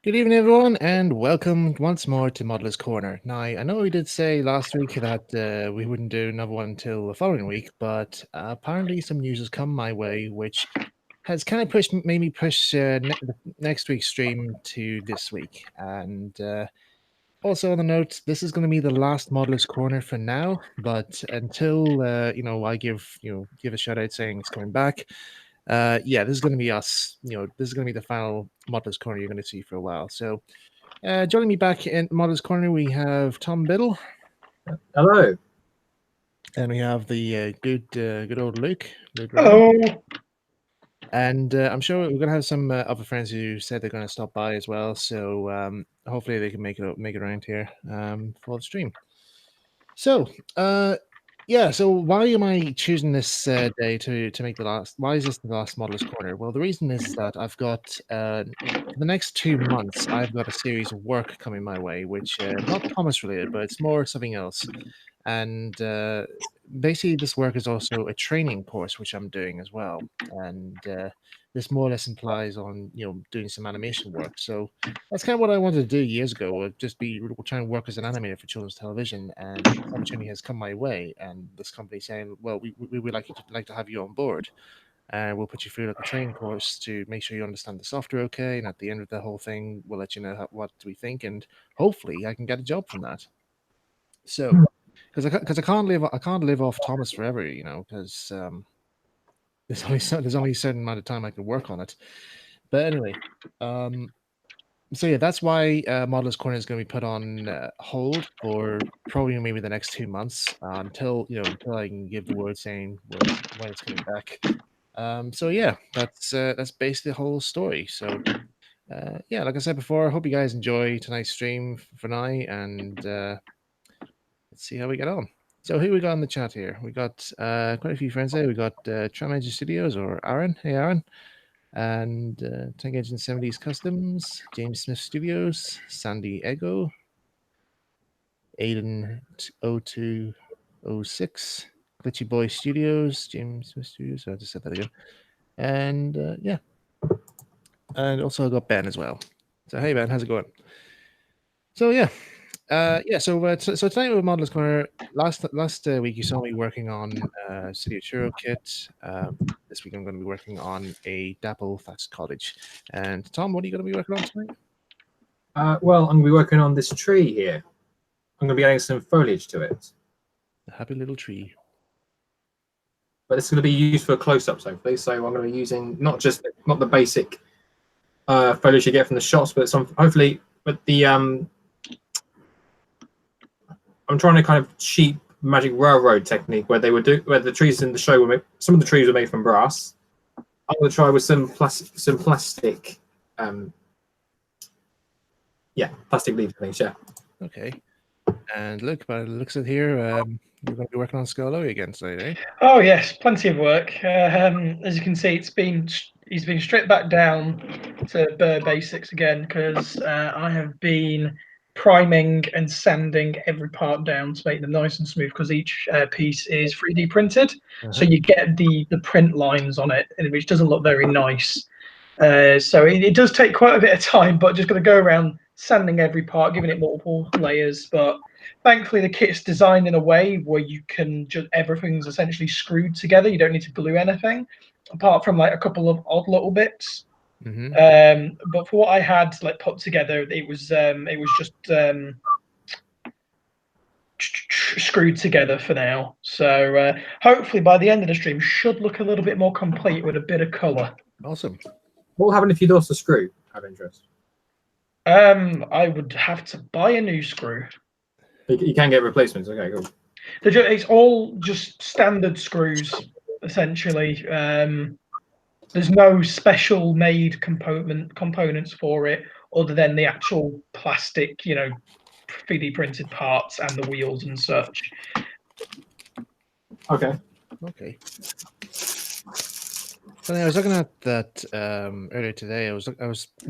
Good evening, everyone, and welcome once more to Modeller's Corner. Now, I know we did say last week that we wouldn't do another one until the following week, but apparently some news has come my way, which has kind of made me push next week's stream to this week. And also on the note, this is going to be the last Modeller's Corner for now, but until I give a shout out saying it's coming back. Yeah, this is going to be us. This is going to be the final Modeller's Corner you're going to see for a while. So. Joining me back in Models Corner, we have Tom Biddle. Hello. And we have the good old Luke. Hello. And I'm sure we're going to have some other friends who said they're going to stop by as well. So hopefully they can make it around here for the stream. So yeah, so why am I choosing this day to make the last? Why is this the last Modelers Corner? Well, the reason is that I've got for the next 2 months, I've got a series of work coming my way, which not Thomas related, but it's more something else. And basically, this work is also a training course which I'm doing as well, and this more or less implies on doing some animation work. So that's kind of what I wanted to do years ago, just be trying to work as an animator for children's television, and this opportunity has come my way. And this company saying, "Well, we would like to have you on board, and we'll put you through like a training course to make sure you understand the software okay. And at the end of the whole thing, we'll let you know what we think, and hopefully, I can get a job from that." So, because I can't live off Thomas forever, because there's only a certain amount of time I can work on it. But anyway, so yeah, that's why Modelers Corner is going to be put on hold for probably maybe the next 2 months until I can give the word saying when it's coming back. So yeah, that's basically the whole story. So yeah, like I said before, I hope you guys enjoy tonight's stream for now, and let's see how we get on. So who we got in the chat here? We got quite a few friends there. We got Tram Engine Studios or Aaron. Hey Aaron. And Tank Engine 70s Customs, James Smith Studios, Sandy Ego, Aiden 0206, Glitchy Boy Studios, James Smith Studios. I just said that again. And yeah. And also I got Ben as well. So hey Ben, how's it going? So yeah. So tonight with Modelers Corner, last week you saw me working on City of Churro kit. This week I'm going to be working on a Dapple Thatched Cottage. And Tom, what are you going to be working on tonight? Well, I'm going to be working on this tree here. I'm going to be adding some foliage to it. A happy little tree. But it's going to be used for close-ups, hopefully. So I'm going to be using not the basic foliage you get from the shops, but I'm trying to kind of cheap Magic Railroad technique where the trees in the show some of the trees were made from brass. I'm going to try with some plastic, plastic leaf things. Yeah. Okay. And look, by the looks of it here, you're going to be working on Scarlowy again today, eh? Oh yes, plenty of work. As you can see, he's been stripped back down to bare basics again because I have been priming and sanding every part down to make them nice and smooth because each piece is 3D printed. So you get the print lines on it, which doesn't look very nice. So it does take quite a bit of time, but just going to go around sanding every part, giving it multiple layers. But thankfully, the kit's designed in a way where you can everything's essentially screwed together. You don't need to glue anything, apart from like a couple of odd little bits. But for what I had put together, it was just screwed together for now. So hopefully by the end of the stream, should look a little bit more complete with a bit of color. Awesome. What will happen if you lost the screw? Out of interest. I would have to buy a new screw. You can get replacements. Okay, cool. It's all just standard screws, essentially. There's no special made components for it, other than the actual plastic, 3D printed parts and the wheels and such. Okay. So I was looking at that earlier today. I was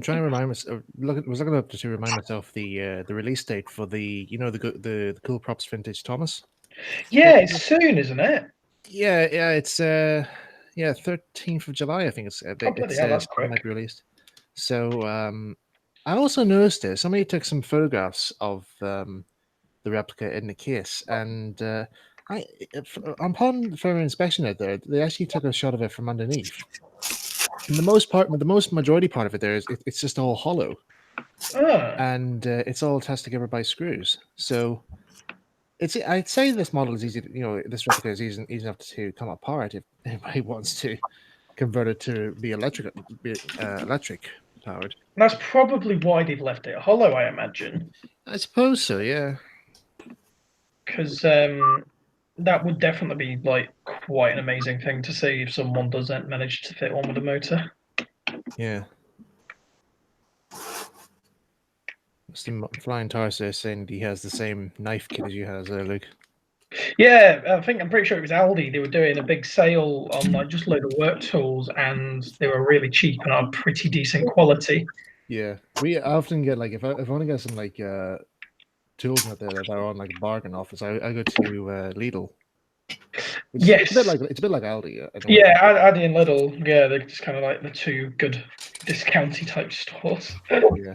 trying to remind myself. Looking up to remind myself the release date for the the Cool Props Vintage Thomas. Yeah, it's soon, isn't it? Yeah, it's 13th of July. I think it's that's quick. Might be released. So I also noticed this. Somebody took some photographs of the replica in the case, and upon further inspection out there, they actually took a shot of it from underneath. And the most majority part of it there is it's just all hollow, Ah, and it's all attached together by screws. So I'd say this model is easy. This replica is easy enough to come apart if anybody wants to convert it to be electric powered. that's probably why they've left it hollow, I imagine, I suppose so. Yeah. because that would definitely be like quite an amazing thing to see if someone doesn't manage to fit one with a motor. Yeah. Some flying Tarso saying he has the same knife kit as you has there, Luke. Yeah, I'm pretty sure it was Aldi. They were doing a big sale on like just a load of work tools, and they were really cheap and are pretty decent quality. Yeah, we often get like if I want to get some like tools out there that are on like a bargain offers, I go to Lidl. Yes. It's a bit like Aldi. In a way. Yeah, Aldi and Lidl. Yeah, they're just kind of like the two good discounty type stores. Yeah.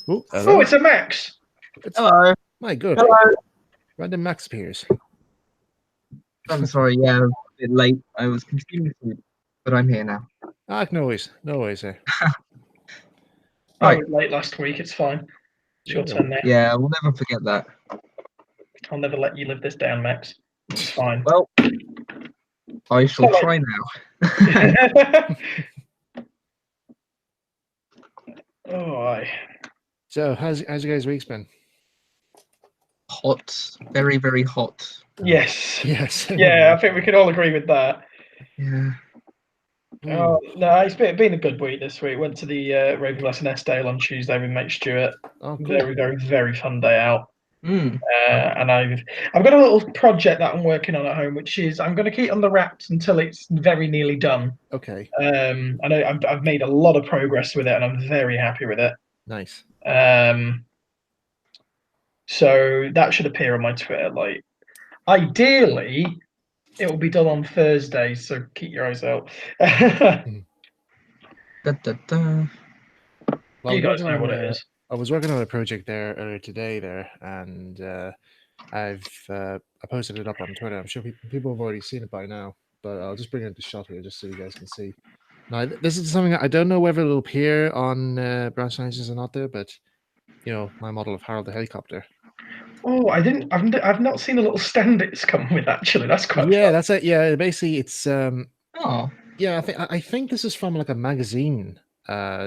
Oh, Oh, it's a Max. Hello. My good. Hello. Random Max appears. I'm sorry, yeah, I'm a bit late. I was consuming food, but I'm here now. Ah, no worries. No worries, eh? I Right. was late last week. It's fine. It's your Yeah. turn now. Yeah, we'll never forget that. I'll never let you live this down, Max. It's fine. Well, I shall Hello. try now. Oh, aye. So, how's your guys' week's been? Hot. Very, very hot. Yes. Yes. Yeah, I think we can all agree with that. Yeah. Oh, no, it's been a good week this week. Went to the Ravenless and Estale on Tuesday with mate Stuart. Oh, cool. Very, very, very fun day out. Mm. And I've got a little project that I'm working on at home, which is I'm going to keep on the wraps until it's very nearly done. Okay. I know I've made a lot of progress with it, and I'm very happy with it. Nice. So that should appear on my Twitter. Like, ideally, it will be done on Thursday. So keep your eyes out. Da, da, da. Well, You guys know what it is. I was working on a project there earlier today and I posted it up on Twitter. I'm sure people have already seen it by now, but I'll just bring it to shot here just so you guys can see. Now, this is something I don't know whether it'll appear on Branch Sciences or not there, but my model of Harold the helicopter. Oh, I've not seen a little stand it's come with actually. That's quite Yeah, that's it. Yeah, basically it's Oh. yeah, I think this is from like a magazine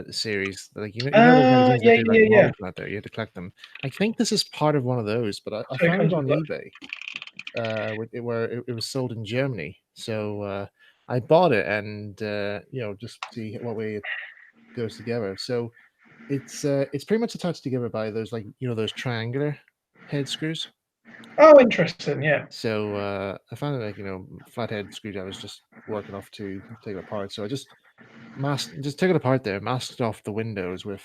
series. Like you know those magazines that do like models out there. You have to collect them. I think this is part of one of those, but I found it on eBay. Where it was sold in Germany. So I bought it and just see what way it goes together. So it's pretty much attached together by those like those triangular head screws. Oh, interesting. Yeah. So I found it like flathead screwdrivers just work enough to take it apart. So I just took it apart there, masked off the windows with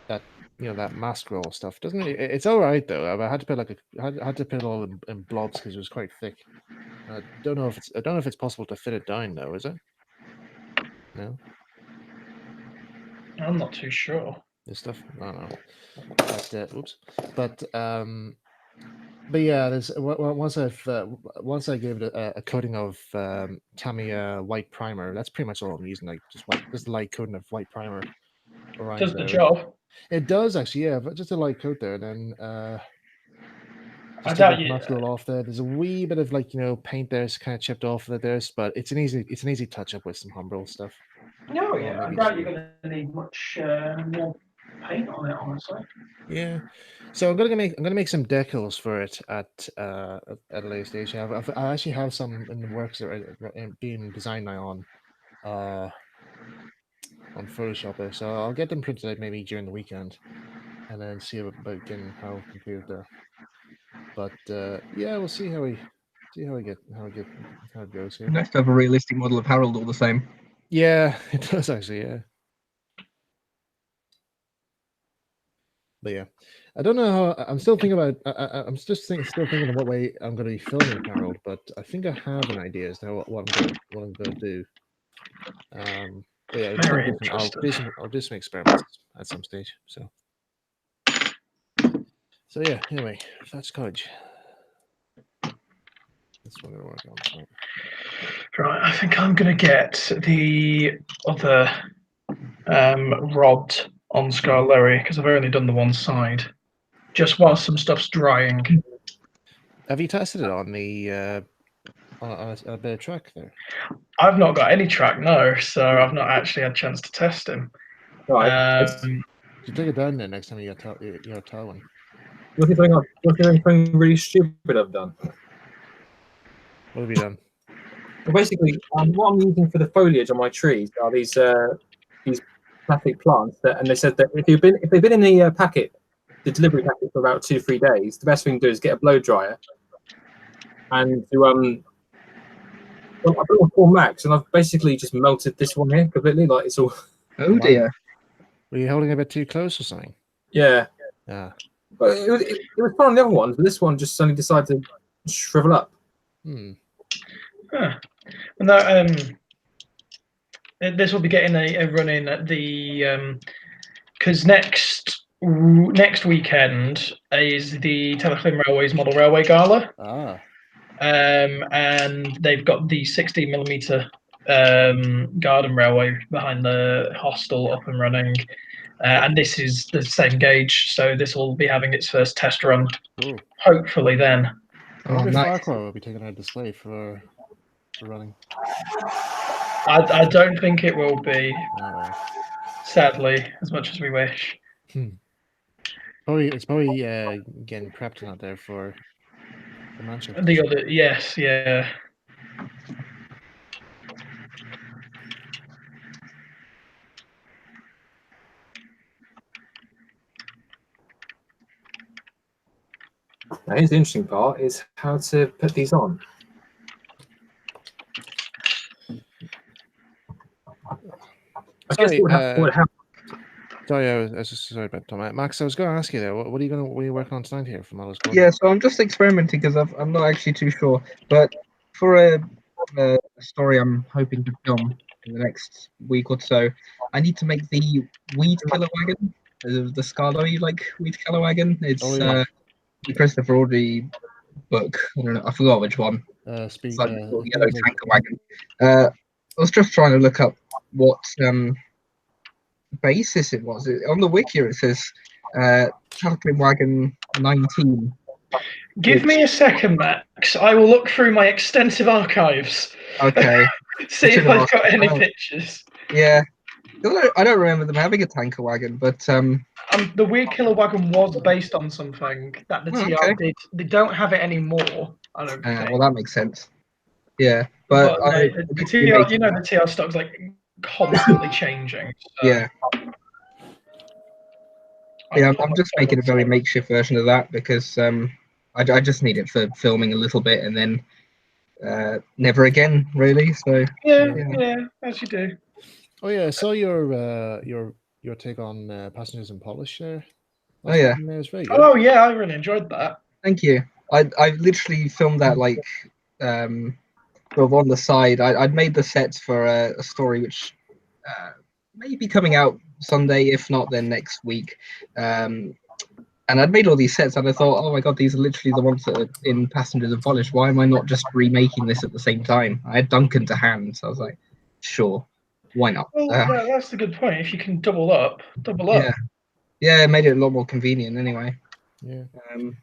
that that mask roll stuff. Doesn't it's all right though. I had to put I had to put it all in blobs because it was quite thick. I don't know if it's possible to fit it down though. Is it? No. I'm not too sure. This stuff, I don't know. But oops. But yeah, there's once I gave it a coating of Tamiya white primer. That's pretty much all I'm using. Like just a light coating of white primer. Does the job? It does actually, yeah. But just a light coat there, and then I doubt you. mask a little off there. There's a wee bit of paint there's kind of chipped off of there, but it's an easy touch up with some Humbrol stuff. No, yeah, I doubt you're going to need much more paint on it, honestly. Yeah, so I'm gonna make some decals for it at a later stage. I actually have some in the works that are being designed now on Photoshop there, so I'll get them printed out maybe during the weekend, and then see about getting how completed there. But yeah, we'll see how it goes here. Nice to have a realistic model of Harold all the same. Yeah, it does actually. Yeah. But yeah, I don't know how. I'm still thinking about. I'm still thinking of what way I'm going to be filming Harold, but I think I have an idea as to what I'm going to do. yeah, Very I'll interesting. I'll do some experiments at some stage. So yeah. Anyway, Thatch Cottage. That's what I'm gonna work on tonight. Right, I think I'm gonna get the other rod on Scarlery because I've only done the one side. Just while some stuff's drying. Have you tested it on the on a bit of track there? I've not got any track, no, so I've not actually had a chance to test him. Right. You take it down there next time you got your towing. Look at something really stupid I've done. What have you done? Well, basically, what I'm using for the foliage on my trees are these plastic plants, and they said that if they've been in the delivery packet for about 2-3 days, the best thing to do is get a blow dryer and to well, I've got a 4 max, and I've basically just melted this one here completely. Like it's all Oh dear. Were you holding a bit too close or something? yeah. But it was fun on the other ones, but this one just suddenly decided to shrivel up. Huh. No, this will be getting a run in at the because next weekend is the Teleclyn Railways Model Railway Gala. And they've got the 16mm garden railway behind the hostel up and running. And this is the same gauge, so this will be having its first test run, hopefully then. I wonder if nice. Farquhar will be taking our display for running. I don't think it will be, Oh, sadly, as much as we wish. it's probably getting prepped out there for the Manchester. The other, yes, yeah. Now, here's the interesting part: is how to put these on. Sorry, what happened. Sorry, I was just sorry about Tom. Max, I was going to ask you there. What are you working on tonight here for Models? Yeah, so I'm just experimenting because I'm not actually too sure. But for a story I'm hoping to film in the next week or so, I need to make the Weed Killer Wagon, the Scarloy Weed Killer Wagon. It's the Christopher Audrey book. I don't know, I forgot which one. Speed, It's yellow tanker wagon. I was just trying to look up what basis it was. On the wiki it says Teleclyn Wagon 19. Give me a second, Max. I will look through my extensive archives. Okay. See if I've got any pictures. Yeah. I don't remember them having a tanker wagon, but the Weed Killer Wagon was based on something that the TR did. They don't have it anymore, I don't think. Well, that makes sense. Yeah, but the TR, the TR stock's like constantly changing. So. Yeah. Yeah, I'm just making a very makeshift version of that because I just need it for filming a little bit and then never again, really. So yeah, as you do. Oh yeah, I saw your take on Passengers and Polish there. Oh yeah. It was very good. Oh yeah, I really enjoyed that. Thank you. I literally filmed that sort of on the side. I'd made the sets for a story which may be coming out Sunday, if not then next week. And I'd made all these sets and I thought, oh my god, these are literally the ones that are in Passengers and Polish. Why am I not just remaking this at the same time? I had Duncan to hand, so I was like, sure, why not? Well, that's a good point. If you can double up. Yeah, it made it a lot more convenient anyway. Yeah.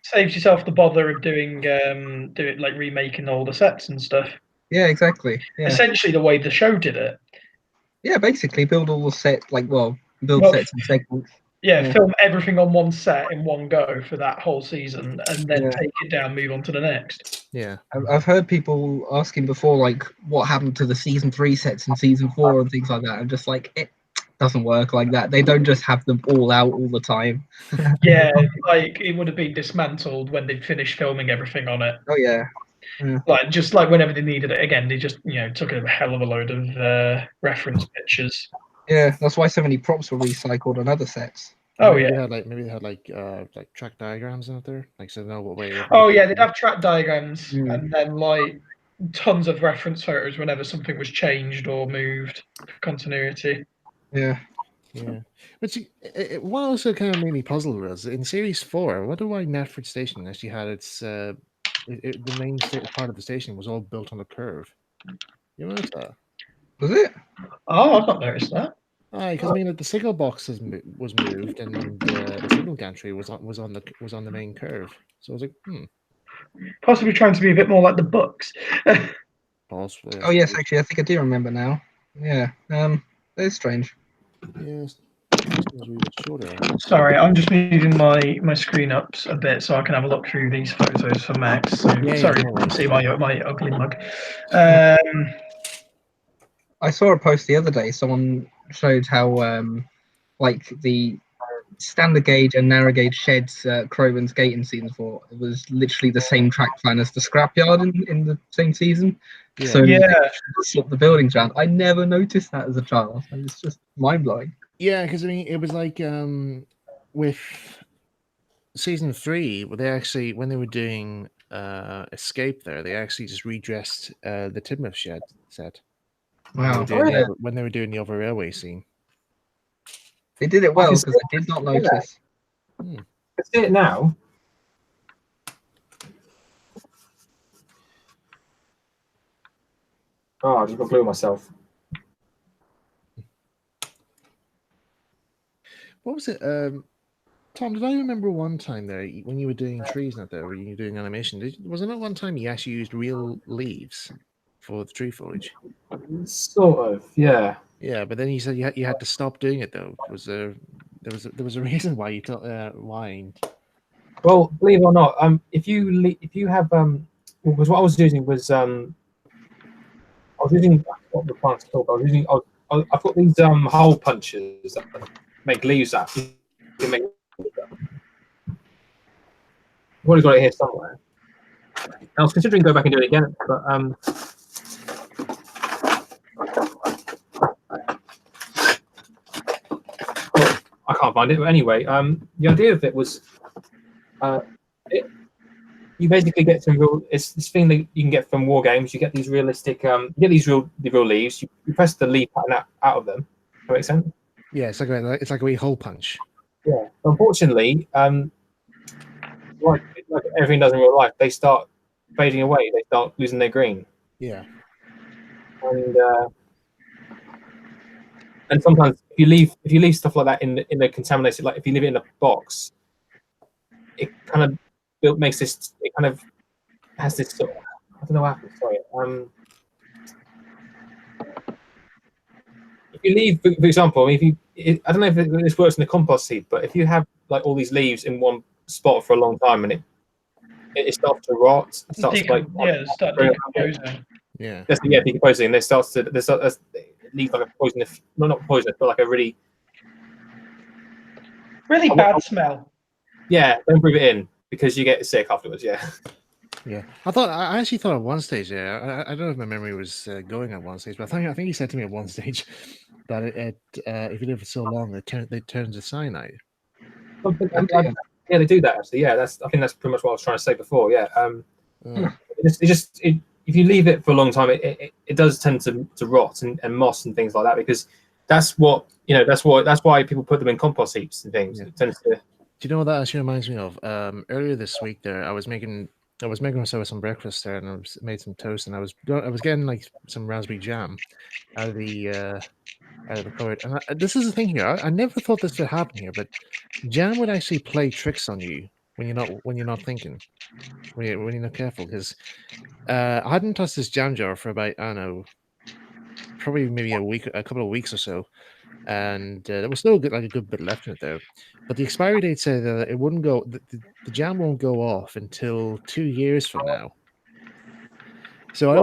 Saves yourself the bother of doing remaking all the sets and stuff. Yeah, exactly. Yeah. Essentially the way the show did it. Yeah, basically build all the sets sets in segments. Yeah, film everything on one set in one go for that whole season, and then take it down, move on to the next. Yeah, I've heard people asking before, what happened to the season 3 sets and season 4 and things like that. I'm just like, it doesn't work like that. They don't just have them all out all the time. Yeah, it would have been dismantled when they'd finished filming everything on it. Oh yeah. Just whenever they needed it again, they just took a hell of a load of reference pictures. Yeah, that's why so many props were recycled on other sets. Oh maybe yeah. Maybe they had track diagrams out there, so they know what way. Oh yeah, they'd have track diagrams, and then tons of reference photos whenever something was changed or moved for continuity. Yeah. Yeah, but see, what also kind of made me puzzled was in Series 4. I wonder why Netford Station actually had its the main part of the station was all built on a curve. You notice that? Was it? Oh, I've not noticed that. Aye, because I mean, like, the signal box was moved, and the signal gantry was on the main curve. So I was like, Possibly trying to be a bit more like the books. possibly. Oh yes, actually, I think I do remember now. Yeah. It's strange. Yes. This one's a wee bit shorter. Sorry, I'm just moving my screen up a bit so I can have a look through these photos for Max. So Yeah, sorry, no worries. see my ugly mug. I saw a post the other day. Someone showed how like the standard gauge and narrow gauge sheds Crowens Gate in season 4. It was literally the same track plan as the scrapyard in the same season. Yeah. So Yeah. they swapped the buildings around. I never noticed that as a child. It's just mind blowing. Yeah, because I mean, it was like with season 3, they actually, when they were doing Escape, they actually just redressed the Tidmouth shed set. Wow. When they were doing the over railway scene. They did it well because I did not notice. I see it now. Oh, I just got blew myself. What was it? Tom, did I remember one time there when you were doing trees not there, when you were doing animation? Was it not one time you actually used real leaves for the tree foliage? Sort of, yeah. Yeah, but then you said you had to stop doing it though. There was a reason why you thought why? Well, believe it or not, if you have because what I was using was I was using what the plant's called. I've got these hole punches that make leaves up. I've already got it here somewhere. I was considering going back and doing it again, but I can't find it. But anyway, the idea of it was, you basically get some real. It's this thing that you can get from war games. You get these realistic. You get these real leaves. You press the leaf pattern out of them. That makes sense. Yeah, it's like a wee hole punch. Yeah. Unfortunately, like everything does in real life, they start fading away. They start losing their green. Yeah. And sometimes if you leave stuff like that in the contaminated, like if you leave it in a box, it kind of makes this. It kind of has this sort of, I don't know what happens. Sorry. If you leave, for example, I don't know if this works in the compost heap, but if you have like all these leaves in one spot for a long time and it starts to rot, it starts decomposing. Yeah. Decomposing. And it leaves like a poisonous, not poisonous, but like a really bad smell. Yeah, don't breathe it in because you get sick afterwards. Yeah. Yeah, I actually thought at one stage. Yeah, I don't know if my memory was going at one stage, but I think he said to me at one stage that if you live for so long, they turn to cyanide. Yeah, they do that actually. Yeah, I think that's pretty much what I was trying to say before. Yeah. If you leave it for a long time, it does tend to rot and moss and things like that because that's what that's why people put them in compost heaps and things. Yeah. It tends to. Do you know what that actually reminds me of? Earlier this week, there I was making myself some breakfast there, and I made some toast, and I was getting like some raspberry jam out of the cupboard. And this is the thing here. I never thought this would happen here, but jam would actually play tricks on you when you're not thinking, when you're not careful. Because I hadn't touched this jam jar for about, I don't know, probably maybe a couple of weeks or so. And there was still a good bit left in it there, but the expiry date said that it wouldn't go. The jam won't go off until 2 years from now. So I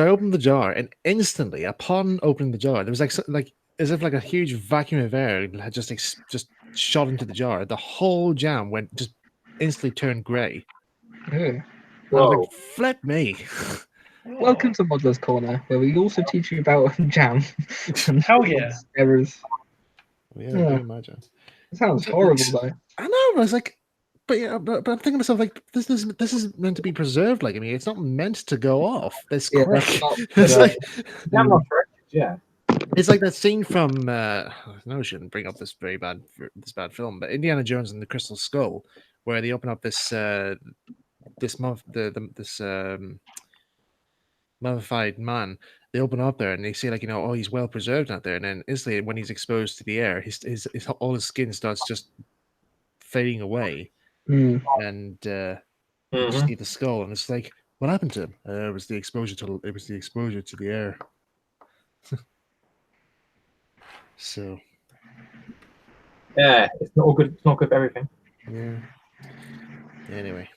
opened the jar, and instantly, upon opening the jar, there was like as if like a huge vacuum of air had just shot into the jar. The whole jam just instantly turned grey. Yeah. I was like, "Flip me!" Welcome to Modeller's Corner, where we also teach you about jam. Hell yeah. Errors. Yeah, I can imagine. It sounds horrible though. I know. I was like, But yeah, but I'm thinking to myself like this is meant to be preserved. Like I mean, it's not meant to go off this Yeah, quick. that's not- It's like Yeah, I'm not correct. Yeah. it's like that scene from no, I shouldn't bring up this bad film, but Indiana Jones and the Crystal Skull, where they open up this mummified man. They open up there and they say like, oh, he's well preserved out there, and then instantly when he's exposed to the air, his all his skin starts just fading away, Mm. and you just Mhm. see the skull, and it's like, what happened to him? It was the exposure to the air. So Yeah, it's not all good. It's not good for everything. yeah. Anyway.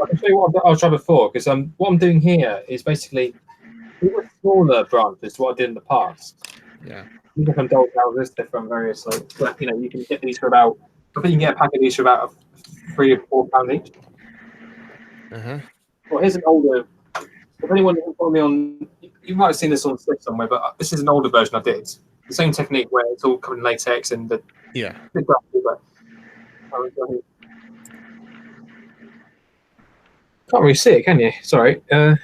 I can show you what I've tried before, because what I'm doing here is basically a smaller branches to what I did in the past. Yeah. These are from Dole houses. They're from various like, you can get these for about. I think you can get a pack of these for about £3 or £4 each. Uh-huh. Well, here's an older. If anyone can follow me on, you might have seen this on Slick somewhere, but this is an older version I did. The same technique where it's all covered in latex and the Yeah. big but can't really see it, can you? Sorry. There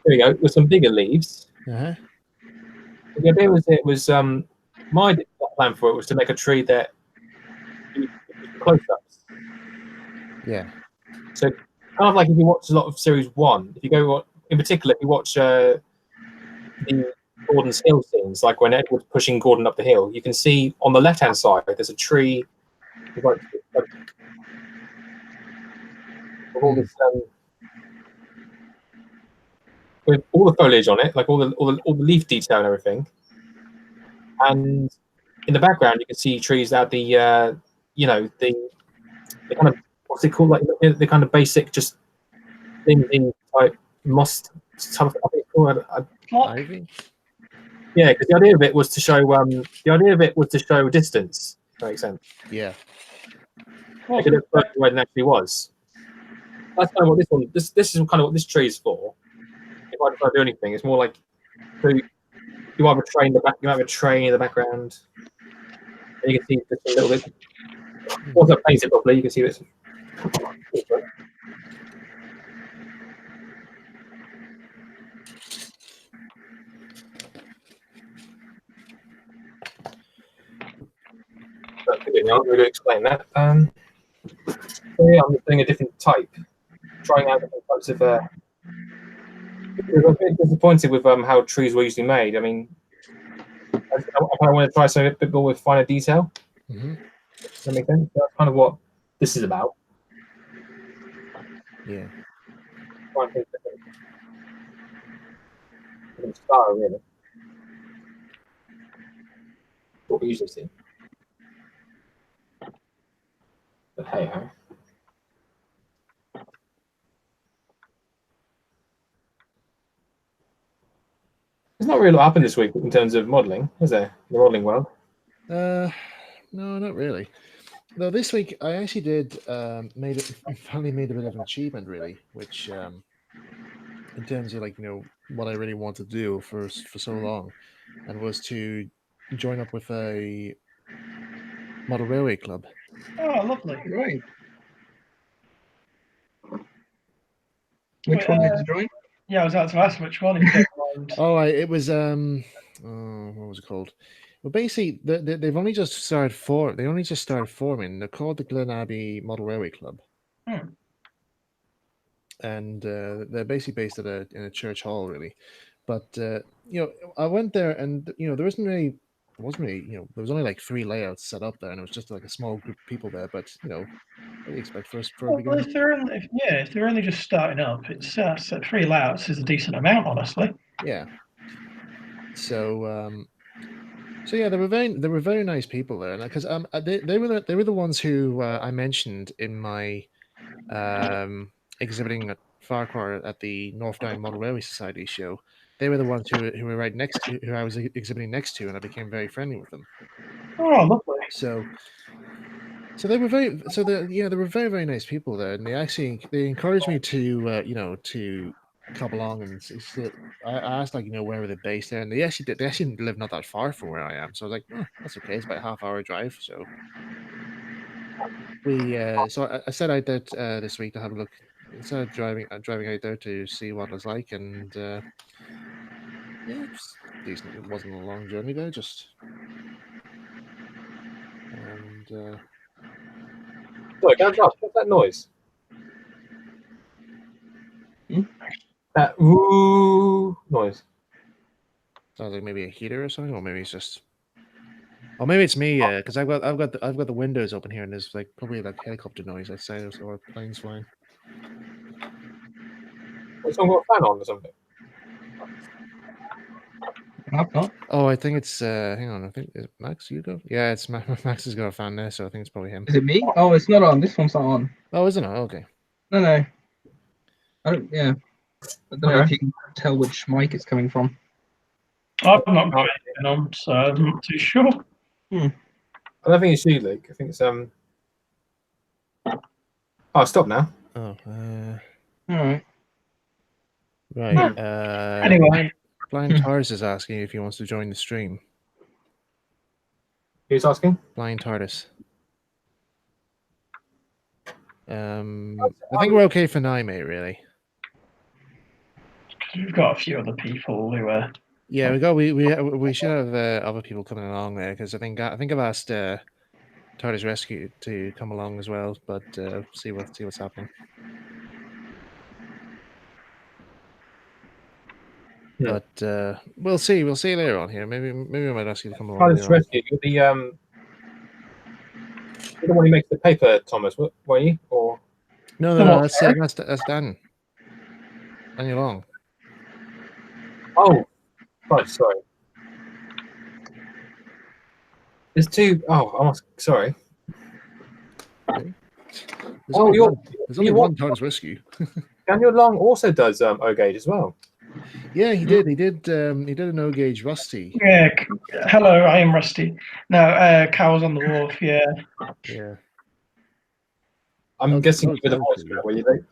we go. With some bigger leaves. Uh-huh. The idea was my plan for it was to make a tree that close-ups. Yeah. So kind of like if you watch a lot of series 1, if you go in particular, if you watch the Gordon's hill scenes, like when Edward's pushing Gordon up the hill, you can see on the left-hand side there's a tree with all this with all the foliage on it, like all the leaf detail and everything. And in the background, you can see trees that the the kind of, what's it called, like the kind of basic just thing in like moss type of, I think it's called, Ivy? yeah, because the idea of it was to show distance. If that makes sense. Yeah. Like it looked further away than it actually was. That's kind of what this is kind of what this tree is for. If I don't do anything, it's more like so you have a train in the background. And you can see just a little bit. Once I paint it properly, you can see this. But again, I'm not going to explain that. So yeah, I'm just doing a different type, trying out different types of. Because I'm a bit disappointed with how trees were usually made. I mean, I kind of want to try something a bit more with finer detail. Mm-hmm. Does that make sense? That's kind of what this is about. Yeah. Trying to think different style, really. What we usually see. But hey ho. There's not really a lot happened this week in terms of modelling, is there? The modelling world. No, not really. Though this week I actually did finally made a bit of an achievement, really, which in terms of like what I really wanted to do for so long, and was to join up with a model railway club. Oh, lovely. Right. Which one did you join? Yeah, I was about to ask which one. If you don't mind. Oh, it was what was it called? Well, basically, they've only just started forming. They're called the Glen Abbey Model Railway Club, and they're basically based in a church hall, really. But I went there, and there wasn't really, there was only like 3 layouts set up there, and it was just like a small group of people there. But what do you expect for a Well, beginner? if they're only just starting up, it's 3 layouts is a decent amount, honestly. Yeah. So yeah, they were very nice people there, and because they were the ones who I mentioned in my exhibiting at Farquhar at the North Down Model Railway Society show. They were the ones who were right next to who I was exhibiting next to, and I became very friendly with them. Oh, lovely. So they were very they were very nice people there, and they encouraged me to to come along, and I asked where were they based there, and they actually live not that far from where I am, so I was like, oh, that's okay, it's about a half-hour drive, so I set out there this week to have a look. Instead of driving out there to see what it's like, and yeah, it's decent. It wasn't a long journey there, just and Sorry, Gandalf, what's that noise? Hmm? That woo noise. sounds like maybe a heater or something, or maybe it's just. Or maybe it's me, because I've got the windows open here, and there's like probably like helicopter noise outside, or planes flying. Has someone got a fan on or something? I've not. Oh, I think it's hang on, I think is it Max. You go? Yeah, it's Max has got a fan there, so I think it's probably him. Is it me? Oh, it's not on. This one's not on. Oh, isn't it? Okay. No, no. I don't. Yeah. I don't know if Okay. you can tell which mic it's coming from. I've not got anything on, so I'm not too sure. I don't think it's you, Luke. I think it's Oh, stop now. Oh, All right. right. Anyway. Blind Tardis is asking if he wants to join the stream. Who's asking? Blind Tardis. I think we're okay for now, mate. Really. We've got a few other people who are. Yeah, we should have other people coming along there, because I think I've asked TARDIS Rescue to come along as well, but see what's happening. Yeah. But we'll see later on here. Maybe we might ask you to come along. Tardis later on. Rescue. You're the one who makes the paper, Thomas, were you? Or No, that's Dan. Daniel Long. oh, right, sorry. There's two. Oh, sorry. There's Oh, only you're- one, there's only you one want- TARDIS Rescue. Daniel Long also does O-Gauge as well. Yeah, he did. He did a no gauge Rusty. Yeah. Hello, I am Rusty. No, Cows on the Wharf. Yeah. Yeah. I'm Oh, guessing oh, you were the oh, voice for it, were you, Luke?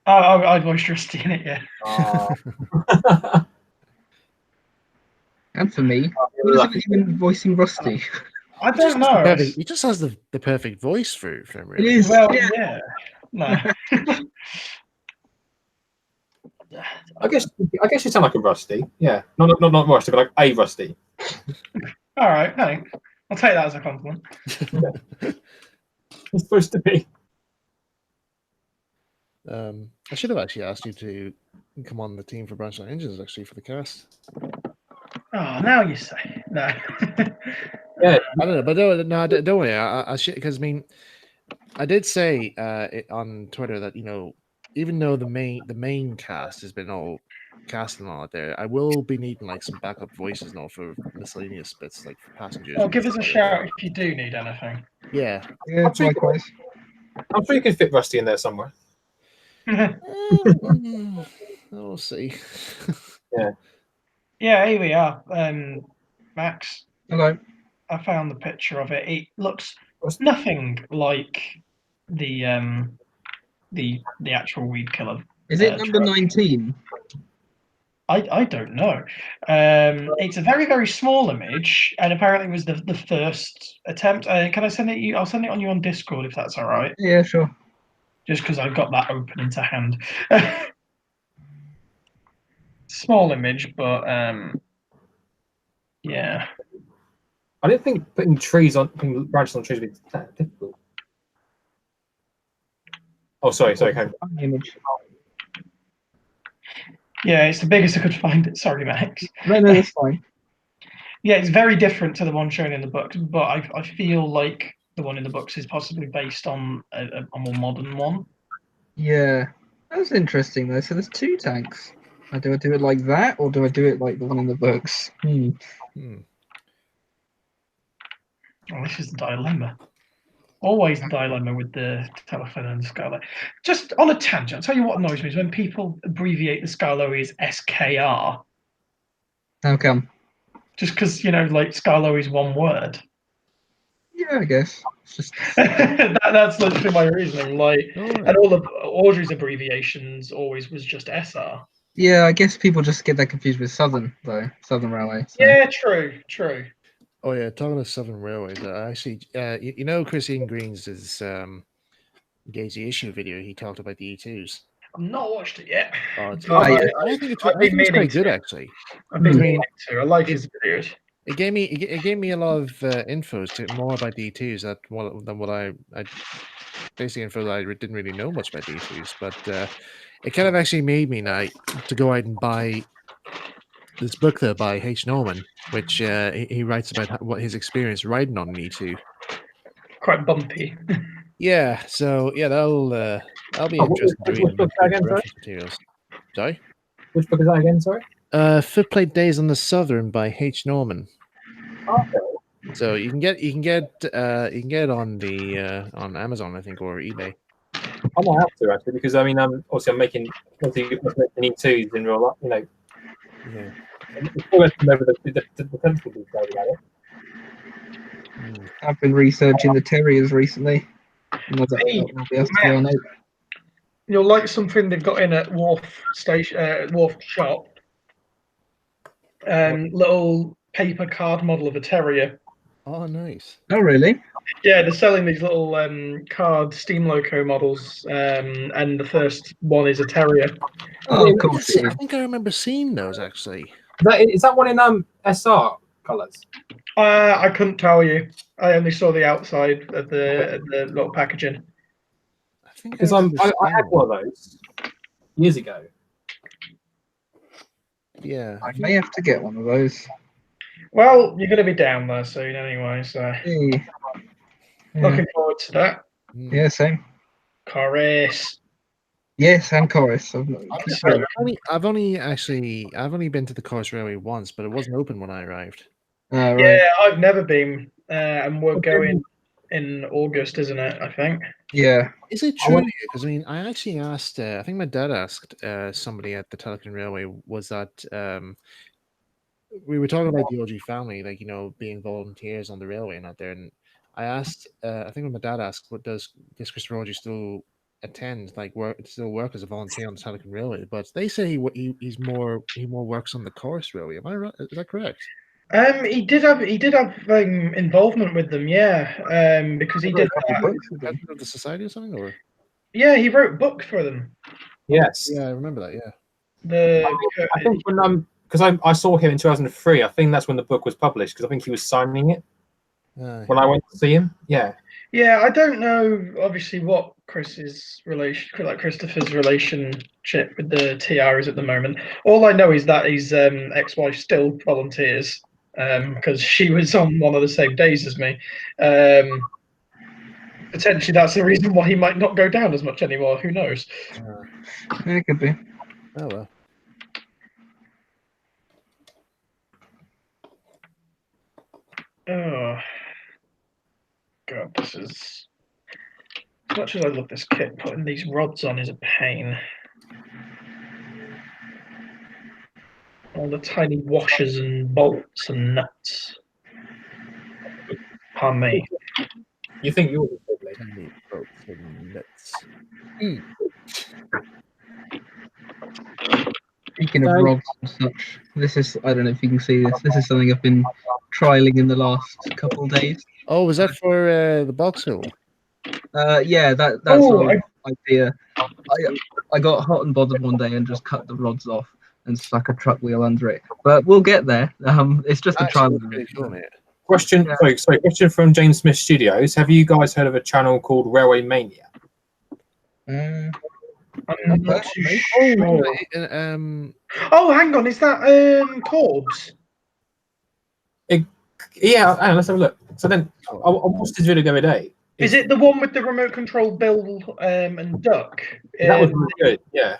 I voiced Rusty in it. Yeah. Oh. And for me, who is it even voicing Rusty? I don't know. He just has the perfect voice for him, It really. is. Well, Yeah. yeah. No. I guess you sound like a Rusty. Yeah, not Rusty, but like a Rusty. All right. Thanks. I'll take that as a compliment. It's supposed to be. I should have actually asked you to come on the team for Branchline Engines, actually, for the cast. Oh, now you say no. Yeah, I don't know, but don't worry. I should, because I mean, I did say on Twitter that, you know, even though the main cast has been all cast and all out there, I will be needing like some backup voices now for miscellaneous bits, like for passengers. Well, and give us a stuff like shout if you do need anything. that. Yeah. Yeah, I'm sure you likewise. I'm sure you can fit Rusty in there somewhere. We'll see. Yeah, here we are. Max, Hello. I found the picture of it. It looks nothing like the actual weed killer. Is it number truck. 19? I don't know. It's a very, very small image, and apparently it was the first attempt. Can I send it you? I'll send it on you on Discord if that's all right. Yeah, sure. Just because I've got that open into hand. Small image, but yeah. I didn't think putting branches on trees would be that difficult. Oh, sorry, Ken. Image. Yeah, it's the biggest I could find it. Sorry, Max. No, that's fine. Yeah, it's very different to the one shown in the books, but I feel like the one in the books is possibly based on a more modern one. Yeah, that's interesting though. So there's two tanks. Do I do it like that, or do I do it like the one in the books? Hmm. Oh, this is the dilemma. Always the dilemma with the telephone and the Skylar. Just on a tangent, I'll tell you what annoys me is when people abbreviate the Skylar as SKR. How come? Just because, you know, like Skylar is one word. Yeah, I guess. It's just That's literally my reasoning. Like, All right. and all of Audrey's abbreviations always was just SR. yeah. I guess people just get that confused with Southern though. Southern Railway. So. Yeah, true. Oh yeah, talking about Southern Railways. Actually, you know, Chris Ian Green's Gauge the Issue video. He talked about the E2s. I've not watched it yet. Oh, it's, But yeah. I think it's, I've I been think it's meaning quite good to. actually. I've been I meaning mean, to. I like his videos. it gave me a lot of infos to more about the E2s than what I basically info that I didn't really know much about the E2s. But it kind of actually made me now to go out and buy this book there by H. Norman, which he writes about what his experience riding on an E2. Quite bumpy. Yeah, so yeah, that'll be Oh, interesting to read which in book the again, sorry? reference materials. Sorry? Which book is that again? Sorry. Footplate Days on the Southern by H. Norman. Okay. So you can get it on the on Amazon, I think, or eBay. I might have to actually, because I mean, obviously I'm making making E2s in real life, you know. Yeah. I'm still going to remember the technical details about it. I've been researching the terriers recently. Another Hey, will be able to go on it. You'll like something they've got in at Wharf Station, Wharf Shop. Little paper card model of a terrier. Oh, nice. Oh, really? Yeah, they're selling these little card steam loco models, and the first one is a terrier. Oh, of course. I think I remember seeing those actually. Is that one in SR colours? I couldn't tell you. I only saw the outside of the little packaging. I think Because I had one of those years ago. Yeah. I may have to get one of those. Well, you're going to be down there soon anyway, so Hey. looking forward to that. Yeah, same. Chorus. Yes, and chorus. I've only been to the Corus Railway once, but it wasn't open when I arrived. Right. Yeah, I've never been, and we're going in August, isn't it? I think. Yeah. Is it true? Because I mean, I actually asked. I think my dad asked somebody at the Telekin Railway. Was that we were talking about the OG family, like, you know, being volunteers on the railway and out there. And I asked. I think when my dad asked, "What does Christopher Rogers still attend? Like, still work as a volunteer on the Telekin Railway?" But they say he more works on the Corus Railway. Am I right? Is that correct? He did have involvement with them, yeah. Because he did. President of the society or something, or Yeah, he wrote books for them. Yes. yeah, I remember that. Yeah. I think when because I saw him in 2003. I think that's when the book was published, because I think he was signing it when I went to see him. Yeah. Yeah, I don't know. Obviously, what Christopher's relationship with the TR is at the moment. All I know is that his ex-wife still volunteers, because she was on one of the same days as me. Potentially, that's the reason why he might not go down as much anymore. Who knows? Yeah, it could be. Oh well. Oh God, this is. As much as I love this kit, putting these rods on is a pain. All the tiny washers and bolts and nuts. Pardon me. You think you'll be probably? Tiny bolts and nuts. Speaking of rods and such, this is, I don't know if you can see this. This is something I've been trialing in the last couple of days. Oh, was that for the box hill? Yeah, that sort of idea. I got hot and bothered one day and just cut the rods off and stuck a truck wheel under it. But we'll get there. It's just a trial. Cool, mate. Question. Yeah. Sorry. Question from James Smith Studios. Have you guys heard of a channel called Railway Mania? I'm not too Oh, sure. Oh, hang on. Is that Corbs? Yeah. Hang on, let's have a look. So then, I watched his video the other day. Is it the one with the remote control Bill and Duck? That was really good. Yeah.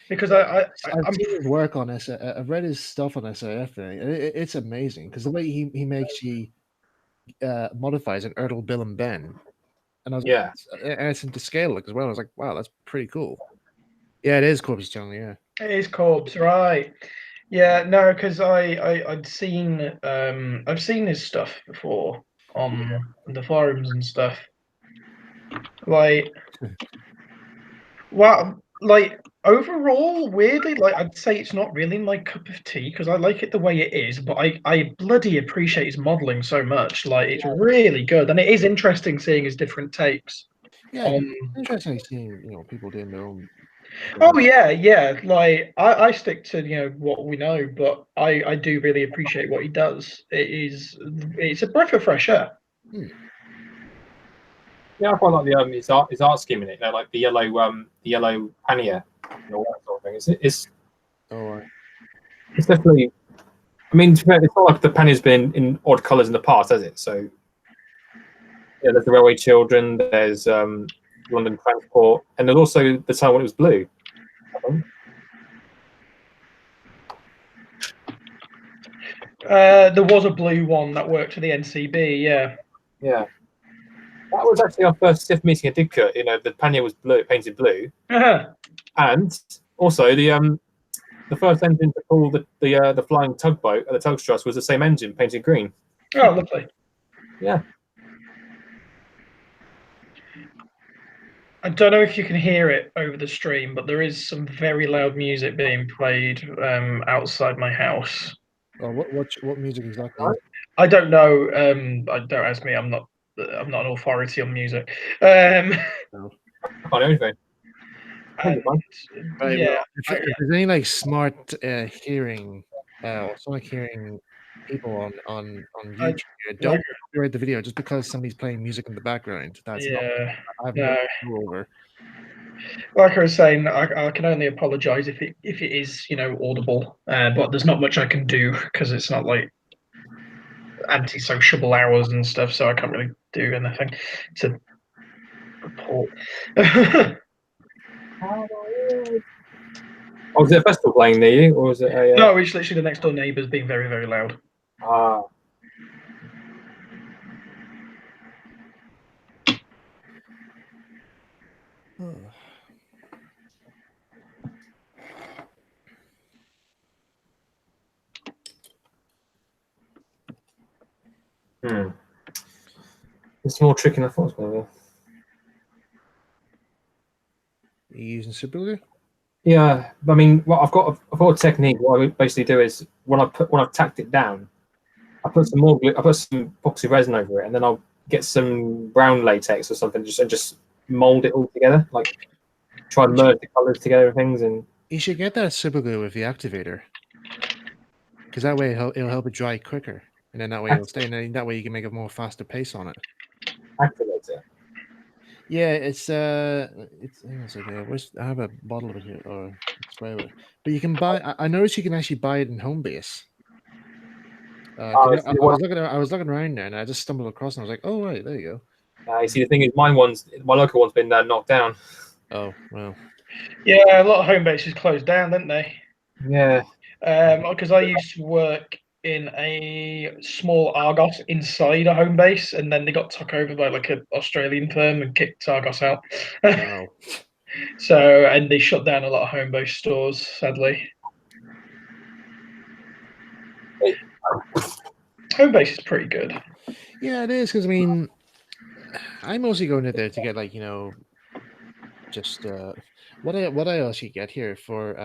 Because I've seen his work on SAF. I've read his stuff on SAF. It's amazing because the way he makes you modifies an Ertl, Bill, and Ben, and I was and it's into scale like as well. I was like, wow, that's pretty cool. Yeah, it is Corb's channel. Yeah, it is Corbs, right? Yeah, no, because I'd seen I've seen his stuff before on the forums and stuff. Like, well, like Overall, weirdly, like I'd say it's not really my cup of tea because I like it the way it is, but I bloody appreciate his modelling so much. Like it's really good, and it is interesting seeing his different takes. Yeah, it's interesting seeing people doing their own. Oh yeah. Like I stick to what we know, but I do really appreciate what he does. It's a breath of fresh air. Yeah, I quite like the his art scheme in it. Like the yellow pannier and all that sort of thing. It's definitely. I mean, it's not like the pannier's been in odd colours in the past, has it? So yeah, there's the Railway Children. There's London Transport, and there's also the time when it was blue. There was a blue one that worked for the NCB. Yeah. That was actually our first stiff meeting at Didcot. The pannier was blue, painted blue, and also the first engine to pull the flying tugboat at the Tugstrasse was the same engine painted green. Oh, lovely. Yeah. I don't know if you can hear it over the stream, but there is some very loud music being played outside my house. Oh, what music exactly? I don't know. Don't ask me. I'm not an authority on music. I don't know anything. And, Right, yeah. well, if there's any like smart hearing or sonic hearing people on YouTube, don't copyright the video just because somebody's playing music in the background. That's not. I have no control over. Like I was saying, I can only apologise if it is audible, but there's not much I can do because it's not like anti-sociable hours and stuff, so I can't really do anything to report. Oh, was it a festival playing near you, or was it a? No, it's literally the next door neighbours being very, very loud. Ah. It's more tricky than I thought it was going to be. Are you using super glue? Yeah, I mean, I've got a technique. What I basically do is when I've tacked it down, I put some more glue, I put some epoxy resin over it, and then I'll get some brown latex or something, just mold it all together, like try and merge the colors together and things. And you should get that super glue with the activator, because that way it'll help it dry quicker, and then that way it'll stay, and then that way you can make a more faster pace on it. Activate it. Yeah, it's hang on a second. I have a bottle of it here, or spray of it. But you can buy. I noticed you can actually buy it in Homebase. I was looking around there, and I just stumbled across, and I was like, "Oh right, there you go." You see, the thing is, my local one's been knocked down. Oh well. Yeah, a lot of home bases closed down, didn't they? Yeah. Because I used to work in a small Argos inside a home base, and then they got took over by like an Australian firm and kicked Argos out. Wow. So, and they shut down a lot of home base stores, sadly. Home base is pretty good. Yeah, it is, because I mean, I'm mostly going in there to get like just what I actually get here for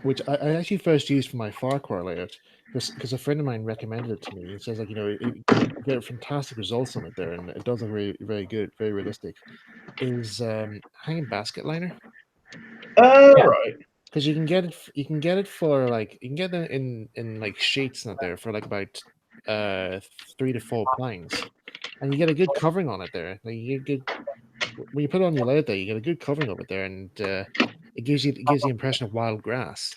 which I actually first used for my Farquhar layout because a friend of mine recommended it to me. He says like you get fantastic results on it there, and it does look very, very good, very realistic. Is hanging basket liner. Right. Because you can get it for like you can get it in like sheets out there for like about 3 to 4 planks, and you get a good covering on it there. Like you get good when you put it on your layout there, you get a good covering of it there, and it gives the impression of wild grass.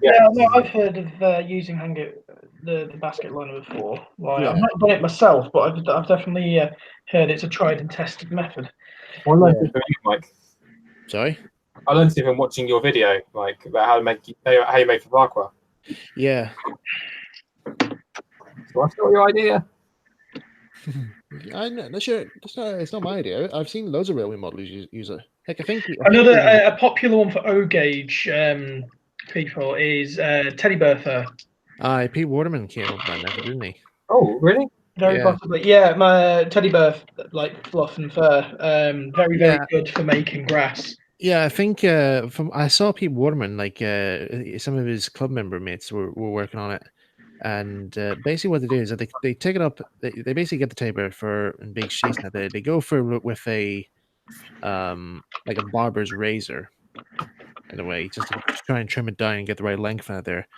Yeah, no, I've heard of using the basket liner before. Like, I've not done it myself, but I've definitely heard it's a tried and tested method. I learned it from you, Mike. Sorry? I learned it from watching your video, Mike, about how you make for Farquhar. Yeah. So I stole your idea. I'm not sure. It's not my idea. I've seen loads of railway models use it. Heck, I think a popular one for O gauge people is Teddy Bertha. Pete Waterman came up with that method, didn't he? Oh, really? Very possibly. Yeah, my Teddy Bertha, like fluff and fur. Very good for making grass. Yeah, I think from I saw Pete Waterman, like some of his club member mates were working on it, and basically what they do is that they take it up. They basically get the taper for in big sheets. Now they go for it with a like a barber's razor in a way, just to try and trim it down and get the right length out of there.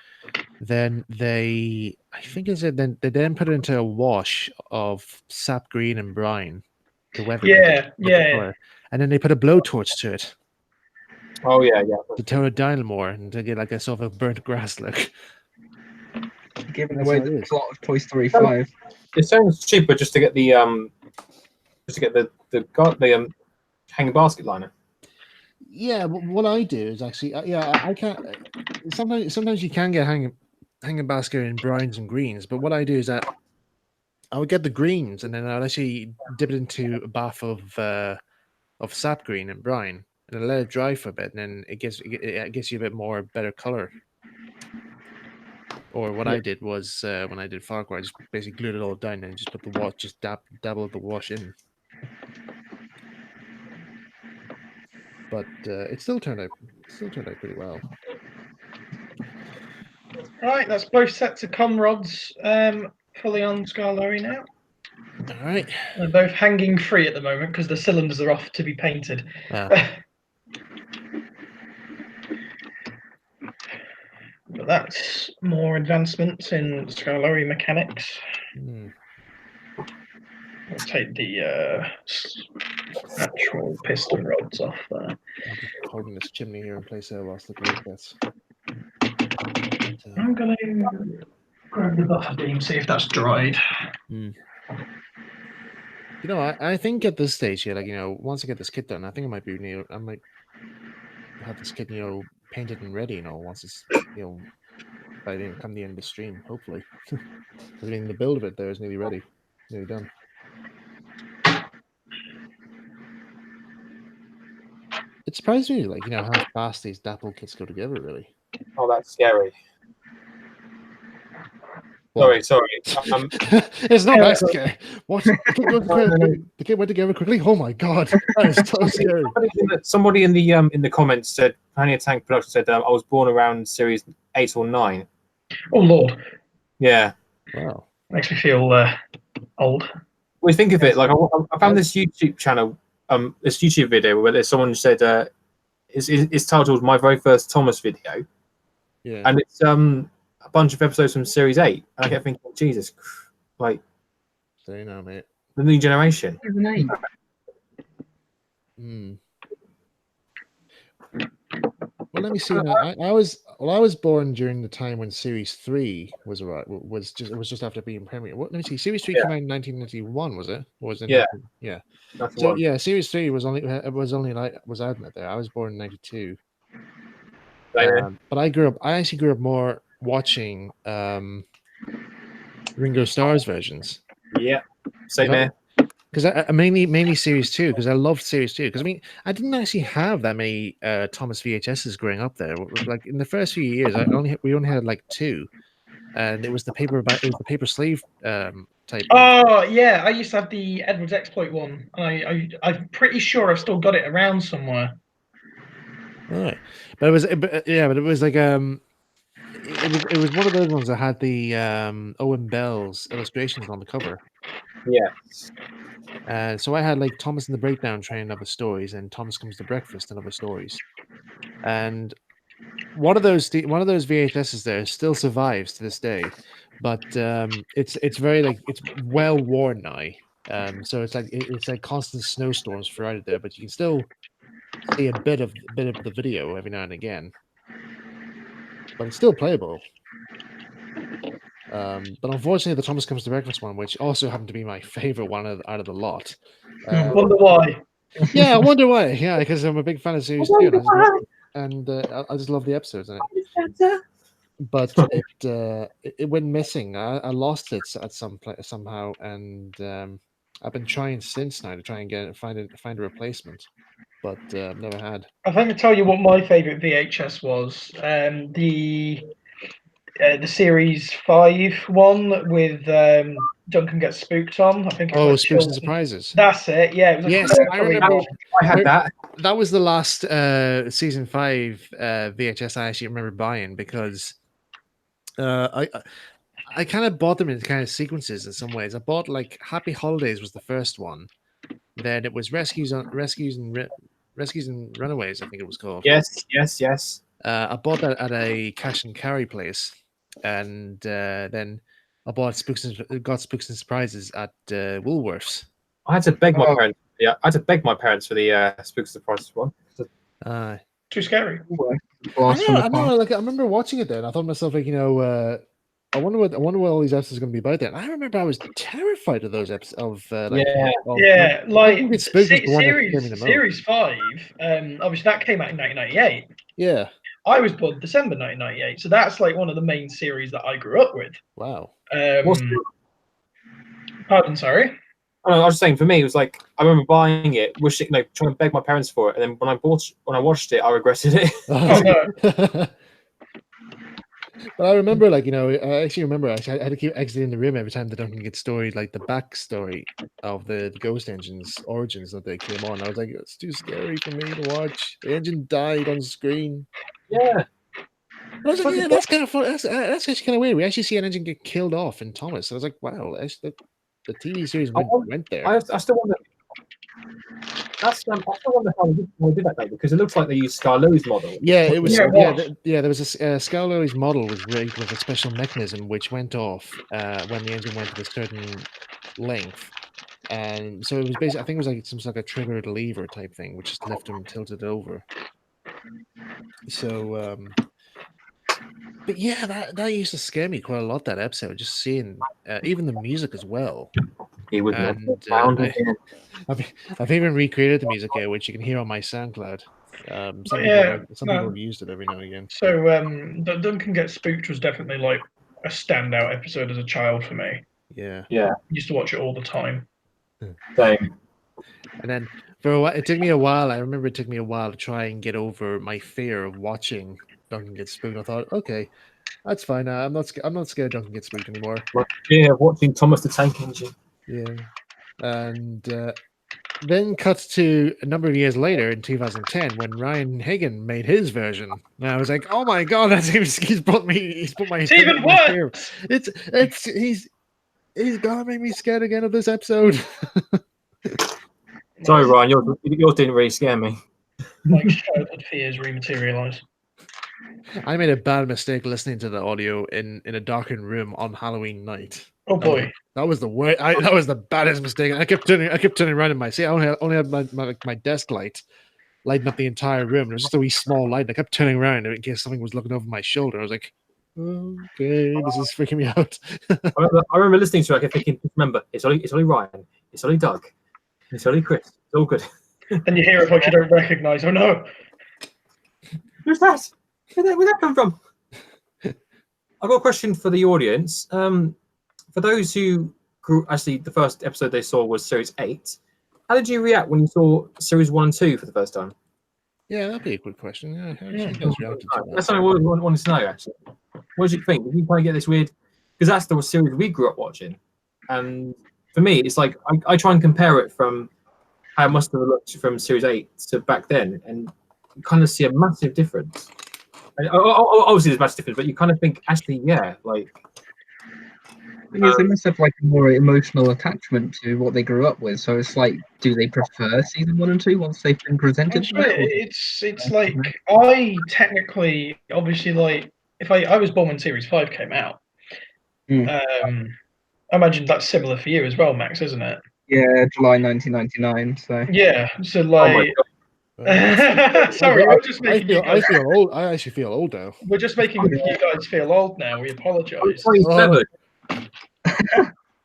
Then I think is it then they then put it into a wash of sap green and brine to wet it and Yeah, get the yeah. color, and then they put a blowtorch to it Oh yeah, yeah. to tone it down more and to get like a sort of a burnt grass look. Giving That's away how it the is. plot of Toy Story Oh. 5. It sounds cheaper just to get the the hanging basket liner. Yeah, what I do is actually, I can't. Sometimes you can get hanging basket in browns and greens, but what I do is that I would get the greens and then I'll actually dip it into a bath of sap green and brine, and then let it dry for a bit, and then it gives you a bit more better color. Or what I did was when I did Farquhar, I just basically glued it all down and just put the wash, just dabble the wash in. But it still turned out pretty well. Right, that's both sets of comrods fully on Scarlory now. All right. They're both hanging free at the moment because the cylinders are off to be painted. But that's more advancements in Scarlory mechanics. I'll take the actual piston rods off there. I'm just holding this chimney here in place there whilst looking at this. I'm going to grab the buffer beam, see if that's dried. You know, I think at this stage here, like, you know, once I get this kit done, I think I might have this kit, you know, painted and ready, you know, once it's, you know, by the come the end of the stream, hopefully. I mean, the build of it there is nearly ready, nearly done. It surprised me, like, you know, how fast these Dapple kits go together, really. Oh, that's scary. What? Sorry. It's not that scary. What? The kit went together quickly. Oh my god, that is so scary. Somebody in the comments said, Pioneer Tank Production said, I was born around series 8 or 9. Oh lord. Yeah. Wow. Makes me feel old. Well, think of it, like I found this YouTube channel, this YouTube video where there's someone who said it's titled My Very First Thomas Video. Yeah. And it's a bunch of episodes from series 8. And I kept thinking, Jesus, like, so you know, mate. the new generation. Well, let me see. I was born during the time when Series 3 was just after being premiered. Let me see. Series 3 came out in 1991, was it? Or was it? Yeah. Yeah. That's So yeah, Series 3 was out there. I was born in 92. But I actually grew up more watching Ringo Starr's versions. Yeah. Same there. Because I mainly Series 2, because I loved Series 2. Because I mean, I didn't actually have that many Thomas VHSs growing up there. Like in the first few years, we only had like 2, and it was the paper sleeve type. Oh yeah, I used to have the Edward's Exploit one. I'm pretty sure I've still got it around somewhere. Right, but it was like it was one of those ones that had the Owen Bell's illustrations on the cover. Yeah. So I had like Thomas and the Breakdown Train and other stories, and Thomas Comes to Breakfast and other stories. And one of those VHSs there still survives to this day, but it's very like it's well worn now. So it's like constant snowstorms throughout it there, but you can still see a bit of the video every now and again. But it's still playable. But unfortunately, the Thomas Comes to Breakfast one, which also happened to be my favorite one out of the lot. Wonder why? Yeah, I wonder why. Yeah, because I'm a big fan of Series 2, and I just love the episodes in it. But it went missing. I lost it at somehow, and I've been trying since now to try and find a replacement, but never had. I think to tell you what my favorite VHS was. the Series 5 one with Duncan Gets Spooked on. I think it's Oh, like Spooks and children. Surprises. That's it. Yeah, it was like Yes, a I coming remember. of- I had that. That was the last season 5 VHS I actually remember buying because I kind of bought them in kind of sequences in some ways. I bought like Happy Holidays was the first one, then it was Rescues and Runaways, I think it was called. Yes. I bought that at a cash and carry place, and then I bought Spooks and Surprises at Woolworths. I had to beg my Oh. parents. Yeah, I had to beg my parents for the Spooks and Surprises one. Uh, Too scary. Blast from the I know. past. Like I remember watching it there, and I thought to myself, like, I wonder what all these episodes are going to be about. Then I remember I was terrified of those episodes. Yeah, like it's Spook was the one that scared me the most. Series 5. Obviously that came out in 1998. Yeah. I was born December 1998, so that's like one of the main series that I grew up with. Wow. Pardon, sorry. I was just saying, for me, it was like I remember buying it, wishing, like, trying to beg my parents for it, and then when I watched it, I regretted it. Oh, no. But I remember, like, I actually remember I had to keep exiting the room every time the Duncan gets story, like the backstory of the Ghost Engine's origins that they came on. I was like, it's too scary for me to watch. The engine died on screen. Yeah. But I was like, yeah, that's kind of fun. That's actually kind of weird. We actually see an engine get killed off in Thomas. I was like, wow, the TV series went there. I still wonder. I still wonder how they did that though, because it looks like they used Scarlo's model. Yeah, it was. Yeah, Yeah, it was. there was a Scallo's model was rigged with a special mechanism which went off when the engine went to a certain length, and so it was basically. I think it was like some sort of triggered lever type thing, which just left him tilted over. So, but yeah, that used to scare me quite a lot. That episode, just seeing even the music as well. He would never And, found I- again. I've even recreated the music here, which you can hear on my SoundCloud. Some people have used it every now and again. So Duncan Gets Spooked was definitely like a standout episode as a child for me. Yeah. Yeah, I used to watch it all the time. same. And then for a while, it took me a while. I remember it took me a while to try and get over my fear of watching Duncan Get Spooked. I thought, okay, that's fine. I'm not scared Duncan Get Spooked anymore. Yeah, watching Thomas the Tank Engine. Yeah. And then cut to a number of years later in 2010 when Ryan Hagan made his version. And I was like, oh my god, he's put my It's even worse. He's gonna make me scared again of this episode. Sorry, Ryan, yours didn't really scare me. Mike's childhood fears rematerialize. I made a bad mistake listening to the audio in a darkened room on Halloween night. Oh boy. That was the worst. That was the baddest mistake. I kept turning around in my seat. I only had my desk light lighting up the entire room. It was just a wee small light. I kept turning around in case something was looking over my shoulder. I was like, okay, this is freaking me out. I remember listening to it, like, thinking, remember, it's only Ryan, it's only Doug, it's only Chris. It's all good. And you hear a voice you don't recognise. Oh no. Who's that? Where'd that come from? I've got a question for the audience. For those who actually, the first episode they saw was Series 8. How did you react when you saw Series 1 and 2 for the first time? Yeah, that'd be a good question. Yeah, how did you guys react to that? That's something I wanted to know, actually. What did you think? Did you kind of get this weird? Because that's the series we grew up watching. And for me, it's like I try and compare it from how it must have looked from Series 8 to back then, and you kind of see a massive difference. And obviously, there's a massive difference, but you kind of think, actually, yeah, like. Because they must have like a more emotional attachment to what they grew up with. So it's like, do they prefer season 1 and 2 once they've been presented? It's like I technically, obviously, like if I was born when Series 5 came out. I imagine that's similar for you as well, Max, isn't it? Yeah, July 1999. So yeah, so like. Sorry, I'm just making I feel old. I actually feel old now. We're just making you guys feel old now. We apologise. 27.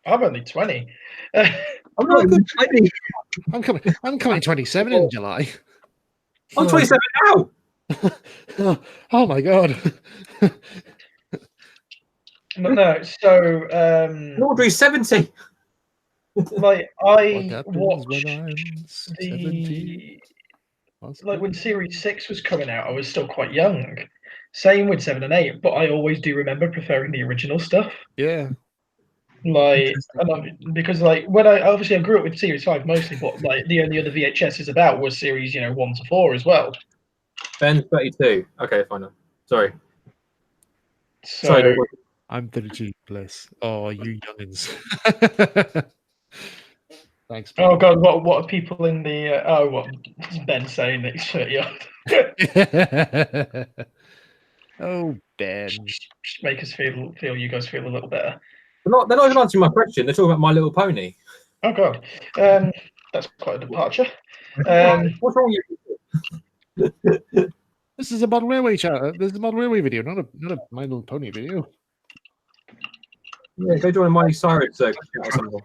I'm only 20. I'm not even 20. I'm coming 27 in July. I'm 27 now. Oh my god. No, so Audrey's 70. like What I happens watched when I'm 17? like when Series 6 was coming out, I was still quite young. Same with 7 and 8, but I always do remember preferring the original stuff. Yeah. Like, because like when I grew up with Series 5 mostly, but like the only other VHS is about was Series 1 to 4 as well. Ben 32. Okay, fine. Sorry. So Sorry. I'm 32 plus. Oh, you youngins. Thanks. Ben. oh god, what are people in the what is Ben saying that he's 30 odd? Oh, Ben. Just make us feel you guys feel a little better. They're not even answering my question. They're talking about My Little Pony. Oh god, that's quite a departure. What's wrong with you? This is a model railway chat. This is a model railway video, not a My Little Pony video. Yeah, go join a Miley Cyrus chat or something.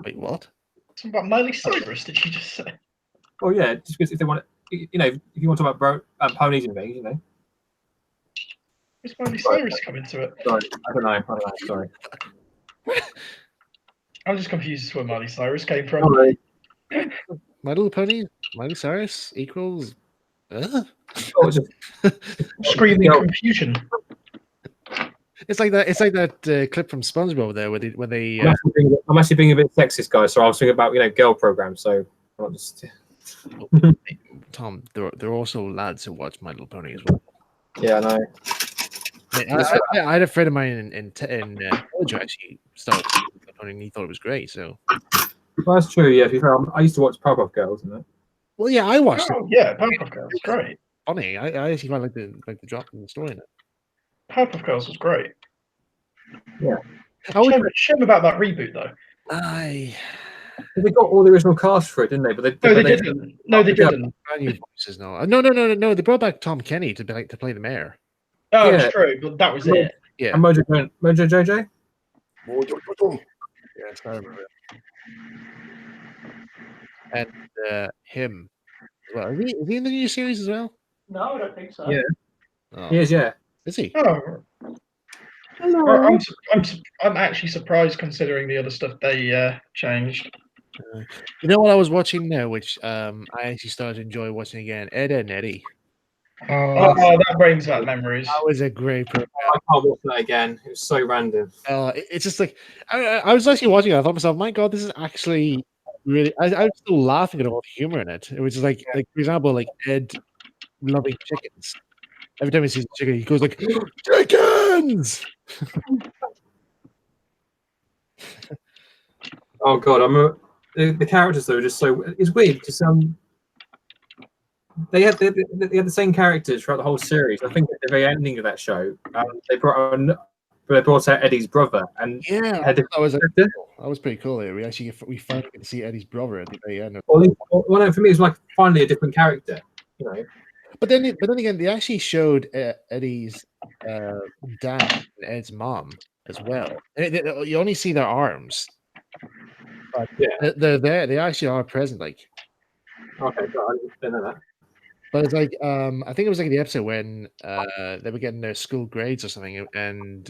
Wait, what? Something about Miley Cyrus? Did you just say? Oh yeah, just because if they want, if you want to talk about ponies and things, Where's Miley Cyrus come into it? Sorry, I don't know. Sorry. I'm just confused as to where Miley Cyrus came from. Sorry. My Little Pony, Miley Cyrus equals. Oh, just, Screaming confusion. It's like that. It's like that clip from SpongeBob there, when they. I'm actually being a bit sexist, guys. So I was thinking about girl programs. So I'm not just. Tom, there are also lads who watch My Little Pony as well. Yeah, I know. I had a friend of mine in college who actually started My Little Pony, and he thought it was great. So. Well, that's true. Yeah, I used to watch Powerpuff Girls, isn't it? Well, yeah, I watched it. Oh yeah, Powerpuff Girls was great. Funny, I actually quite like the drop in the story in it. Powerpuff Girls was great. Yeah. Shame about that reboot though. They got all the original cast for it, didn't they? But they didn't. No, they didn't. Brand new voices, no. They brought back Tom Kenny to play the mayor. Oh, Yeah. it's true, but that was it. Yeah. And Mojo JJ. Yes, I remember it. And him. Well, is he in the new series as well? No, I don't think so. Yeah. Oh, He is, yeah. is he? Oh. Hello. I'm actually surprised considering the other stuff they changed. You know what I was watching now, which I actually started to enjoy watching again? Ed, Edd n Eddy. Oh, that brings back memories. That was a great program. I can't watch that again. It was so random. It's just like I was actually watching it. I thought to myself, my God, this is actually really. I was still laughing at all the humor in it. It was just like for example, like Ed loving chickens. Every time he sees a chicken, he goes like, "Chickens!" Oh god, the characters though are just so. It's weird because they had the same characters throughout the whole series. I think at the very ending of that show, they brought out Eddie's brother, and Yeah, had that was pretty cool. Here. We finally get to see Eddie's brother at the very end. well, no, for me, it's like finally a different character. But then again, they actually showed Eddie's dad and Ed's mom as well. You only see their arms, but Yeah. they're there. They actually are present. Like, Okay, so I didn't know that. but it's like I think it was like the episode when they were getting their school grades or something, and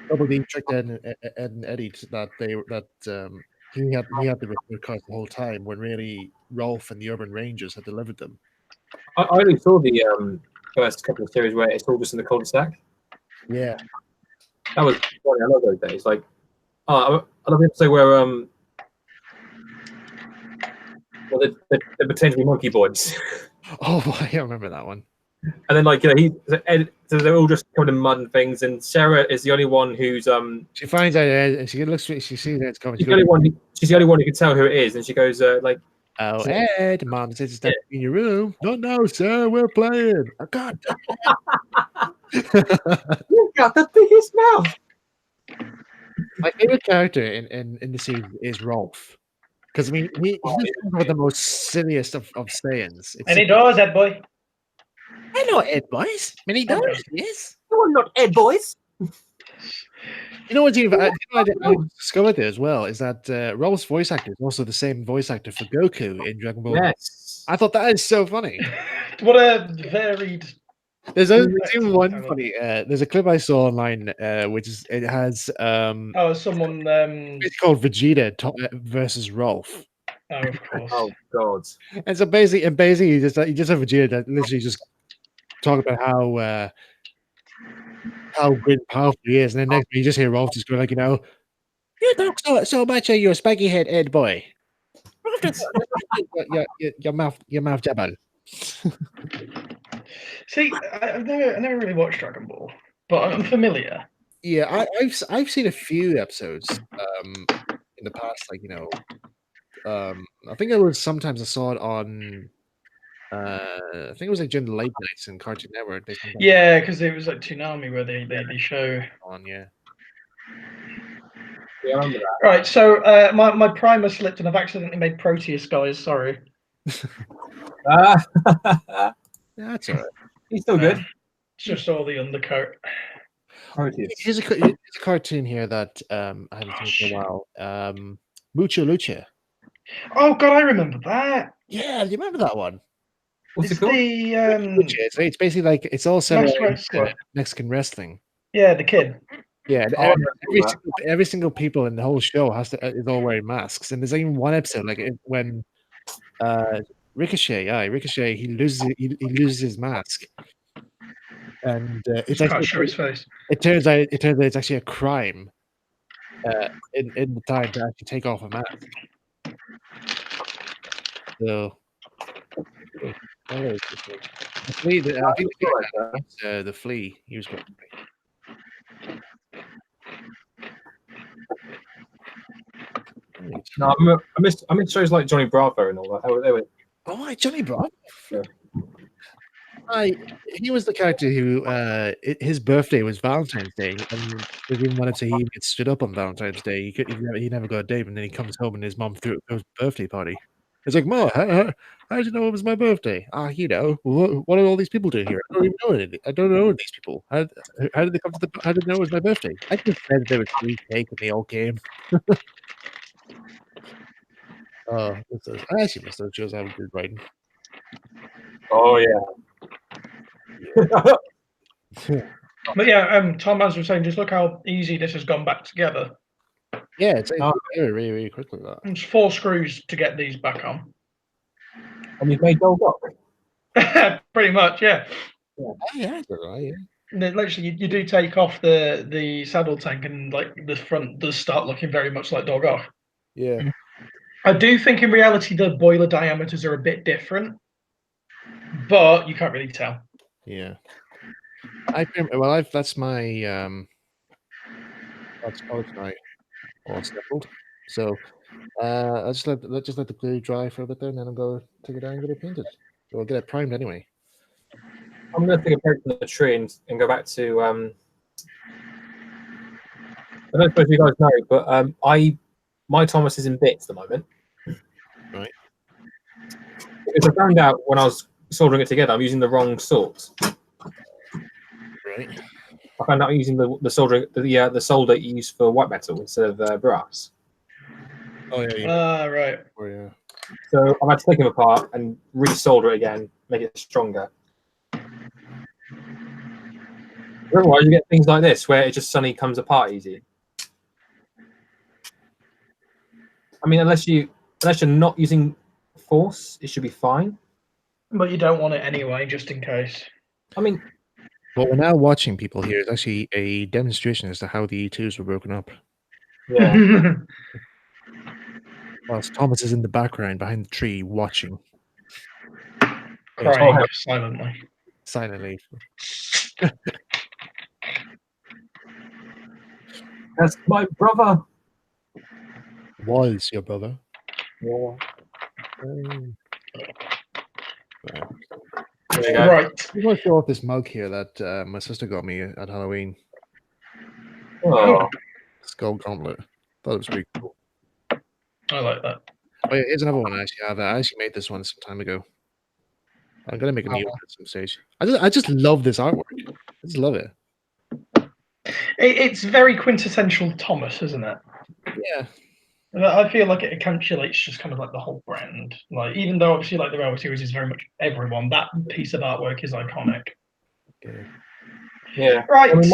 Double D tricked Ed and Eddie that he had the report cards the whole time when really Rolf and the Urban Rangers had delivered them. I only saw the first couple of series where it's all just in the cul-de-sac. Yeah. That was funny. I love those days. Like, I love the episode where well, they're potentially monkey boys, Oh, I remember that one. and then like Ed, so they're all just covered in mud and things, and Sarah is the only one who's She finds out Ed, and she looks. She sees Ed's coming. she's the only one who can tell who it is, and she goes like, "Oh, Ed, Mom says it's in your room." No, sir, we're playing. Oh, God. "You've got the biggest mouth." My favorite character in the series is Rolf, because I mean he's one of the most silliest of sayings. Any doors, Ed boy? Hello, Ed boys. Many doors, yes. No, I'm not Ed boys. You know what, I discovered there as well is that Rolf's voice actor is also the same voice actor for Goku in Dragon Ball. Yes. I thought that is so funny. What a varied. There's even one funny. There's a clip I saw online, which has Someone. it's called Vegeta versus Rolf. Oh, of course. Oh God. And so basically, you just have Vegeta that literally just talk about how great and powerful he is, and then next you just hear Rolf just go like, you talk so much of your spiky head boy. Rolf, your mouth jabal. See, I never really watched Dragon Ball, but I'm familiar. Yeah, I've seen a few episodes in the past, like I think it was sometimes I saw it on I think it was like during the late nights in Cartoon Network. They sometimes Yeah, because it was like Toonami where they show. on, yeah. Yeah, I remember that. Right, so my primer slipped and I've accidentally made Proteus, guys. Sorry. Ah, Yeah, that's all right. he's still good. It's just all the undercoat. Here's a cartoon here that I haven't seen in a while. Mucho Lucha. Oh God, I remember that. Yeah, do you remember that one? What's It's it called? the Lucha. It's basically like it's all set Masked around Wrestler. Mexican wrestling. Yeah, the kid. Yeah, and Oh, I remember that. every single people in the whole show is all wearing masks, and there's even one episode like when Ricochet, he loses his mask, and it's Can't actually show his face. it turns out it's actually a crime in the time to actually take off a mask. So, the flea, I think the flea. He was called the flea. No, I missed shows like Johnny Bravo and all that. They were Oh, right, Johnny Bravo. Yeah. He was the character who his birthday was Valentine's Day, and they didn't want to say he even get stood up on Valentine's Day. He never got a date, and then he comes home and his mom threw a birthday party. It's like, Ma, how did you know it was my birthday? What do all these people do here? I don't even know any. I don't know these people. How did they come to how did they know it was my birthday? I just said there was free cake and they all came. I actually must have shows how good writing. Oh yeah. But yeah, Tom, as was saying, just look how easy this has gone back together. Yeah, it's really, really, really quickly that. It's 4 screws to get these back on. And you've made Dolgok. Pretty much, yeah. Oh, yeah, that's all right, yeah. And then literally, you do take off the saddle tank, and like the front does start looking very much like Dolgok. Yeah. I do think in reality the boiler diameters are a bit different, but you can't really tell. Yeah. That's my that's my all settled. So I just let the glue dry for a bit there, and then I'll go take it down and get it painted. Or get it primed anyway. I'm going to take a break from the tree and go back to. I don't suppose you guys know, but my Thomas is in bits at the moment. Right. Because I found out when I was soldering it together, I'm using the wrong sort. Right. I found out I'm using the solder you use for white metal instead of brass. Oh yeah. Right. Oh yeah. So I've had to take them apart and re-solder it again, make it stronger. Otherwise, you get things like this where it just suddenly comes apart easy. I mean, unless you're not using force, it should be fine. But you don't want it anyway, just in case. I mean, what we're now watching, people, here is actually a demonstration as to how the E2s were broken up. yeah. Whilst Thomas is in the background behind the tree watching. Crying silently. Silently. That's my brother. Was your brother? Yeah. There you go. Right. I'm going to show off this mug here that my sister got me at Halloween. Oh. Skull Gauntlet. Thought it was pretty cool. I like that. Oh yeah, here's another one I actually have. I actually made this one some time ago. I'm gonna make a new one at some stage. I just love this artwork. I just love it. It's very quintessential Thomas, isn't it? Yeah. I feel like it encapsulates just kind of like the whole brand. Like, even though obviously like the Railway series is very much everyone, that piece of artwork is iconic. Okay. Yeah. Right. I mean,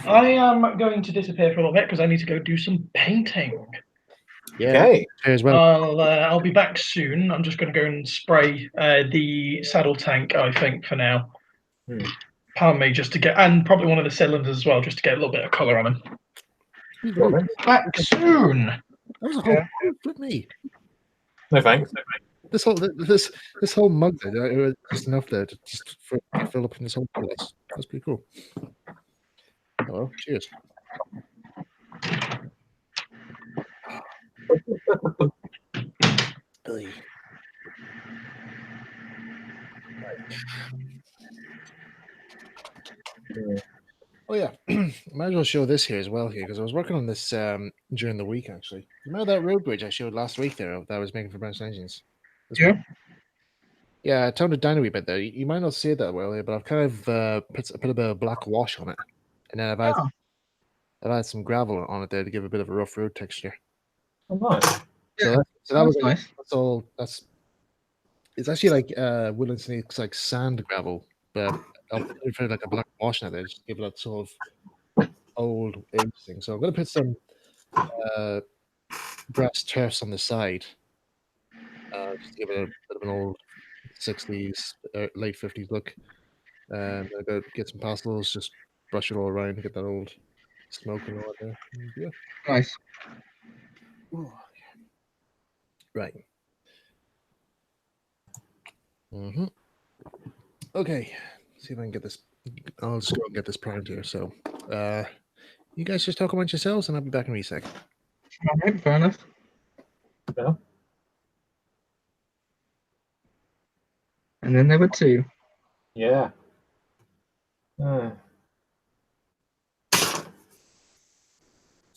I am going to disappear for a little bit because I need to go do some painting. Yeah. Okay. As well. I'll be back soon. I'm just going to go and spray the saddle tank, I think, for now. Pardon me, just to get, and probably one of the cylinders as well, just to get a little bit of colour on them. Well, then. Back soon. That was a whole flip me. No thanks. This whole mug there, it was just enough there to just fill up in this whole place. That's pretty cool. Oh, well, cheers. Oy. Oh yeah, might as well show this here as well here because I was working on this during the week actually. You remember that road bridge I showed last week there that I was making for Branch Engines? Yeah. Yeah, I toned it down a wee bit there. You might not see it that well here, but I've kind of put a bit of black wash on it, and then I've had some gravel on it there to give a bit of a rough road texture. Oh, nice. So that was nice. That's all. It's actually like Woodland Snake's like sand gravel, but I'll put like a black wash on it there, just give it that sort of old age thing. So I'm gonna put some grass turfs on the side, just to give it a bit of an old 60s, late 50s look. And I go get some pastels, just brush it all around to get that old smoke and all there. And yeah. Nice. Ooh. Right. Okay. See if I can get this. I'll just go and get this primed here. So, you guys just talk amongst yourselves, and I'll be back in a sec. All right, fair enough. Yeah. And then there were two. Yeah. So,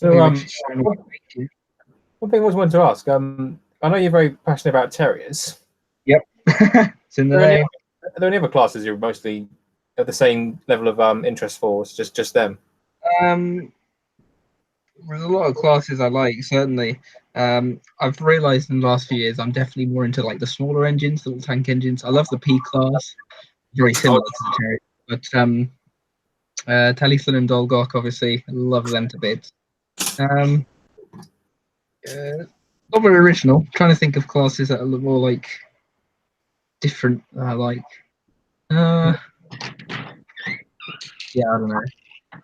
one thing I was wanted to ask. I know you're very passionate about terriers. Yep. It's in the name. Are there any other classes you're mostly at the same level of interest for? It's just them. There's a lot of classes I like, certainly. I've realised in the last few years I'm definitely more into like the smaller engines, the little tank engines. I love the P class, very similar to the Cherry. But Taliesin and Dolgok, obviously, I love them to bits. Not very original. Trying to think of classes that are a little more like different. I like. Yeah, I don't know.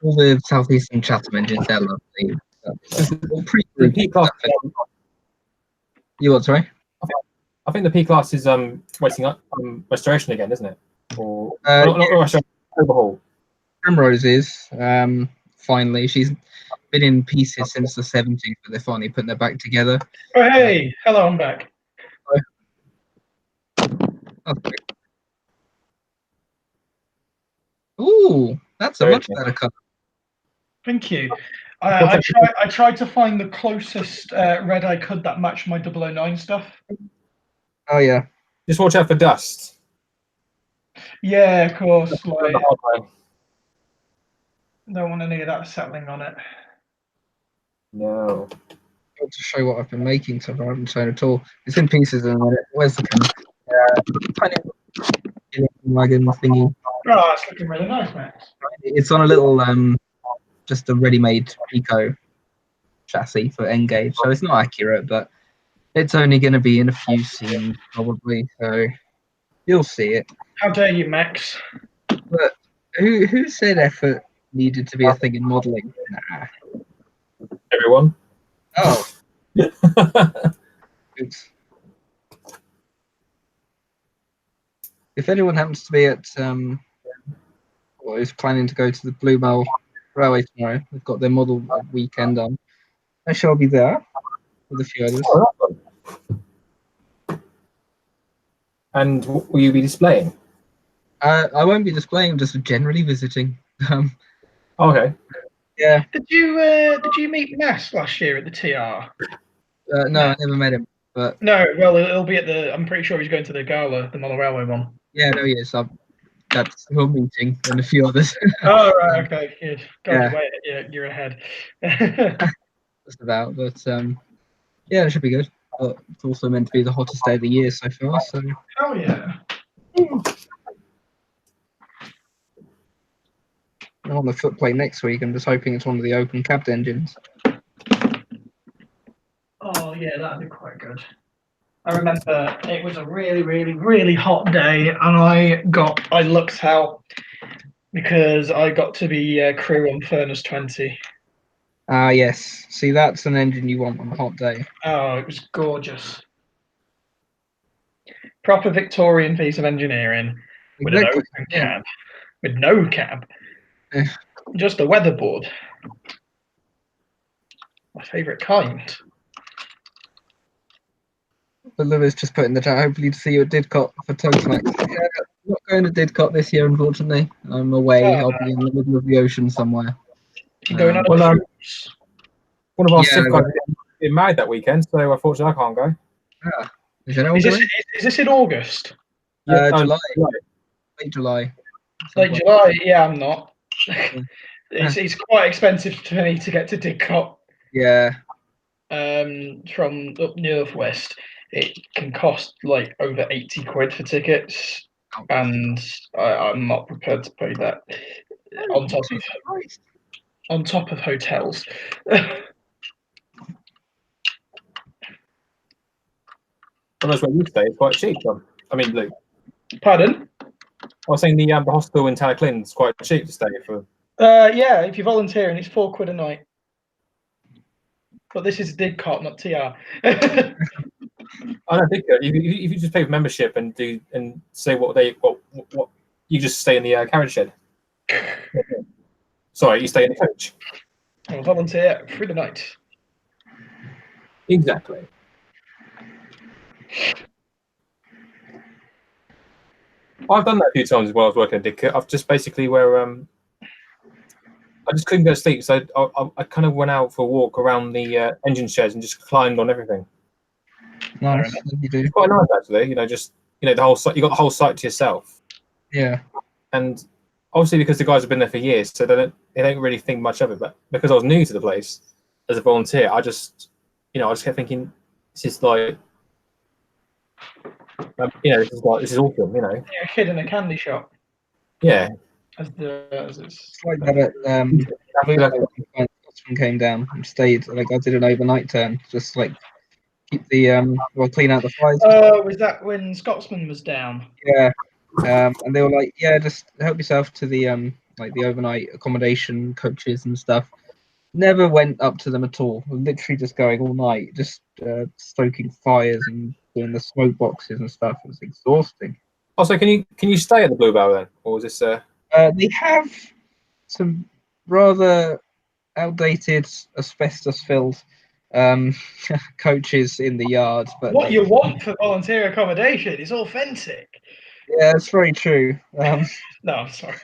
All the Southeastern Chatham engines, they're lovely. The P class. You what? Sorry. I think the P class is waiting up restoration again, isn't it? Or not restoration, overhaul. Primrose is finally. She's been in pieces since the 70s, but they're finally putting her back together. Oh hey, hello, I'm back. Okay. Ooh, that's a Very much better cut. Thank you. I tried to find the closest red I could that matched my 009 stuff. Oh yeah. Just watch out for dust. Yeah, of course. Like, The hard way. don't want any of that settling on it. No. I want to show what I've been making, so I haven't shown at all. It's in pieces and where's the tiny wagon thingy? Oh, it's looking really nice, Max. It's on a little just a ready-made Pico chassis for N-Gauge, so it's not accurate, but it's only going to be in a few scenes probably, so you'll see it. How dare you, Max? But who said effort needed to be a thing in modelling? Nah. Everyone. Oh. Oops. If anyone happens to be at or is planning to go to the Bluebell Railway tomorrow, they've got their model weekend on. I shall be there with a few others. And will you be displaying? I won't be displaying, just generally visiting. Okay. Yeah. Did you meet Ness last year at the TR? No, I never met him. But No, well, it'll be at the. I'm pretty sure he's going to the gala, the Model Railway one. yeah, no, yes, that's a meeting and a few others. Oh right, okay, good. God, Yeah. you're ahead. Just about, but yeah, it should be good. But it's also meant to be the hottest day of the year so far. So Oh yeah. I'm on the footplate next week. I'm just hoping it's one of the open cabbed engines. Oh yeah, that'd be quite good. I remember it was a really, really, really hot day, and I looked out, because I got to be crew on Furnace 20. Ah, yes. See, that's an engine you want on a hot day. Oh, it was gorgeous. Proper Victorian piece of engineering with an Exactly. open Yeah. cab, with no cab, Eh. just a weatherboard. My favourite kind. But Lewis just put in the chat, hopefully to see you at Didcot for Toastmax. Yeah, I'm not going to Didcot this year, unfortunately. I'm away. Oh, I'll be in the middle of the ocean somewhere. You're going on Well, a cruise. one of our Yeah, Civ guys is getting married that weekend, so unfortunately I can't go. Is anyone Is this, going? is this in August? July. Late July. Like July? Yeah, I'm not. Yeah. It's quite expensive for me to get to Didcot Yeah. from up northwest. It can cost like over 80 quid for tickets, and I'm not prepared to pay that on top of hotels. Well, that's where you stay. It's quite cheap. I mean, Luke. Pardon? I was saying the hostel in Talaclin is quite cheap to stay for. Yeah, if you're volunteering, it's £4 a night. But this is Didcot, not TR. I don't think if you just pay for membership and say what you just stay in the carriage shed. Sorry, you stay in the coach. I'll volunteer through the night. Exactly. I've done that a few times while I was working at Didcot. I've just basically where I just couldn't go to sleep, so I kind of went out for a walk around the engine sheds and just climbed on everything. Nice. You do. It's quite nice actually. The whole site. You got the whole site to yourself. Yeah. And obviously because the guys have been there for years, so they don't really think much of it. But because I was new to the place as a volunteer, I just kept thinking, this is like, this is awesome. You're a kid in a candy shop. Yeah. As it's It's like that at Scotsman came down and stayed. Like I did an overnight turn, just like keep the clean out the flies. Oh, was that when Scotsman was down? Yeah. And they were like, yeah, just help yourself to the like the overnight accommodation coaches and stuff. Never went up to them at all. Literally just going all night, just stoking fires and doing the smoke boxes and stuff. It was exhausting. Also, can you stay at the Blue Barrel then, or is this? They have some rather outdated asbestos-filled coaches in the yard, but What you want for volunteer accommodation is authentic. yeah, it's very true. No, I'm sorry.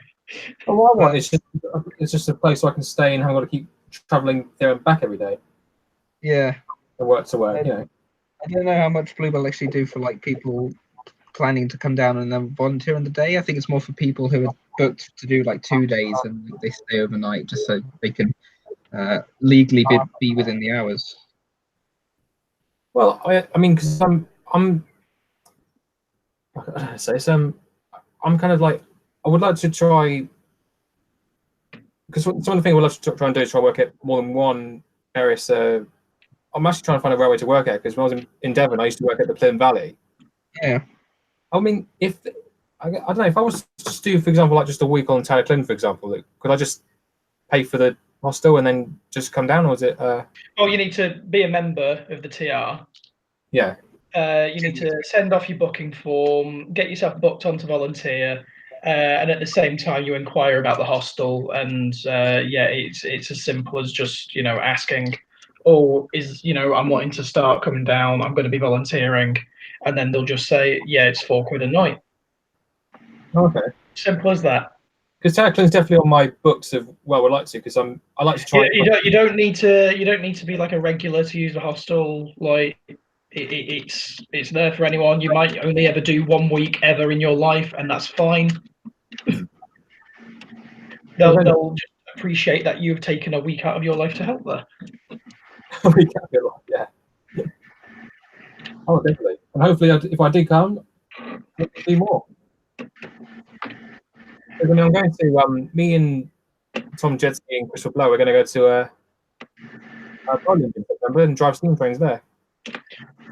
Well, what I want is just a place so I can stay and haven't got to keep travelling there and back every day. Yeah, To work, I don't know how much Bluebell actually do for like people planning to come down and then volunteer on the day. I think it's more for people who are booked to do like 2 days and they stay overnight just so they can legally be within the hours. Well, I mean, because I'm kind of like, I would like to try, because some of the things I would love to try and do is try to work at more than one area. So I'm actually trying to find a railway to work at, because when I was in Devon, I used to work at the Plym Valley. Yeah. I mean, I don't know, if I was to just do, for example, like just a week on Talaclin, for example, could I just pay for the hostel and then just come down, or is it? Oh, you need to be a member of the TR. Yeah. You need to send off your booking form, get yourself booked onto volunteer, and at the same time you inquire about the hostel. And it's as simple as just asking, "Oh, I'm wanting to start coming down. I'm going to be volunteering," and then they'll just say, "Yeah, it's £4 a night." Okay. Simple as that. Because Talaclin's definitely on my books of I would like to, because I like to try. You don't need to be like a regular to use the hostel. Like it's there for anyone. You might only ever do 1 week ever in your life, and that's fine. They'll just appreciate that you've taken a week out of your life to help there. Yeah. Oh, definitely. And hopefully, if I do come, there'll be more. I'm going to me and Tom Jedsky and Crystal Blow. We're going to go to Poland in September and drive steam trains there.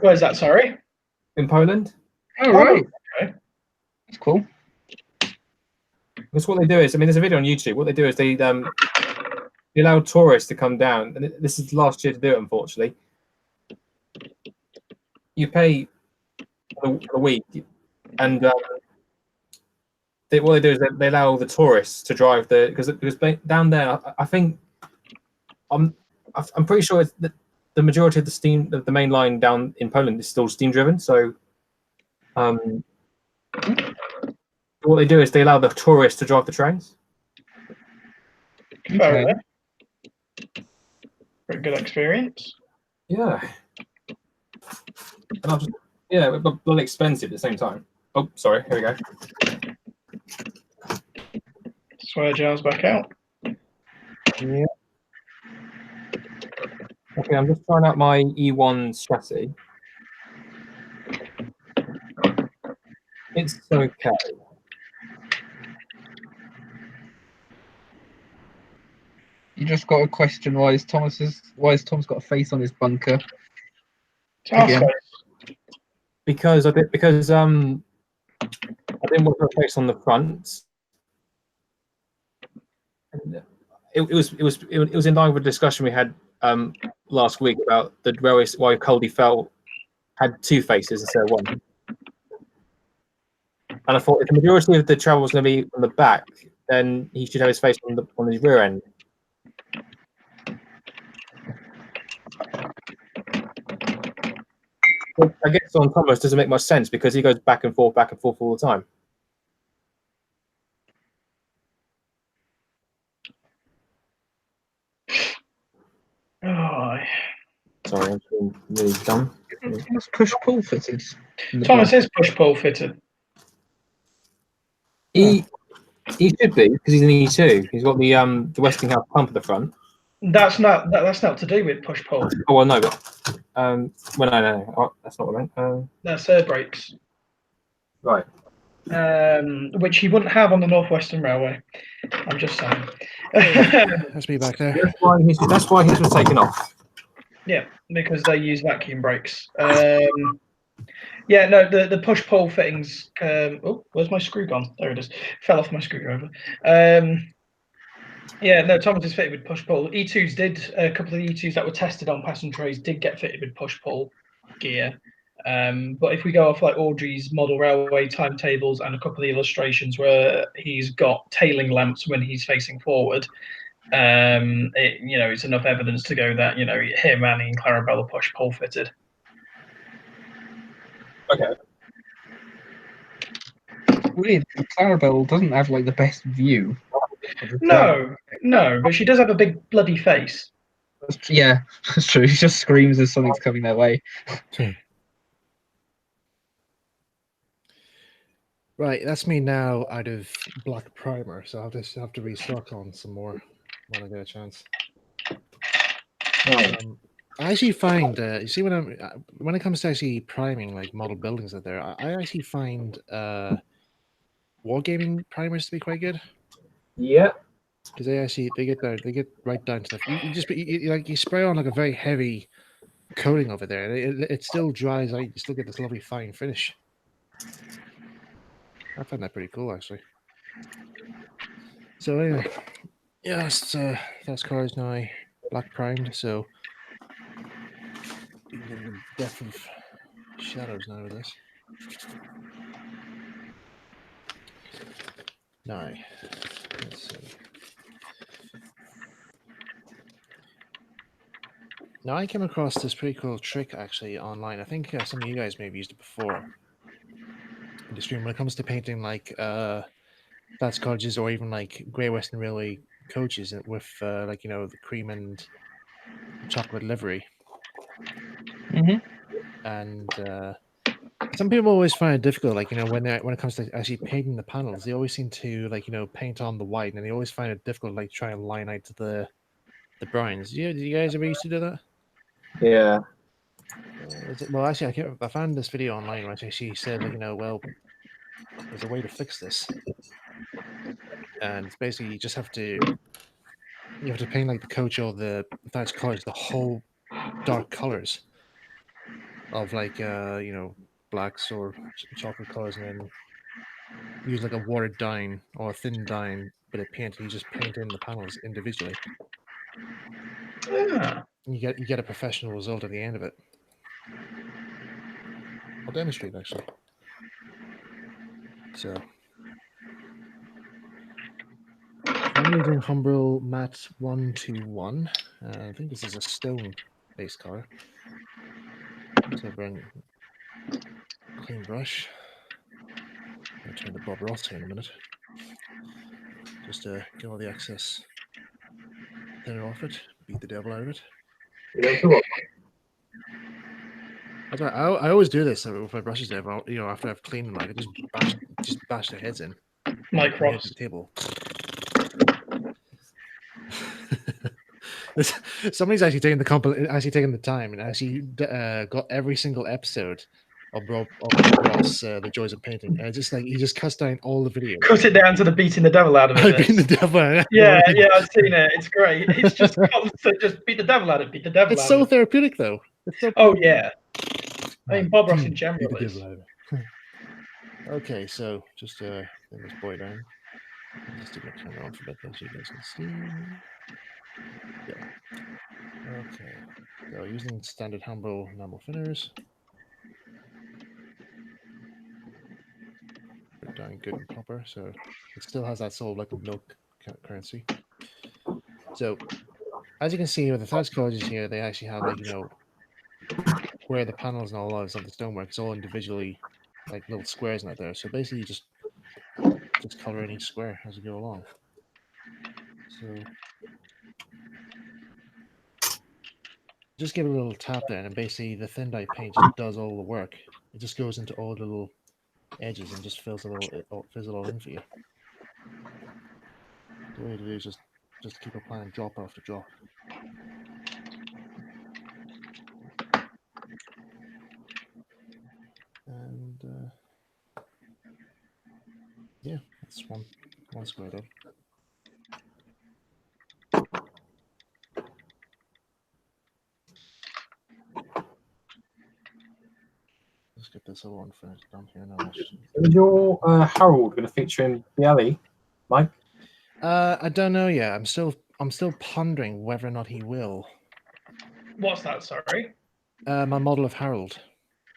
Where's that? Sorry. In Poland. Oh, right. Okay. That's cool. Because what they do is, I mean, there's a video on YouTube. What they do is they allow tourists to come down, and this is last year to do it, unfortunately. You pay for the week, and what they do is they allow the tourists to drive because down there, I think I'm pretty sure it's the majority of the main line down in Poland is still steam driven. So, what they do is they allow the tourists to drive the trains. Fair Okay. enough. Pretty good experience. Yeah. And but bloody expensive at the same time. Oh, sorry. Here we go. Swear jar's back out. Yeah. Okay, I'm just trying out my E1 chassis. It's okay. You just got a question. Why has Thomas got a face on his bunker? Task Again. Because I didn't want to replace on the front. And it was in line with the discussion we had last week about the railway, why Caldy Fell had two faces instead of one. And I thought if the majority of the travel was going to be on the back, then he should have his face on the rear end. But I guess on Thomas doesn't make much sense because he goes back and forth all the time. Oh, Sorry, I'm feeling really dumb. Thomas push-pull fitted. Thomas is push-pull fitted. He should be because he's an E2. He's got the Westinghouse pump at the front. That's not to do with push-pull. Oh well, no, but well, no, oh, that's not what I meant. That's air brakes. Right. Which he wouldn't have on the Northwestern Railway. I'm just saying. That's me back there. That's why his was taken off. Yeah, because they use vacuum brakes. Yeah, no, the push-pull fittings. Oh, where's my screw gone? There it is. Fell off my screwdriver. Yeah, no, Thomas is fitted with push-pull. E2s did, a couple of the E2s that were tested on passenger trays did get fitted with push-pull gear. But if we go off like Audrey's model railway timetables and a couple of the illustrations where he's got tailing lamps when he's facing forward, it's enough evidence to go that him and Clarabella push-pull fitted. Okay. Weird. Clarabelle doesn't have like the best view. No, but she does have a big bloody face. Yeah, that's true. She just screams as something's coming their way. Right, that's me now out of black primer, so I'll just have to restock on some more when I get a chance. I actually find, you see, when it comes to actually priming like model buildings out there, I actually find wargaming primers to be quite good. Yeah. Because they get right down to the you spray on like a very heavy coating over there, and it still dries out. You still get this lovely fine finish. I find that pretty cool, actually. So anyway, yeah, that's cars now black primed. So you can get the depth of shadows now with this. Now, let's see. Now I came across this pretty cool trick actually online. I think some of you guys may have used it before in the stream when it comes to painting like flats cottages or even like Great Western Railway coaches with the cream and chocolate livery. Mm-hmm. And some people always find it difficult, when it comes to actually painting the panels, they always seem to paint on the white, and they always find it difficult to try and line out the browns. Do you guys ever used to do that? Yeah. Well, actually, I found this video online where she said, well, there's a way to fix this, and it's basically you just have to paint like the coach or the thatch cottage the whole dark colors of blacks or chocolate colors, and then use like a watered down or a thin down bit of paint, and you just paint in the panels individually. Ah, And you get a professional result at the end of it. I'll demonstrate actually. So I'm using Humbrol Matte 121. I think this is a stone base color. So bring clean brush. I'll turn to Bob Ross here in a minute. Just to get all the excess thinner off it, beat the devil out of it. I always do this with my brushes there, but after I've cleaned them, I can just bash their heads in. Mike Bring it to Ross. the table. Somebody's actually taking the time and actually got every single episode of Bob Ross, The Joys of Painting, and just like he just cuts down all the videos. Cut it down to the beating the devil out of it. I've been the devil. out of it. Yeah, I've seen it. It's great. It's just constant. Just beat the devil out of it. Beat the devil It's out so of it. therapeutic, though. It's so Oh yeah. I mean, Man, Bob Ross in beat general the is. devil out of it. Okay, so just bring this boy down. I'll just stick my camera on for a bit so you guys can see. Yeah. Okay. So using standard Humbrol enamel thinners. Put it down good and proper, so it still has that sort of like milk currency. So as you can see with the Thatch cottages here, they actually have like where the panels and all of the stonework is all individually like little squares out there. So basically you just color in each square as you go along. So just give it a little tap there, and basically the thin dye paint just does all the work. It just goes into all the little edges and just fills it all in for you. The way to do is just keep applying drop after drop. And yeah, that's one square done. Let's get this other one finished down here now. Is your Harold going to feature in the alley, Mike? I don't know yet. I'm still pondering whether or not he will. What's that? Sorry. My model of Harold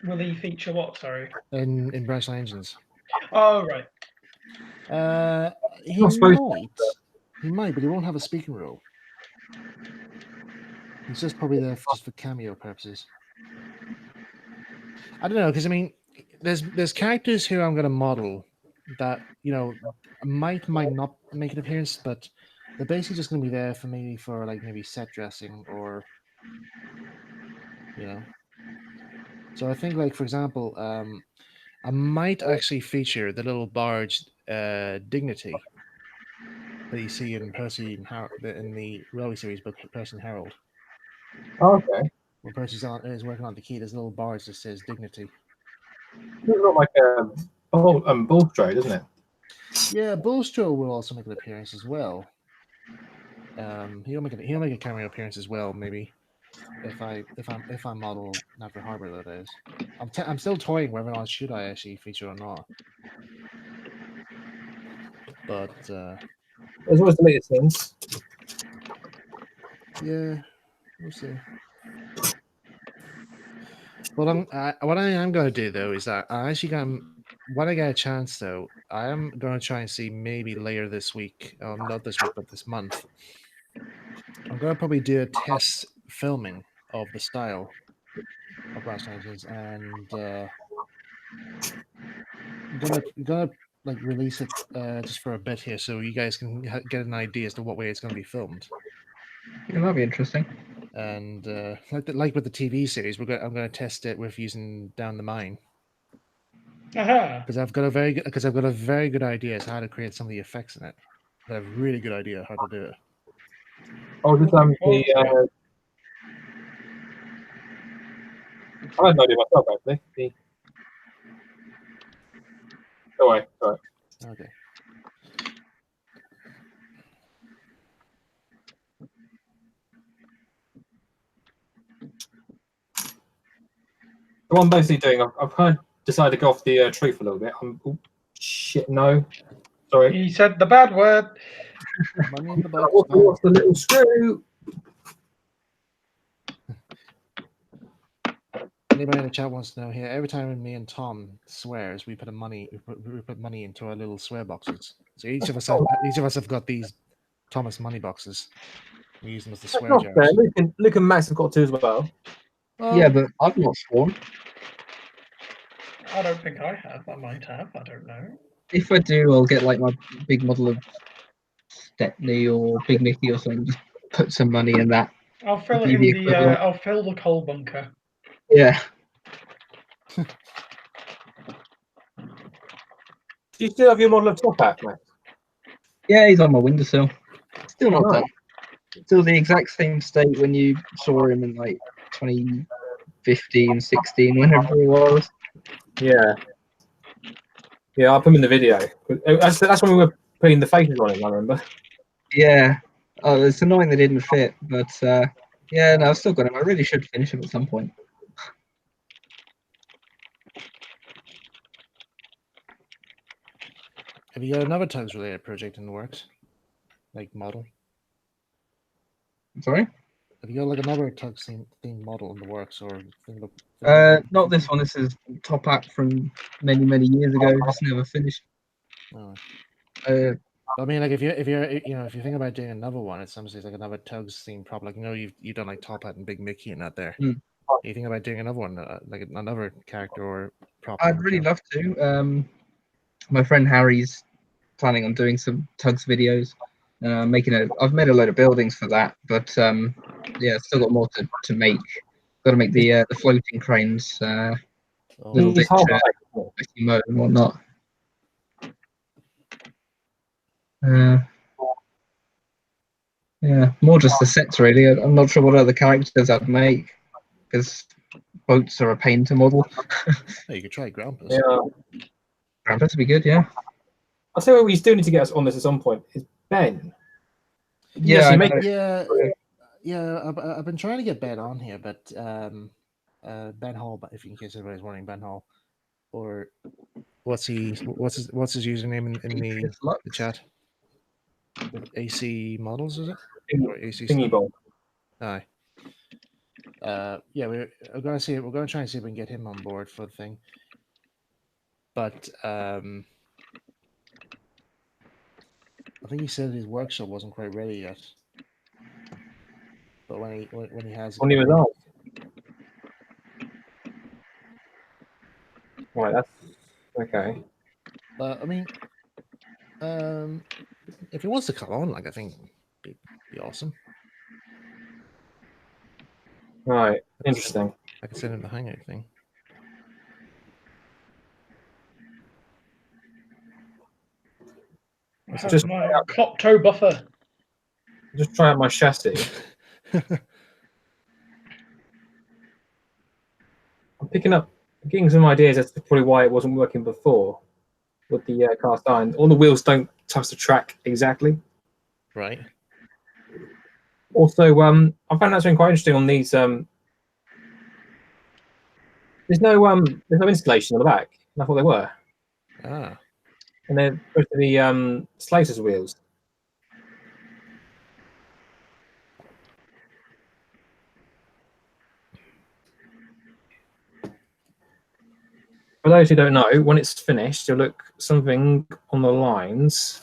Will he feature what? Sorry. in Branchline Engines. Oh right. He might, but he won't have a speaking role. He's just probably there just for cameo purposes. I don't know, because I mean, there's characters who I'm going to model that might not make an appearance, but they're basically just going to be there for maybe set dressing or So I think, like, for example, I might actually feature the little barge Dignity that you see in Percy and in the Railway series book, Percy and Harold. Oh, okay. When Percy is working on the key, there's a little barge that says Dignity. It's not like a Bulstrode, isn't it? Yeah, Bulstrode will also make an appearance as well. He'll make a cameo appearance as well, maybe. If I model Navarre Harbor, that is. I'm still toying whether or not should I actually feature or not. But There's always the latest things. Yeah, we'll see. Well, what I am going to do though is that when I get a chance though, I am going to try and see maybe later this week, not this week, but this month. I'm going to probably do a test filming of the style of Branchline Engines, and gonna like release it just for a bit here, so you guys can get an idea as to what way it's going to be filmed. Yeah, that'd be interesting. And like with the TV series, I'm going to test it with using Down the Mine. Because I've got a very good idea as to how to create some of the effects in it. I have a really good idea how to do it. Oh, this I have no idea myself actually. Oh wait, sorry. Okay. What I'm basically doing, I've kind of decided to go off the tree for a little bit. shit, no. Sorry. He said the bad word. Money in the box. What's the little screw? Anybody in the chat wants to know here? Every time me and Tom swears, we put money into our little swear boxes. So each of us have got these Thomas money boxes. We use them as the That's swear not jars. fair. Luke and Max have got two as well. Yeah, but I've not sworn. I don't think I have. I might have. I don't know. If I do, I'll get like my big model of Stepney or Big Mickey or something. Just put some money in that. I'll fill Be it the in the. equivalent. I'll fill the coal bunker. Yeah. Do you still have your model of Top Hat, Max? Yeah, he's on my windowsill. Still not Nice. done. Still the exact same state when you saw him in like 2015, 16, whenever it was. Yeah. Yeah, I'll put him in the video. That's when we were putting the faces on him, I remember. Yeah. Oh, it's annoying they didn't fit, but yeah, no, I've still got him. I really should finish him at some point. Have you got another Tugs related project in the works? Like model? Sorry? Have you got like another Tugs themed model in the works or thing of- Not this one. This is Top Hat from many years ago. Just never finished. Oh. Uh, I mean, like if you think about doing another one, it's something like another Tugs themed prop. Like you've done like Top Hat and Big Mickey and that there. Mm. You think about doing another one, like another character or prop? I'd really love to. My friend Harry's planning on doing some Tugs videos. I've made a load of buildings for that, but yeah, still got more to make. Got to make the floating cranes, little He's bit half mode and whatnot. Yeah, more just the sets really. I'm not sure what other characters I'd make because boats are a pain to model. Oh, you could try Grampus. Yeah. Krampus would be good, yeah. I'll tell you what we still need to get us on this at some point is Ben. Yeah, Yes, I you make know. Yeah. I've been trying to get Ben on here, but Ben Hall. But if in case anybody's wondering, Ben Hall, or what's his username in the chat? AC Models, is it? Or AC Thingy Bowl. Aye. Yeah, we're going to try and see if we can get him on board for the thing. But I think he said his workshop wasn't quite ready yet. But when he has, When he was on. Right, that's okay. But I mean, if he wants to come on, like I think it'd be awesome. Right, interesting. I could send him the hangout thing. I have Just- my Clopto buffer. Just try out my chassis. I'm getting some ideas as to probably why it wasn't working before with the cast iron. All the wheels don't touch the track exactly. Right. Also, I found that something quite interesting on these. There's no installation on the back. And I thought they were, Ah. and they're supposed to be Slater's wheels. For those who don't know, when it's finished, you'll look something on the lines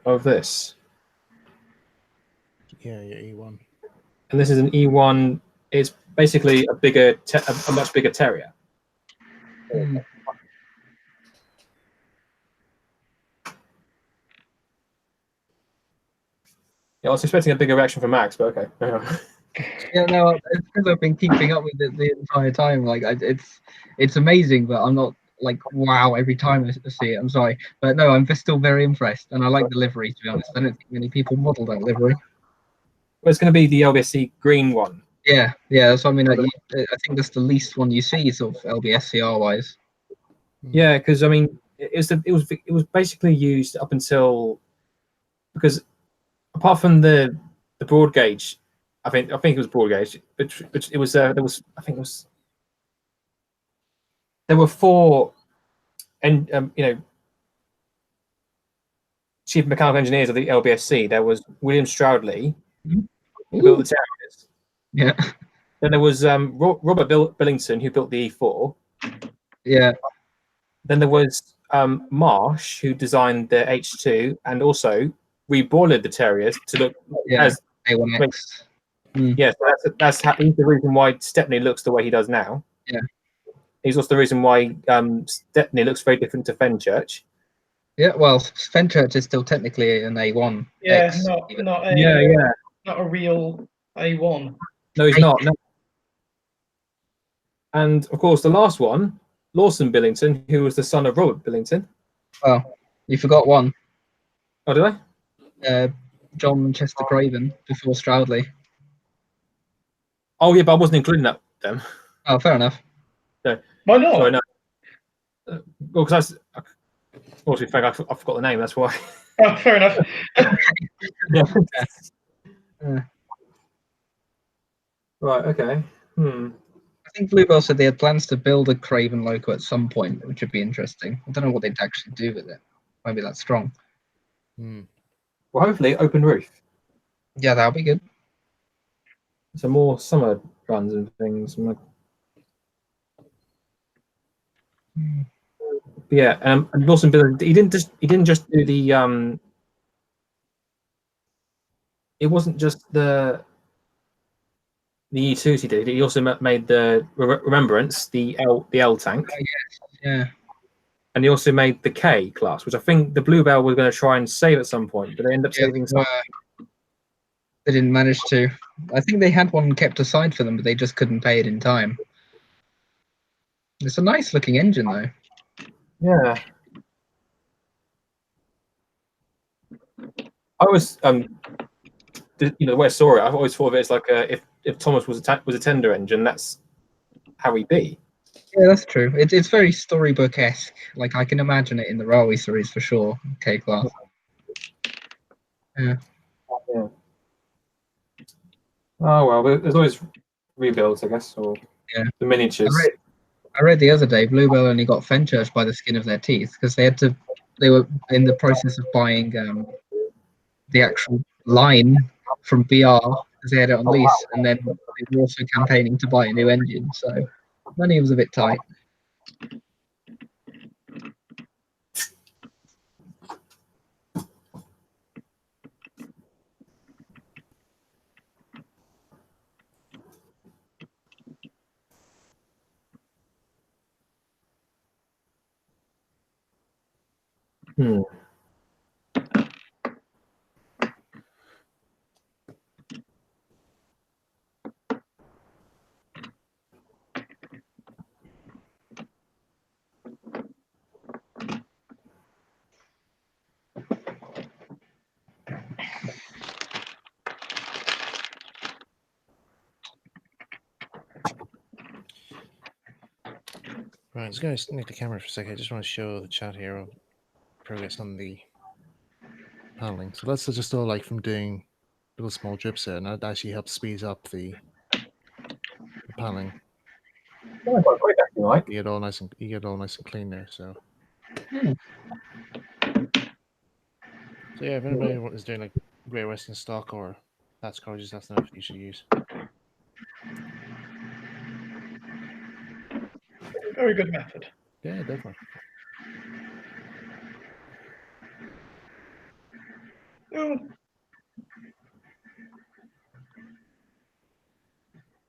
of this. Yeah, E1. And this is an E1. It's basically a much bigger Terrier. Hmm. Yeah, I was expecting a bigger reaction from Max, but okay. Yeah, no, it's because I've been keeping up with it the entire time. Like, it's amazing, but I'm not like wow every time I see it. I'm sorry, but no, I'm just still very impressed, and I like the livery. To be honest, I don't think many people model that livery. Well, it's going to be the LBSC green one. Yeah, so I mean, I think that's the least one you see, sort of LBSCR wise. Yeah, because I mean, it was basically used up until, because apart from the broad gauge I think it was broad gauge, but it was there were 4, and chief mechanical engineers of the LBSC. There was William Stroudley, who built the Terriers. Yeah. Then there was Robert Billington, who built the E4. Yeah. Then there was Marsh, who designed the H2 and also reboilered the Terriers to look as A1X. Yeah, so that's he's the reason why Stepney looks the way he does now. Yeah. He's also the reason why Stepney looks very different to Fenchurch. Yeah, well, Fenchurch is still technically an A1. Yeah, X, not even. not a Yeah. not a real A1. No, he's not. No. And of course, the last one, Lawson Billington, who was the son of Robert Billington. Well, you forgot one. Oh, did I? John Chester Craven before Stroudley. Oh, yeah, but I wasn't including that then. Oh, fair enough. Why not? Sorry, no. Well, because also, I forgot the name. That's why. Oh, fair enough. Right. Okay. I think Bluebell said they had plans to build a Craven loco at some point, which would be interesting. I don't know what they'd actually do with it. Maybe that's strong. Well, hopefully, open roof. Yeah, that'll be good. So more summer runs and things. Yeah, and Lawson Billington, he didn't just do the it wasn't just the E2s he did. He also made the Remembrance, the L tank. Oh, yes. Yeah. And he also made the K class, which I think the Bluebell were going to try and save at some point, but they ended up saving some. They didn't manage to. I think they had one kept aside for them, but they just couldn't pay it in time. It's a nice looking engine, though. Yeah. I was the way I saw it, I've always thought of it as like if Thomas was a tender engine, that's how he'd be. Yeah, that's true. It's very storybook-esque. Like, I can imagine it in the Railway series for sure. K-Class. Yeah. Oh well, there's always rebuilds, I guess, or the miniatures. I read the other day Bluebell only got Fenchurch by the skin of their teeth because they were in the process of buying the actual line from BR because they had it on lease, and then they were also campaigning to buy a new engine. So money was a bit tight. Right, I'm just going to sneak the camera for a second. I just want to show the chat here of progress on the paneling. So that's just all like from doing little small drips there, and that actually helps speed up the paneling. Yeah, quite quick, actually, right? You get all nice and clean there. So. So yeah, if anybody is doing like Great Western stock or that's courageous, that's not what you should use. Very good method. Yeah, definitely. Oh.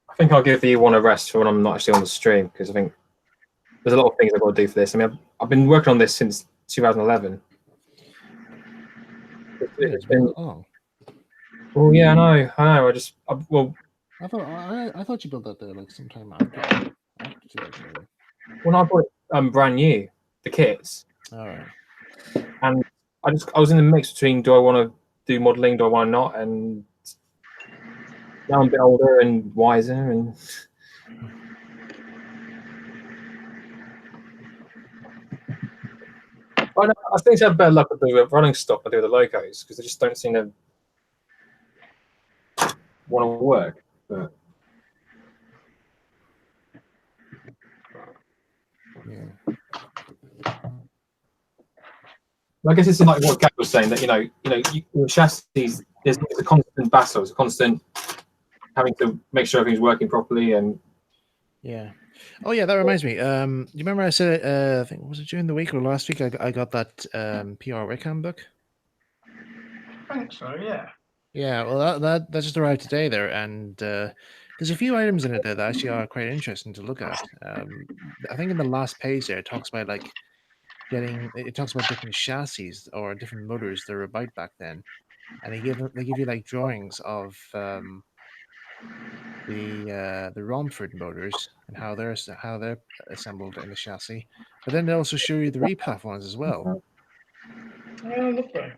I think I'll give the one a rest for when I'm not actually on the stream because I think there's a lot of things I've got to do for this. I mean, I've been working on this since 2011. It's been long. Oh yeah, I know. I thought you built that there like sometime after 2011. When I bought it brand new, the kits. All right. And I was in the mix between do I want to do modelling, do I want to not, and now I'm a bit older and wiser and I think I have better luck with the running stock than I do with the locos because they just don't seem to want to work. But Yeah. I guess it's like what Gav was saying, that your chassis, there's a constant battle, it's a constant having to make sure everything's working properly. And Yeah. Oh yeah, that reminds me. You remember I said I think was it during the week or last week I got that PR Wickham book. I think so. Yeah. Yeah, well that just arrived today there, and there's a few items in it there that actually are quite interesting to look at. I think in the last page there it talks about like it talks about different chassis or different motors that were about back then, and they give you like drawings of the Romford motors and how they're assembled in the chassis, but then they also show you the repaf ones as well. Oh, lovely.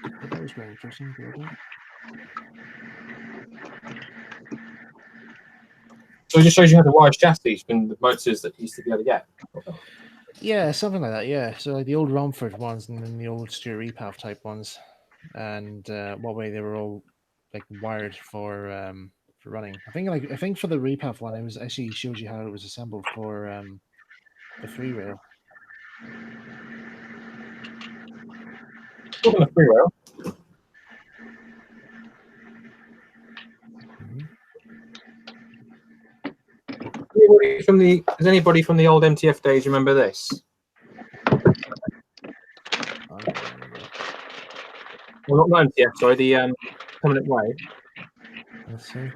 So that was quite interesting to look at. so it just shows you how the wires chassis from the motors that you used to be able to get. Yeah, something like that. Yeah, so like the old Romford ones and then the old Stuart repaf type ones, and what way they were all like wired for running. I think for the repaf one, it was actually shows you how it was assembled for the free rail. Talking of free rail, Mhm. does anybody from the old MTF days remember this? I don't remember. Well, not MTF, sorry, the Permanent Way. Let's see.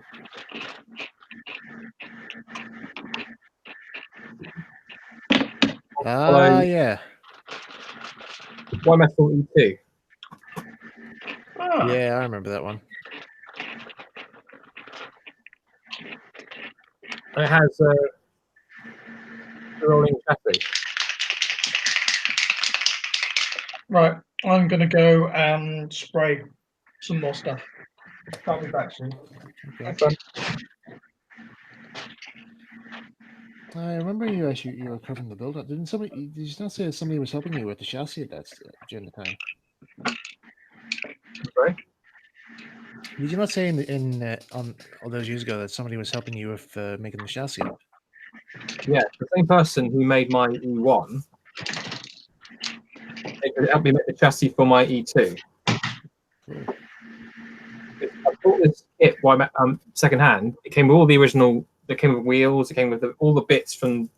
Ah, yeah. White Metal E2. Ah, Yeah, I remember that one. And it has a rolling chassis. right. I'm gonna go and spray some more stuff. I'll be back soon. Okay. I remember you were covering the build up. Did you not say somebody was helping you with the chassis at that during the time? Sorry? Did you not say in on all those years ago that somebody was helping you with making the chassis up? Yeah, the same person who made my E1, they could help me make the chassis for my E2. Cool. I bought this kit second hand. It came with all the original. It came with wheels. It came with all the bits from.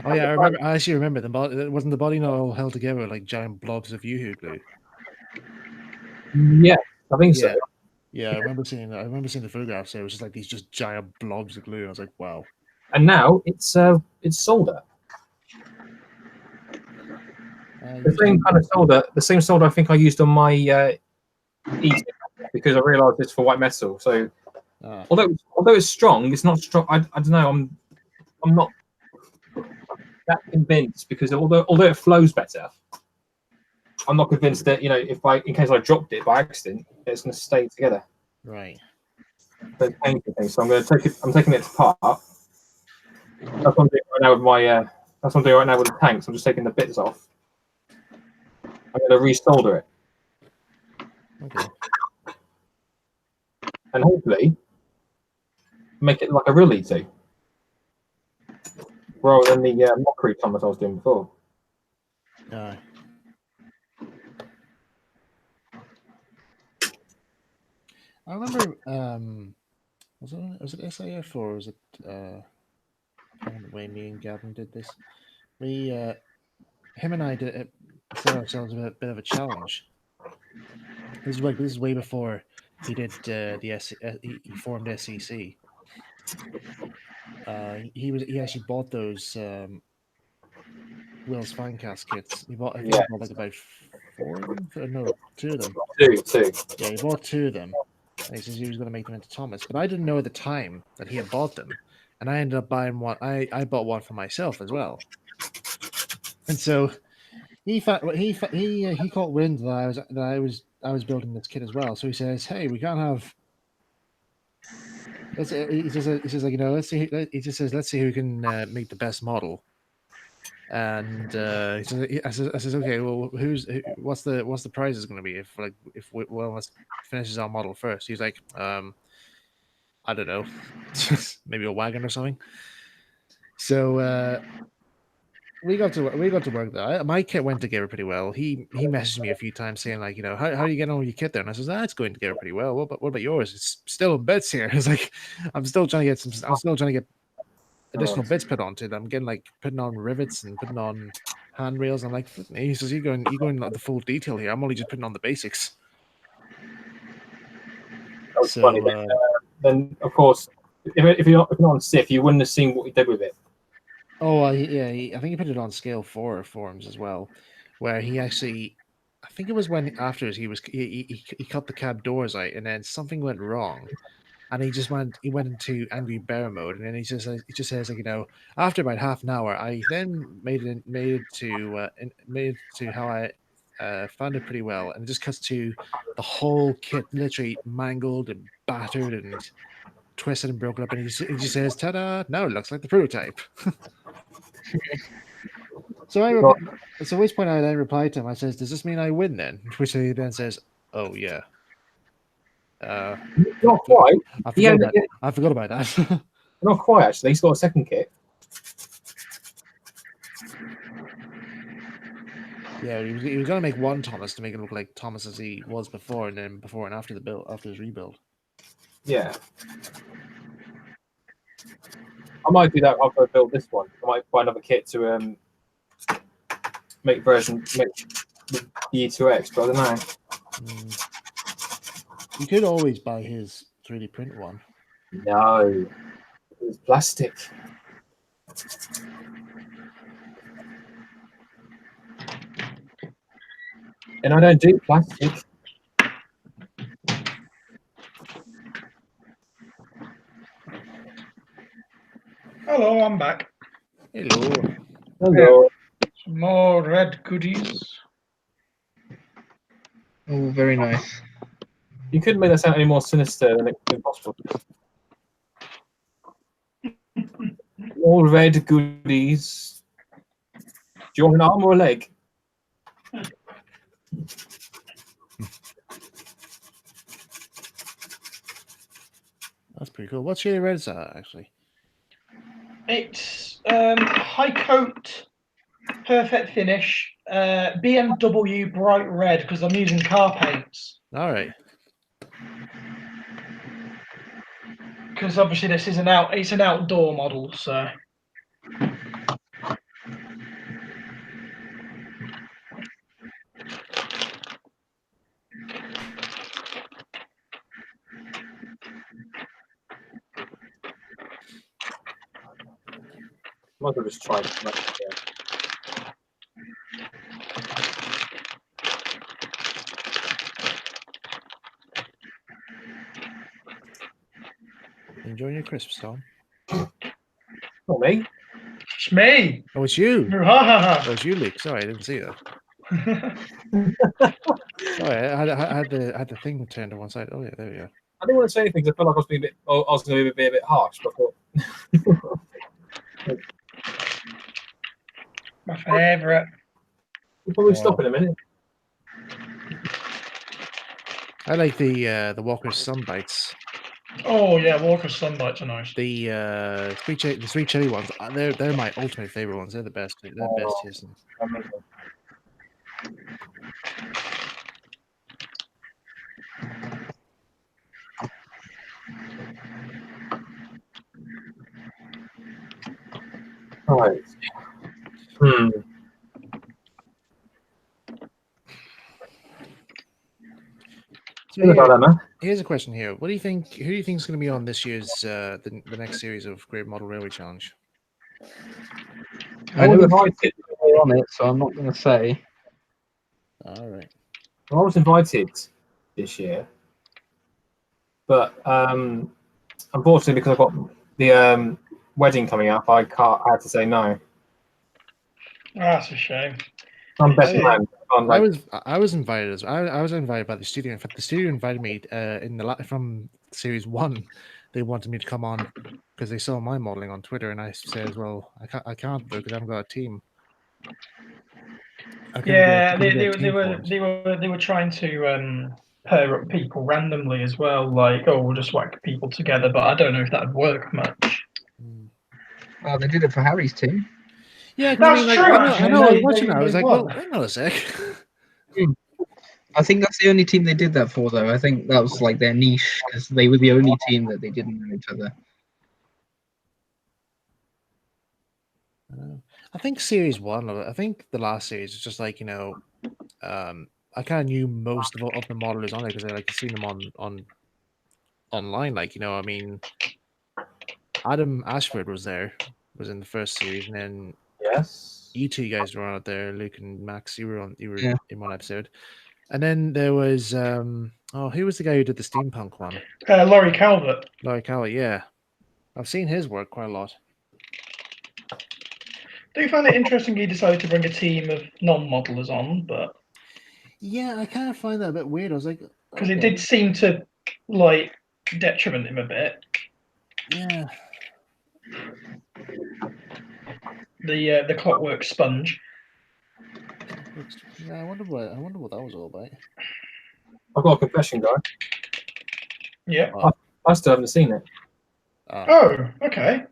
Oh yeah, I remember. I actually remember wasn't the body not all held together like giant blobs of Yoo-hoo glue? Yeah, I think so. Yeah, I remember seeing that. I remember seeing the photographs. There it was just like these just giant blobs of glue. I was like, wow. And now it's solder. The same kind of solder. The same solder I think I used on my E2 because I realised it's for white metal. So although it's strong, it's not strong. I don't know. I'm not that convinced because although it flows better, I'm not convinced that in case I dropped it by accident, it's going to stay together. Right. Those painful things. So I'm taking it apart. That's what I'm doing right now with my. That's what I'm doing right now with the tanks. I'm just taking the bits off. I'm going to resolder it, Okay. and hopefully make it like a real E2, rather than the mockery Thomas I was doing before. I remember. Was it SAF or was it the way me and Gavin did this? We him and I did set ourselves a bit of a challenge. This is way before he did he formed SEC. He actually bought those Will's Finecast kits. He bought like about 4 of them. No, 2 of them. Two. Yeah, he bought 2 of them. And he says he was going to make them into Thomas, but I didn't know at the time that he had bought them, and I ended up buying one. I bought one for myself as well, and so he caught wind that I was building this kit as well. So he says, "Hey, we can't have." He says like let's see. He just says let's see who can make the best model. And I says, okay, well, what's the prizes going to be if one of us finishes our model first? He's like, I don't know, maybe a wagon or something. So we got to work there. My kit went together pretty well. He messaged me a few times saying like, how are you getting on with your kit there? And I says, it's going together pretty well. What about yours? It's still in bits here. It's like I'm still trying to get additional bits put onto it. I'm getting like putting on rivets and putting on handrails. I'm like, he says, you're going like the full detail here. I'm only just putting on the basics. That was So, funny. Then, of course, if you're not on Sif, you wouldn't have seen what he did with it. yeah, I think he put it on scale 4 forums as well, where he actually, I think it was when afterwards he cut the cab doors out, and then something went wrong, and he went into angry bear mode, and then he just says like, after about half an hour, I then made it to how I found it pretty well, and it just cuts to the whole kit literally mangled and battered and twisted and broken up, and he just says, "Ta-da! Now it looks like the prototype." So at which point I then replied to him. I says, "Does this mean I win then?" Which he then says, "Oh yeah." Not quite. I forgot about that. Not quite, actually. He's got a second kit. Yeah, he was going to make one Thomas to make it look like Thomas as he was before, and then before and after after his rebuild. Yeah. I might do that after I build this one. I might buy another kit to make the E2X, but I don't know. You could always buy his 3D print one. No. It's plastic. And I don't do plastic. Hello, I'm back. Hello. Hello. Some more red goodies. Oh, very nice. You couldn't make that sound any more sinister than it could possible. All red goodies. Do you want an arm or a leg? That's pretty cool. What's your red actually? It's high coat, perfect finish, BMW bright red because I'm using car paints. All right. Because obviously this is it's an outdoor model, so. Might as well just try it. Enjoying your crisps, Tom? Not me. It's me. Oh, it's you. Ha ha Oh, it's you, Luke. Sorry, I didn't see that. ha. Sorry, I had the thing turned to one side. Oh yeah, there we go. I didn't want to say anything because I felt like I was going to be a bit harsh, but I thought My favourite. we'll probably stop in a minute. I like the Walker's Sunbites. Oh yeah, Walker Sunbites are nice. The three chili ones. They're my ultimate favorite ones. They're the best. They're the best tasting. Amazing. Right. So here's a question here. What do you think? Who do you think is going to be on this year's the next series of Great Model Railway Challenge? I know invited on it, so I'm not going to say. All right. Well, I was invited this year, but unfortunately, because I've got the wedding coming up, I had to say no. That's a shame. I'm best man. I was invited I was invited by the studio. In fact, the studio invited me from series 1. They wanted me to come on because they saw my modeling on Twitter, and I said, "Well, I can't because I haven't got a team." Yeah, they were trying to pair up people randomly as well. Like, oh, we'll just whack people together, but I don't know if that'd work much. Well, they did it for Harry's team. Yeah, 'cause I That's mean, like, true, I know, actually, I know. I was they- watching they- that. I was they like, well, won. hang on a sec. I think that's the only team they did that for, though. I think that was like their niche because they were the only team that they didn't know each other. I think series one of it. I think the last series is just like, I kind of knew most of the modelers on it because I like seen them on online. Like, I mean, Adam Ashford was in the first series, and then Yes. you two guys were on it there, Luke and Max. You were Yeah. in one episode, and then there was who was the guy who did the steampunk one? Laurie Calvert. Laurie Calvert. Yeah, I've seen his work quite a lot. Do you find it interesting he decided to bring a team of non-modelers on, but Yeah, I kind of find that a bit weird. I was like, because it did seem to like detriment him a bit. yeah. The Clockwork Sponge. Yeah, I wonder what that was all about. I've got a confession, guy. Yeah. I still haven't seen it. Oh, okay.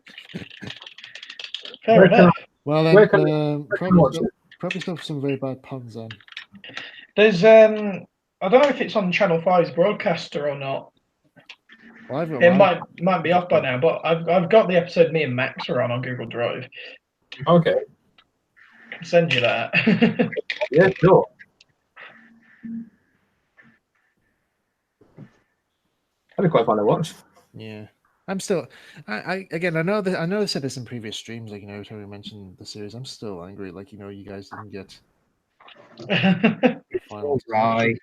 Fair Where enough. Well, then, Where can I watch it? probably still some very bad puns then. There's I don't know if it's on Channel 5's broadcaster or not. Well, It might be off by now, but I've got the episode me and Max are on Google Drive. Okay. I can send you that. Yeah, sure. That'd be quite fun to watch. Yeah, I'm still. I again, I know I said this in previous streams. Like, every time we mentioned the series, I'm still angry. Like, you guys didn't get final. All right.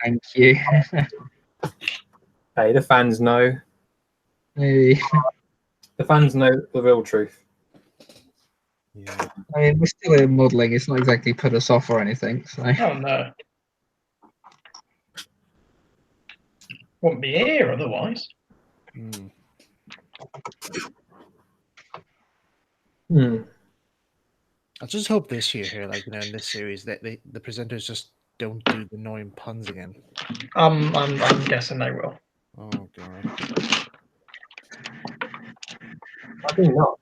Thank you. Hey, the fans know. Hey. The fans know the real truth. Yeah. I mean, we're still in modelling. It's not exactly put us off or anything. So. Oh no. Wouldn't be here otherwise. Hmm. I just hope this year here, like, in this series, that the presenters just don't do the annoying puns again. I'm guessing they will. Oh god. I think not.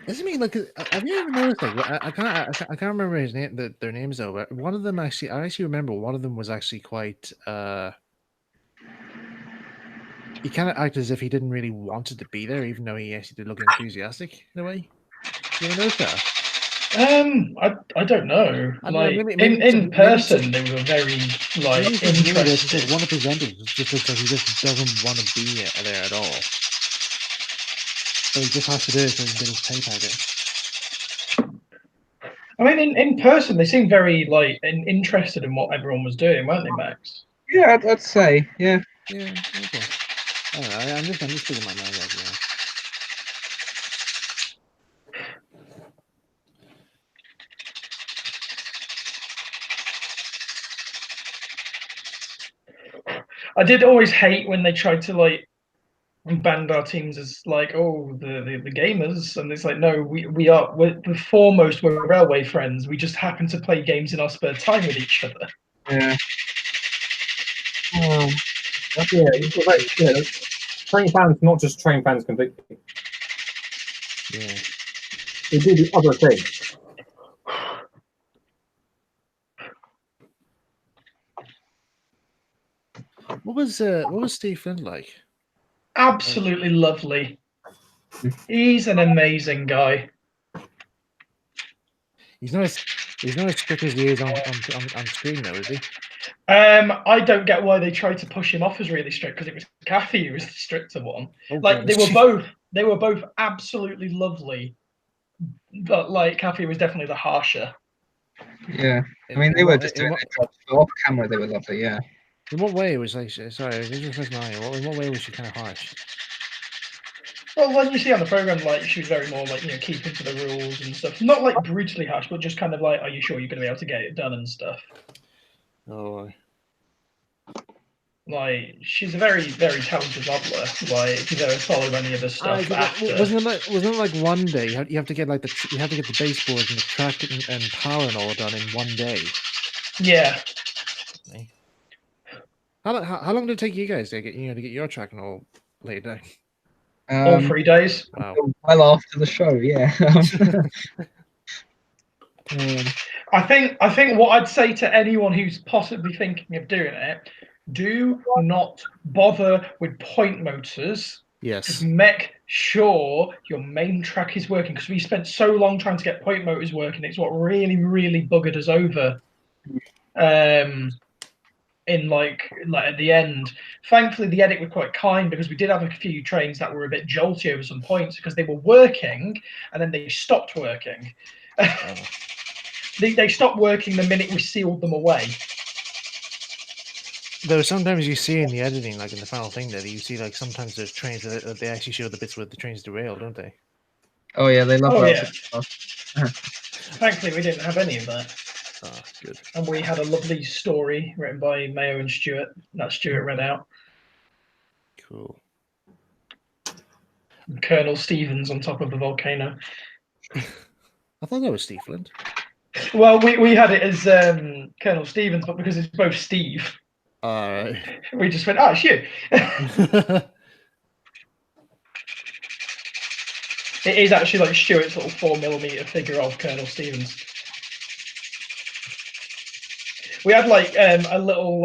Doesn't mean like have you ever noticed like I can't remember his name their names though, but one of them I actually remember one of them was actually quite he kind of acted as if he didn't really wanted to be there, even though he actually did look enthusiastic in a way. You ever notice that? I don't know. I don't know, Like maybe in person, they were very like interested. One of the presenters just looks like he just doesn't want to be there at all. So he just has to do it so he can get his pay packet. I mean, in person, they seemed very like interested in what everyone was doing, weren't they, Max? Yeah, I'd say, yeah. Yeah, okay. I don't know. I'm just thinking my mind right now. I did always hate when they tried to like band our teams as like, oh, the gamers, and it's like, no, we're the foremost, we're railway friends. We just happen to play games in our spare time with each other. Yeah. Yeah. Train fans, not just train fans completely. Yeah. They do the other thing. What was Steve Flynn like? Absolutely lovely. He's an amazing guy. He's not as strict as he is on screen though, is he? I don't get why they tried to push him off as really strict, because it was Kathy who was the stricter one. Oh, Like God. they were both absolutely lovely, but like Kathy was definitely the harsher. Yeah. I mean, they were just doing their job. So off camera, they were lovely, yeah. In what way was like? Sorry, this is just my eye. In what way was she kind of harsh? Well, when you see on the program, like she was very more like keeping to the rules and stuff. Not like brutally harsh, but just kind of like, are you sure you're going to be able to get it done and stuff? Oh. Like, she's a very, very talented modeler. Like, if you've ever followed any of the stuff after. Wasn't it like one day you have to get like you have to get the baseboards and the track and power and all done in one day? Yeah. How long did it take you guys to get your track and all laid down? All 3 days. Wow. Well after the show, yeah. I think what I'd say to anyone who's possibly thinking of doing it, do not bother with point motors. Yes. Just make sure your main track is working, because we spent so long trying to get point motors working. It's what really, really buggered us over. In like at the end. Thankfully, the edit were quite kind, because we did have a few trains that were a bit jolty over some points because they were working and then they stopped working. They stopped working the minute we sealed them away. Though sometimes you see in the editing, like in the final thing, that you see like sometimes there's trains that they actually show the bits where the trains derail, don't they? Oh yeah, they love that. Yeah. Thankfully, we didn't have any of that. Ah, good. And we had a lovely story written by Mayo and Stuart that Stuart read out. Cool. And Colonel Stevens on top of the volcano. I thought that was Steve Flint. Well, we had it as Colonel Stevens, but because it's both Steve, we just went, oh, it's you. It is actually like Stuart's little 4mm figure of Colonel Stevens. We had like a little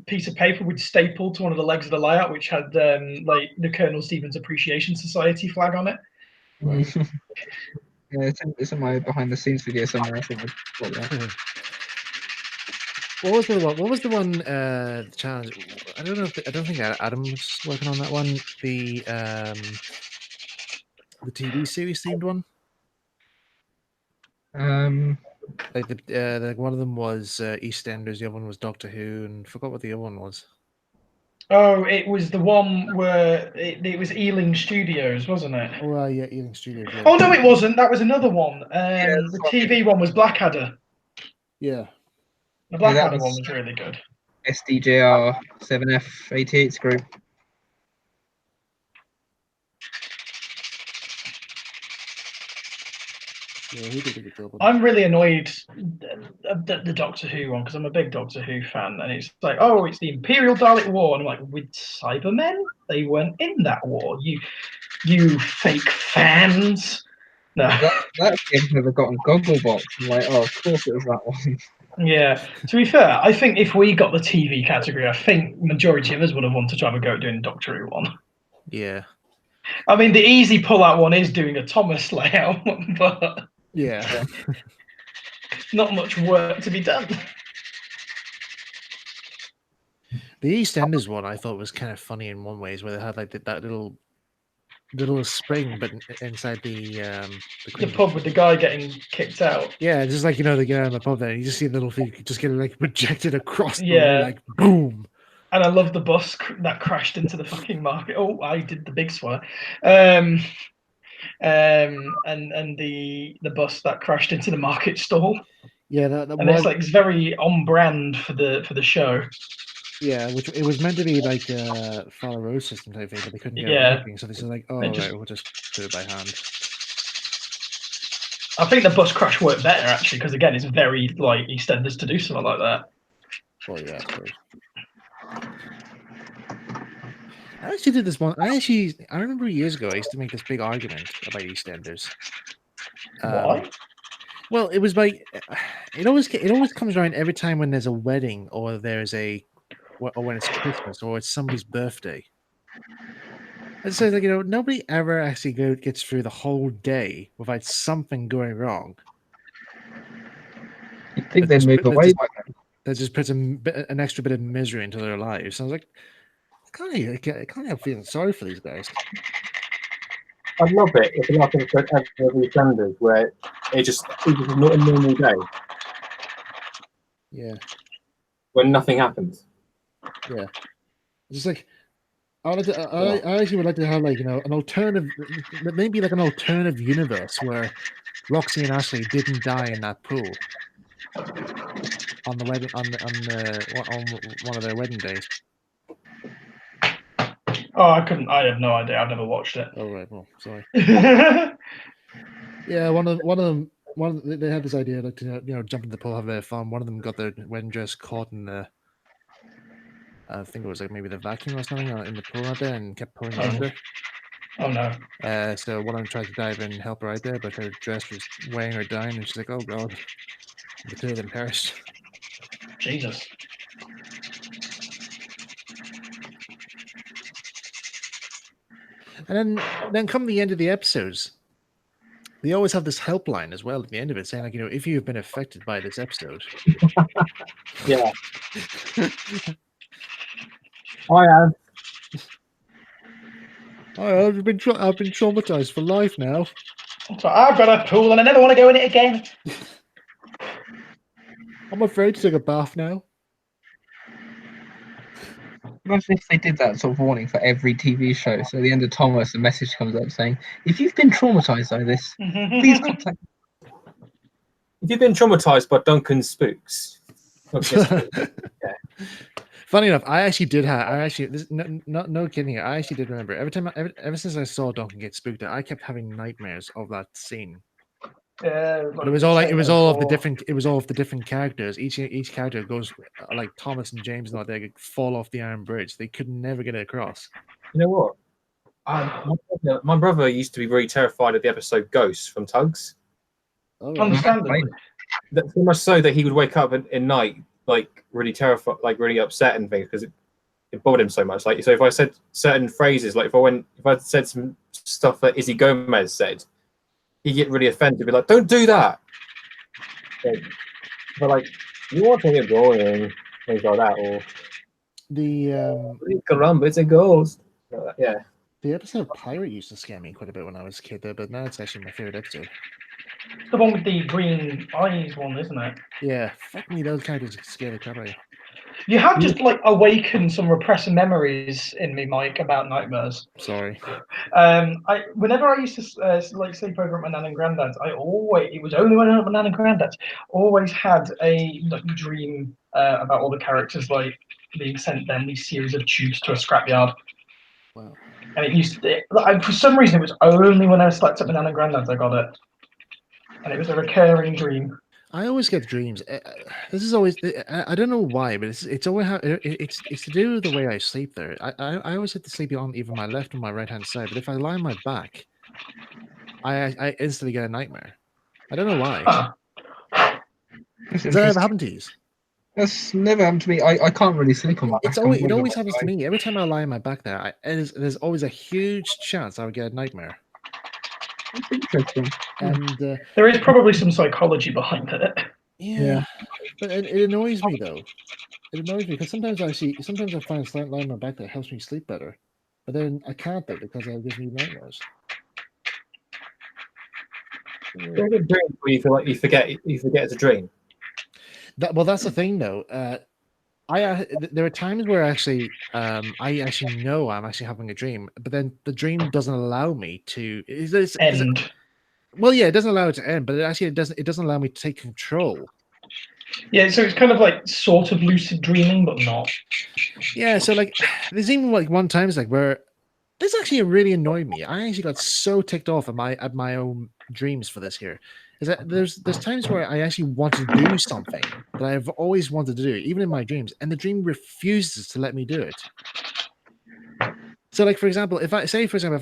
piece of paper we'd stapled to one of the legs of the layout, which had like the Colonel Stevens Appreciation Society flag on it. Yeah, it's in my behind the scenes video somewhere. I think. What was the one challenge? I don't know. I don't think Adam was working on that one. The TV series themed one. Like one of them was EastEnders, the other one was Doctor Who, and forgot what the other one was. Oh, it was the one where it was Ealing Studios, wasn't it? Oh, yeah, Ealing Studios. Yeah. Oh no, it wasn't. That was another one. The TV one was Blackadder. Yeah. The Blackadder one was really good. SDJR 7F88's group. Yeah, he did a good job. I'm really annoyed at the Doctor Who one, because I'm a big Doctor Who fan, and it's like, oh, it's the Imperial Dalek War, and I'm like, with Cybermen? They weren't in that war. You fake fans. No. That's the episode that got on Gogglebox. I'm like, oh, of course it was that one. Yeah. To be fair, I think if we got the TV category, I think majority of us would have wanted to have a go at doing Doctor Who one. Yeah. I mean, the easy pull-out one is doing a Thomas layout, but yeah, not much work to be done. The EastEnders one I thought was kind of funny in one way, is where they had like that little spring, but inside the pub with the guy getting kicked out. Yeah, just like, the guy on the pub there, and you just see the little thing just getting like projected across the Yeah. way, like boom. And I love the bus that crashed into the fucking market. Oh, I did the big swear. And the bus that crashed into the market stall. Yeah, that and it's very on brand for the show. Yeah, which it was meant to be like a Fowler Rose system type thing, but they couldn't get it working, so they said like, oh, right, we'll just do it by hand. I think the bus crash worked better actually, because again, it's very like EastEnders to do something like that. Well, yeah, I suppose. I actually did this one. I remember years ago I used to make this big argument about EastEnders. Why? Well, it was like it always comes around every time when there's a wedding or there's or when it's Christmas or it's somebody's birthday. And so like, nobody ever actually gets through the whole day without something going wrong. You think they'd move away by then? That just puts an extra bit of misery into their lives. So I was like, I can't help feeling sorry for these guys. I'd love it if an episode ever of EastEnders where it was not a normal day. Yeah. When nothing happens. Yeah. Just like I actually would like to have like an alternative, maybe like an alternative universe where Roxy and Ashley didn't die in that pool. on the wedding on one of their wedding days. Oh, I couldn't. I have no idea. I've never watched it. Oh right, well, sorry. Oh, Yeah, one of them. They had this idea like to jump in the pool, have a bit of fun. One of them got their wedding dress caught in the. I think it was like maybe the vacuum or something in the pool out there, and kept pulling her under. no. So one of them tried to dive in and help her out there, but her dress was weighing her down, and she's like, "Oh God!" The two of them perished. Jesus. And then come the end of the episodes, they always have this helpline as well at the end of it, saying like, if you've been affected by this episode. Yeah. I have. I've been traumatized for life now. So I've got a pool and I never want to go in it again. I'm afraid to take a bath now. Imagine if they did that sort of warning for every TV show. So at the end of Thomas, a message comes up saying, "If you've been traumatized by this, please contact." If you've been traumatized by Duncan Spooks, Funny enough, I actually did have. No kidding. I actually did remember ever since I saw Duncan get spooked, I kept having nightmares of that scene. But it was all of the different characters. Each character goes like Thomas and James and all. They fall off the iron bridge. They could never get it across. you know what? My brother used to be very terrified of the episode Ghosts from Tugs. Oh, Understandably. So much so that he would wake up at night like really terrified, like really upset and things because it bothered him so much. Like, so if I said certain phrases, like if I said some stuff that Izzy Gomez said, he'd get really offended, be like, "Don't do that." But like, you want to get going, things like that, or caramba, it's a ghost. Yeah. The episode Pirate used to scare me quite a bit when I was a kid, though, but now it's actually my favorite episode. The one with the green eyes one, isn't it? Yeah, fuck me, those characters scare the crap out of you. You have just like awakened some repressed memories in me, Mike, about nightmares. Sorry. Whenever I used to like sleep over at my nan and granddad's, it was only when I was at my nan and granddad's, always had a like dream about all the characters like being sent them these series of tubes to a scrapyard. Wow. And it used to, for some reason, it was only when I slept at my nan and granddad's I got it, and it was a recurring dream. I always get dreams. This is always. I don't know why, but it's always how it's to do with the way I sleep. There, I always have to sleep on either my left or my right hand side. But if I lie on my back, I instantly get a nightmare. I don't know why. Has that ever happened to you? That's never happened to me. I can't really sleep on my back. It always happens to me. Every time I lie on my back there, there's always a huge chance I would get a nightmare. That's interesting. And there is probably some psychology behind it. Yeah. But it annoys me though. It annoys me because sometimes I find lying on my back that helps me sleep better, but then I can't though because it gives me nightmares. There's a dream where you feel like you forget it's a dream. That's the thing though. There are times where actually I actually know I'm actually having a dream, but then the dream doesn't allow me to end. Well, yeah, it doesn't allow it to end, but it doesn't allow me to take control. Yeah, so it's kind of like sort of lucid dreaming, but not. Yeah, so like there's even like one time like where this actually really annoyed me. I actually got so ticked off at my own dreams for this here. Is that there's times where I actually want to do something that I've always wanted to do, even in my dreams, and the dream refuses to let me do it. So, like for example, if I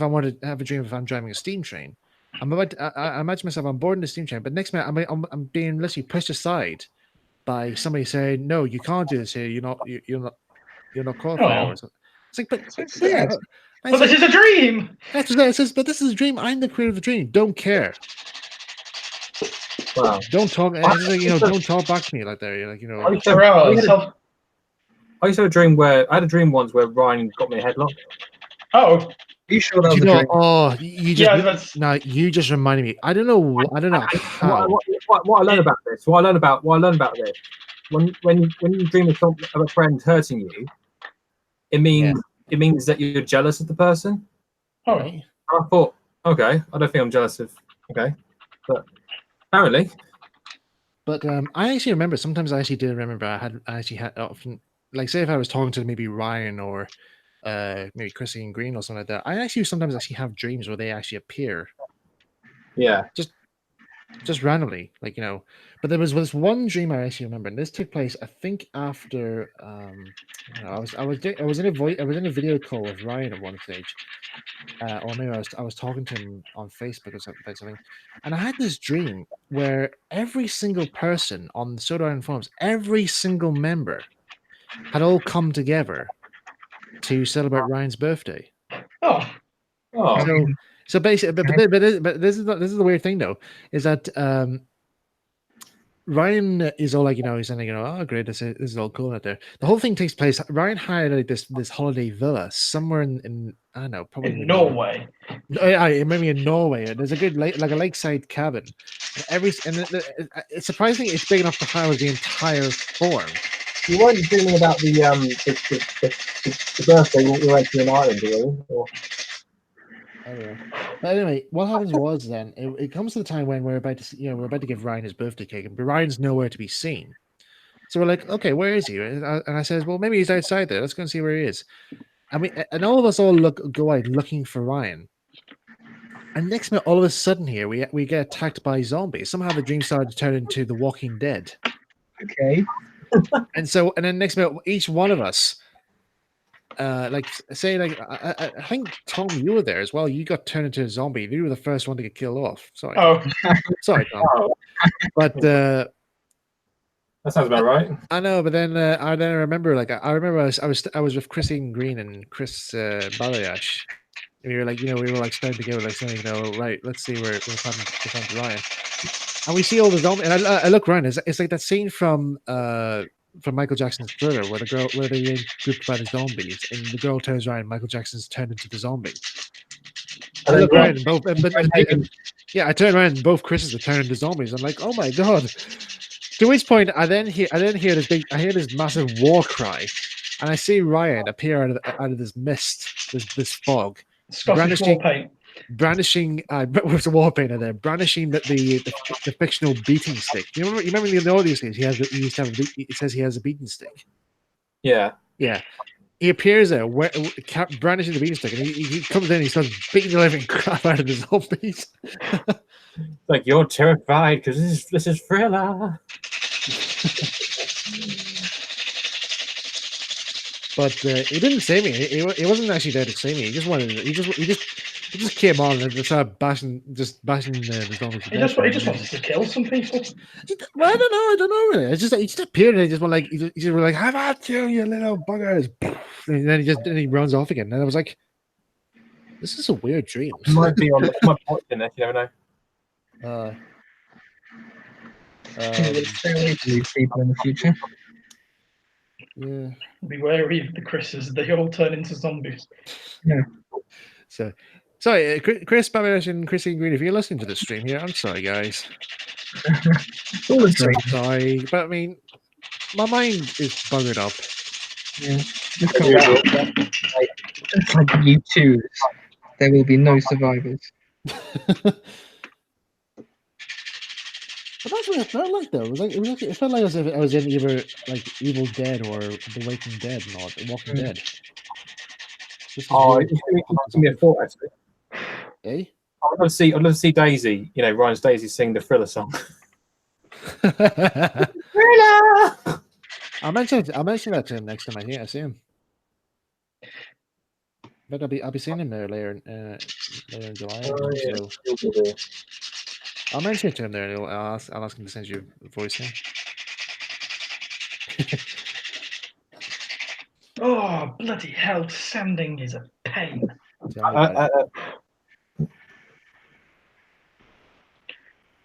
wanted to have a dream if I'm driving a steam train, I imagine myself I'm boarding the steam train, but next minute I'm being literally pushed aside by somebody saying, "No, you can't do this here. You're not qualified." Oh. It's like, but this is a dream. That's what it says. But this is a dream. I'm the creator of the dream. Don't care. Wow. Don't talk. Don't talk back to me like that. Like I used to have a dream I had a dream once where Ryan got me a headlock. Oh. Are you sure that was a dream? Oh, you just reminded me. I don't know how. What I learned about this. What I learned about this. When you dream of a friend hurting you, it means that you're jealous of the person. Oh. I thought, okay, I don't think I'm jealous of. Okay, but apparently. But I actually remember. Sometimes I actually did remember. I actually had often, like, say if I was talking to maybe Ryan or maybe Chrissy and Green or something like that. I actually sometimes actually have dreams where they actually appear Yeah. just randomly, like, you know. But there was this one dream I actually remember, and this took place, I think, after I don't know, I was in a video call with Ryan at one stage, or maybe I was talking to him on Facebook or something, and I had this dream where every single person on the Soda Island forums, every single member, had all come together to celebrate Ryan's birthday. Oh, Oh, So basically, but this is the weird thing though, is that Ryan is all like, you know, he's saying, you know, oh great, this is all cool out there. The whole thing takes place. Ryan hired like this holiday villa somewhere in I don't know, probably in maybe Norway. maybe in Norway. There's a good like a lakeside cabin. It's surprisingly it's big enough to house the entire farm. you weren't dreaming about the birthday you went to an island, were you? Or... I don't know. But anyway, what happens was then it comes to the time when we're about to, you know, we're about to give Ryan his birthday cake, and Ryan's nowhere to be seen. So we're like, okay, where is he? And I says, well, maybe he's outside there. Let's go and see where he is. And all of us all go out looking for Ryan. And next minute, all of a sudden, here we get attacked by zombies. Somehow the dream started to turn into The Walking Dead. Okay. And then next minute, each one of us, like say, like I think Tom, you were there as well. You got turned into a zombie. You were the first one to get killed off. Sorry, Oh, sorry, Tom. Oh, But that sounds about right. I know. But then I remember, like I remember I was with Chris Egan Green and Chris Balayash. And we were like, you know, we were like starting together, like saying, you know, right, let's see where we're from Ryan. And we see all the zombies, and I look around. It's like that scene from Michael Jackson's Thriller, where they're being grouped by the zombies, and the girl turns around, and Michael Jackson's turned into the zombie. I look around, and both, yeah, I turn around, and both Chris's are turned into zombies. I'm like, oh my god! To which point, I then hear this massive war cry, and I see Ryan appear out of this mist, this fog. Scottish war paint. Brandishing with the war painter there, brandishing the fictional beating stick. You remember in the audio scenes, it says he has a beating stick. Yeah. Yeah. He appears there brandishing the beating stick, and he comes in and he starts beating the living crap out of the zombies. Like, you're terrified because this is Thriller. But he didn't see me. He wasn't actually there to see me. He just came on and just started bashing the zombies. He just wanted to kill some people. Well, I don't know really. It's just he just appeared and he just went like he just were like, "Have at you little buggers!" And then he runs off again. And I was like, "This is a weird dream." It might be on the watching it. You never know. Stay away from these people in the future. Yeah. Be wary of the Chris's. They all turn into zombies. Yeah. So, sorry, Chris Babish and Christine Green, if you're listening to this stream here, I'm sorry, guys. It's always So great. sorry, but I mean, my mind is buggered up. Yeah. Just come back. Just like you choose, there will be no survivors. But that's what it felt like, though. It felt like as if I was in either like Evil Dead or The Waking Dead, not The Walking Dead. This is Oh, weird. it's gonna be a thought actually. Eh? I'd love to see Daisy. You know, Ryan's Daisy sing the Thriller song. Thriller. I'll mention that to him next time I see him. But I'll be seeing him there later in July. Oh, yeah. So I'll mention it to him there. And I'll ask him to send you a voice in. Oh, bloody hell. Sanding is a pain. Tell me about it.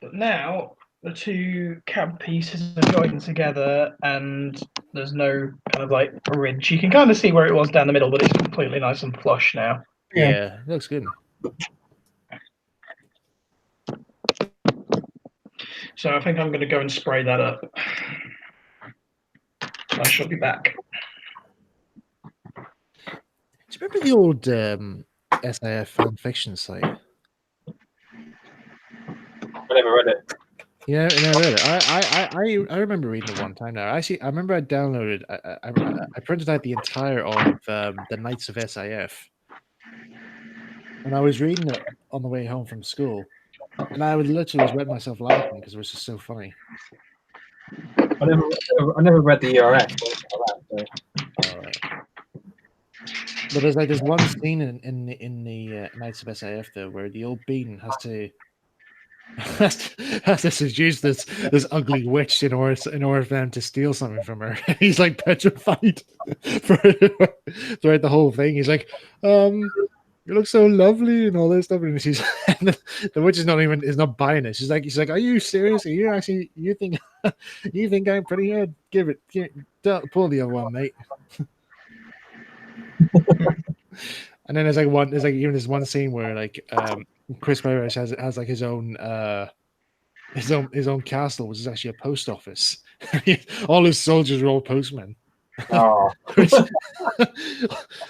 But now the two cab pieces are joined together and there's no kind of like ridge. You can kind of see where it was down the middle, but it's completely nice and flush now. Yeah, it looks good. So I think I'm going to go and spray that up. I shall be back. Do you remember the old SIF fan fiction site? I never read it. Yeah, never read it. I remember reading it one time now. Actually, I remember I downloaded. I printed out the entire of the Knights of SIF, and I was reading it on the way home from school, and I would literally just wet myself laughing because it was just so funny. I never read the ERS. But there's one scene in the Knights of SIF though where the old Bean has to has to seduce this ugly witch in order for them to steal something from her. He's like petrified for throughout the whole thing. He's like, you look so lovely and all this stuff, and she's and the witch is not buying it. She's like, are you serious? Are you actually you think I'm pretty good? Pull the other one, mate. And then there's like even this one scene where like Chris Parrish has like his own castle, which is actually a post office. All his soldiers are all postmen. Oh,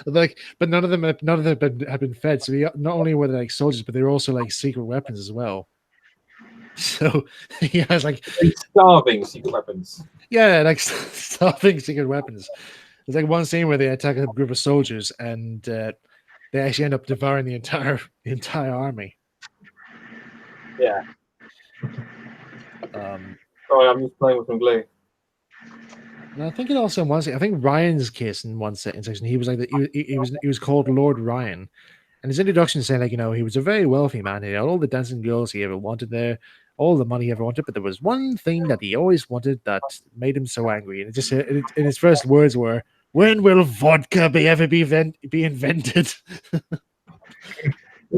Like, but none of them have been fed. So not only were they like soldiers, but they're also like secret weapons as well. So he has like starving secret weapons. Yeah, like starving secret weapons. There's like one scene where they attack a group of soldiers and they actually end up devouring the entire army. Yeah. Sorry, I'm just playing with some glue. And I think it also in one I think Ryan's case in one section, he was like he was called Lord Ryan, and his introduction saying like he was a very wealthy man. He had all the dancing girls he ever wanted there, all the money he ever wanted, but there was one thing that he always wanted that made him so angry, and it just in his first words were, "When will vodka be invented?"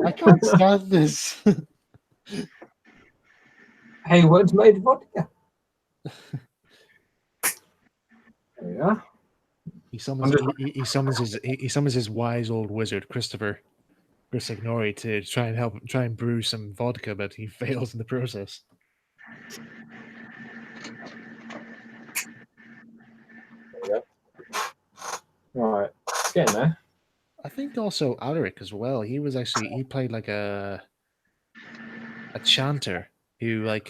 I can't stand this. Hey, what's made vodka? There we are. He summons his wise old wizard Christopher Grissignori to try and brew some vodka, but he fails in the process. There we go. All right, it's getting there. I think also Alaric as well. He played like a chanter who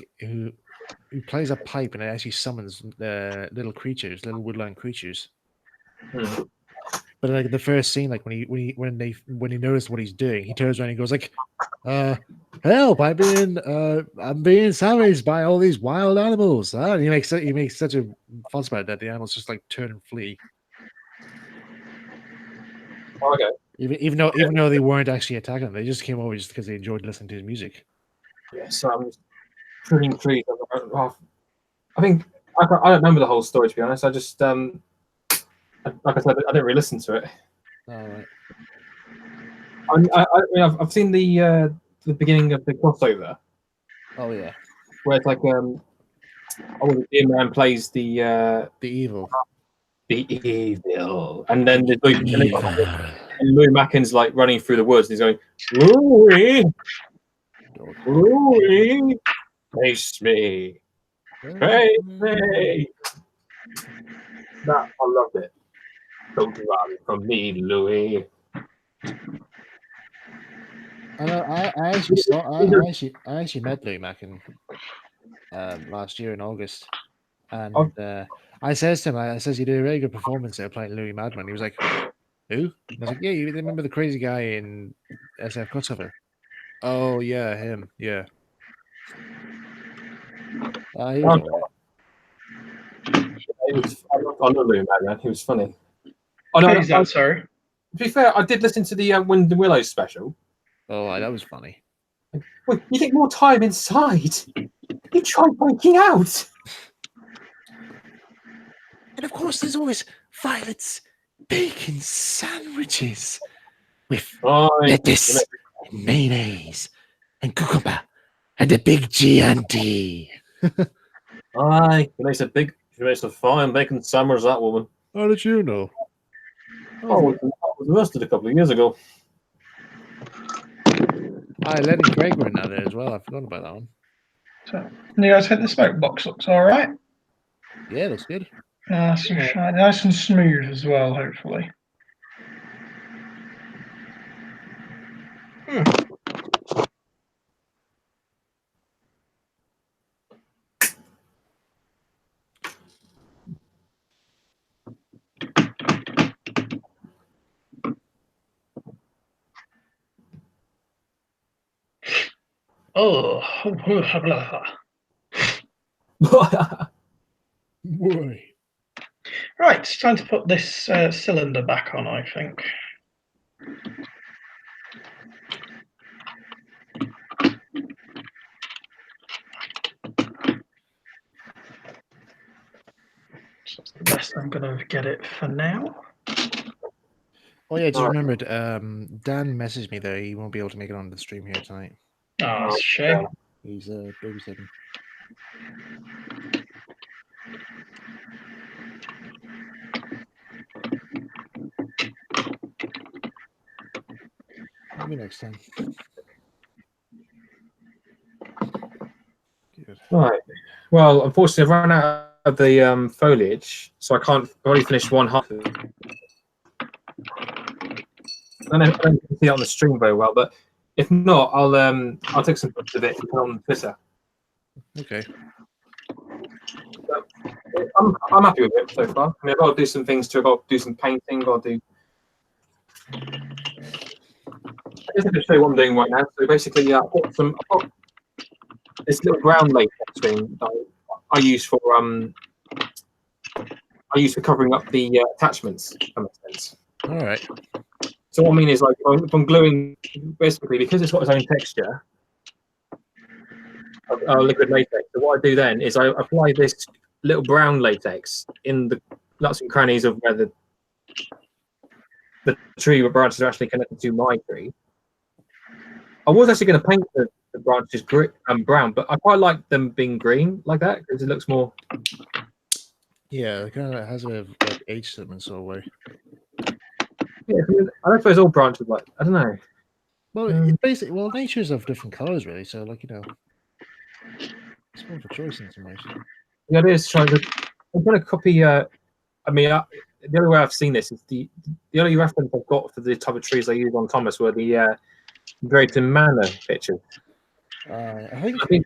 plays a pipe and it actually summons little woodland creatures. But like the first scene, like when he noticed what he's doing, he turns around and he goes like, "Help! I'm being savaged by all these wild animals." And he makes such a fuss about it that the animals just like turn and flee. Oh, okay. Even though they weren't actually attacking him, they just came over just because they enjoyed listening to his music. Yeah, so I'm just pretty intrigued. I think I don't remember the whole story, to be honest. I just like I said, I didn't really listen to it. All right. I've seen the beginning of the crossover. Oh yeah. Where it's like Ian Man plays the evil. The evil, and then Louis Macken's like running through the woods, and he's going, Louis, face me, face me. That I loved it. Don't run from me, Louis. I actually met Louis Macken last year in August, and I says to him, "You did a very good performance there playing Louis Madman." He was like, "Who?" I was like, "Yeah, you remember the crazy guy in SF Cutover?" "Oh yeah, him. Yeah." He was I love Louis Madman. He was funny. Sorry. To be fair, I did listen to the Wind and Willows special. Oh, that was funny. Wait, you get more time inside. You try breaking out. And of course, there's always Violet's bacon sandwiches with lettuce and mayonnaise and cucumber and a big Chianti. Aye, she makes a fine bacon sandwich, that woman. How did you know? I was arrested a couple of years ago. Lenny Craig were in that there as well. I forgot about that one. So, you guys think the smoke box looks all right? Yeah, it looks good. Nice and smooth as well, hopefully. Oh, Boy. right. It's time to put this cylinder back on, I think. So that's the best I'm going to get it for now. Oh yeah, just Alright. remembered. Dan messaged me there. He won't be able to make it on the stream here tonight. Oh, that's a shame. He's babysitting. Maybe next time. Good. Right. Well, unfortunately, I've run out of the foliage, so I can't. I've already finished one half of it. I don't know if you can see it on the stream very well, but if not, I'll take some pictures of it and put it on Twitter. Okay. I'm happy with it so far. I mean, I've got to do some things to. I've got to do some painting. I've got to do. I guess I can show you what I'm doing right now. So basically, I've got this little brown latex thing that I use for covering up the attachments. If that makes sense. All right. So what I mean is, like, if I'm gluing, basically, because it's got its own texture, liquid latex. So what I do then is I apply this little brown latex in the nuts and crannies of where the tree branches are actually connected to my tree. I was actually going to paint the branches brown, but I quite like them being green like that because it looks more. Yeah, it kind of has a bit of like age to them in sort of way. Yeah, I don't suppose all branches like. I don't know. Well, it's basically, nature's of different colors, really. So, like, you know, it's more for choice in some ways. The idea is I'm going to copy. I mean, the only way I've seen this is the only reference I've got for the type of trees I use on Thomas were the Drayton Manor pictures. I think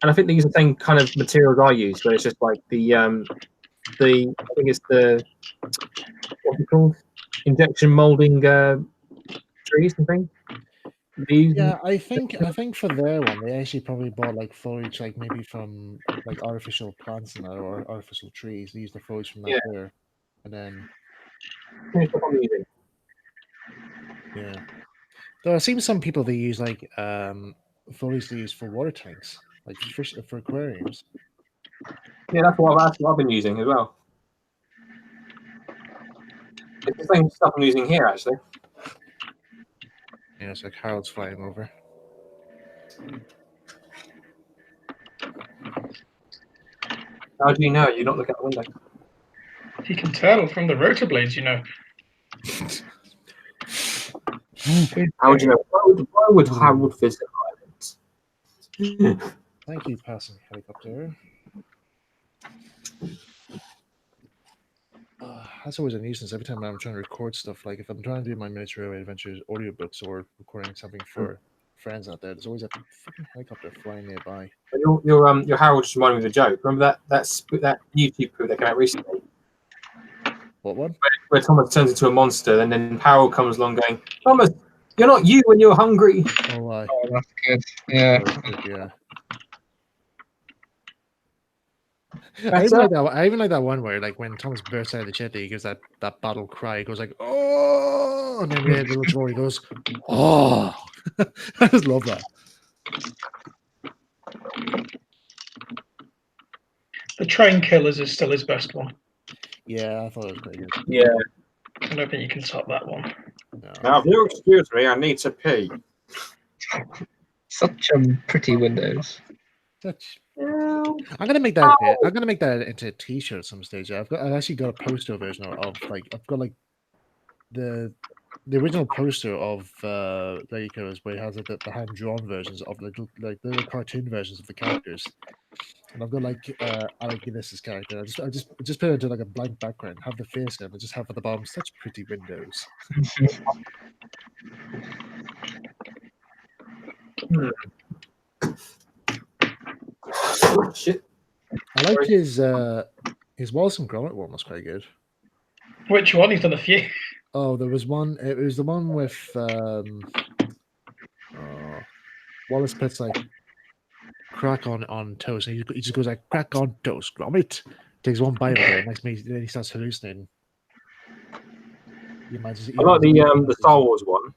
I think these are the same kind of materials I use, where it's just like I think it's the what's it called, injection molding trees and things. Yeah, I think for their one, they actually probably bought like foliage, like maybe from like artificial plants and that, or artificial trees. They use the foliage from that there, and then Here's what I'm using. yeah. Though I've seen some people they use like foliage they use for water tanks, like fish for aquariums. Yeah, that's what I've been using as well. It's the same stuff I'm using here, actually. Yeah, it's like Harold's flying over. How do you know? You not look out the window. You can tell from the rotor blades, you know. How would you know? Why would Harold visit Ireland? Thank you, passing helicopter. That's always a nuisance every time I'm trying to record stuff. Like if I'm trying to do my Miniature Railway Adventures audiobooks or recording something for friends out there, there's always a fucking helicopter flying nearby. Your Harold just reminded me of a joke. Remember that YouTube poo that came out recently? What one? Where Thomas turns into a monster, and then Harold comes along going, "Thomas, you're not you when you're hungry." Oh, I. Oh, that's good. Yeah. Yeah. I even like that one where, like, when Thomas bursts out of the jetty, he gives that battle cry. He goes like, "Oh!" and then the little troll goes, "Oh!" I just love that. The Train Killers is still his best one. Yeah, I thought it was pretty good. Yeah. I don't think you can top that one. No. Now, if you'll excuse me, I need to pee. Such pretty windows. I'm gonna make that. I'm gonna make that into a T-shirt at some stage. I've actually got a poster version of like I've got like the original poster of Lego's where it has like the hand drawn versions of like the cartoon versions of the characters, and I've got like Alec Guinness's character. I just put it into like a blank background, have the face in, and just have at the bottom such pretty windows. Shit. I like his Wallace and Gromit one was quite good. Which one? He's done a few. Oh, there was one. It was the one with Wallace puts like crack on toast. And he just goes like, crack on toast, Gromit. Takes one bite of it. Next minute, then he starts hallucinating. You might just I like the Star Wars one.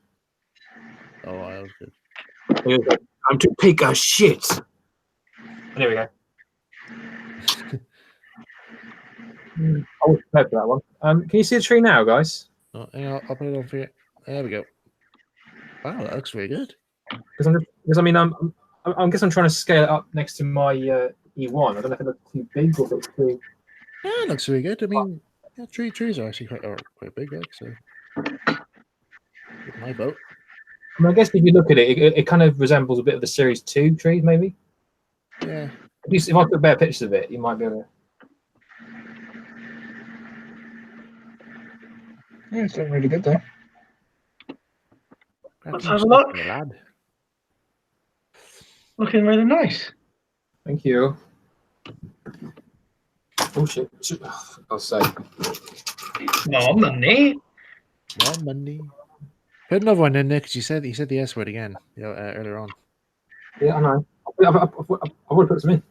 Oh, that was good. He goes like, "I'm to pick a shit." And here we go. I was prepared for that one. Can you see the tree now, guys? Oh, hang on, I'll put it on for you. There we go. Wow, that looks really good. Because I mean, I guess I'm trying to scale it up next to my E1. I don't know if it looks too big or if it's too. Yeah, it looks really good. I mean, yeah, trees are actually quite big, like so. With my vote. I mean, I guess if you look at it, it kind of resembles a bit of the Series 2 trees, maybe. Yeah. If I took better pictures of it, you might be able to. Yeah, it's looking really good though. Let's have a look. Lad. Looking really nice. Thank you. Oh shit! I'll say. No money. More money. Put another one in there because you said the S word again, earlier on. Yeah, I know. I would put some in.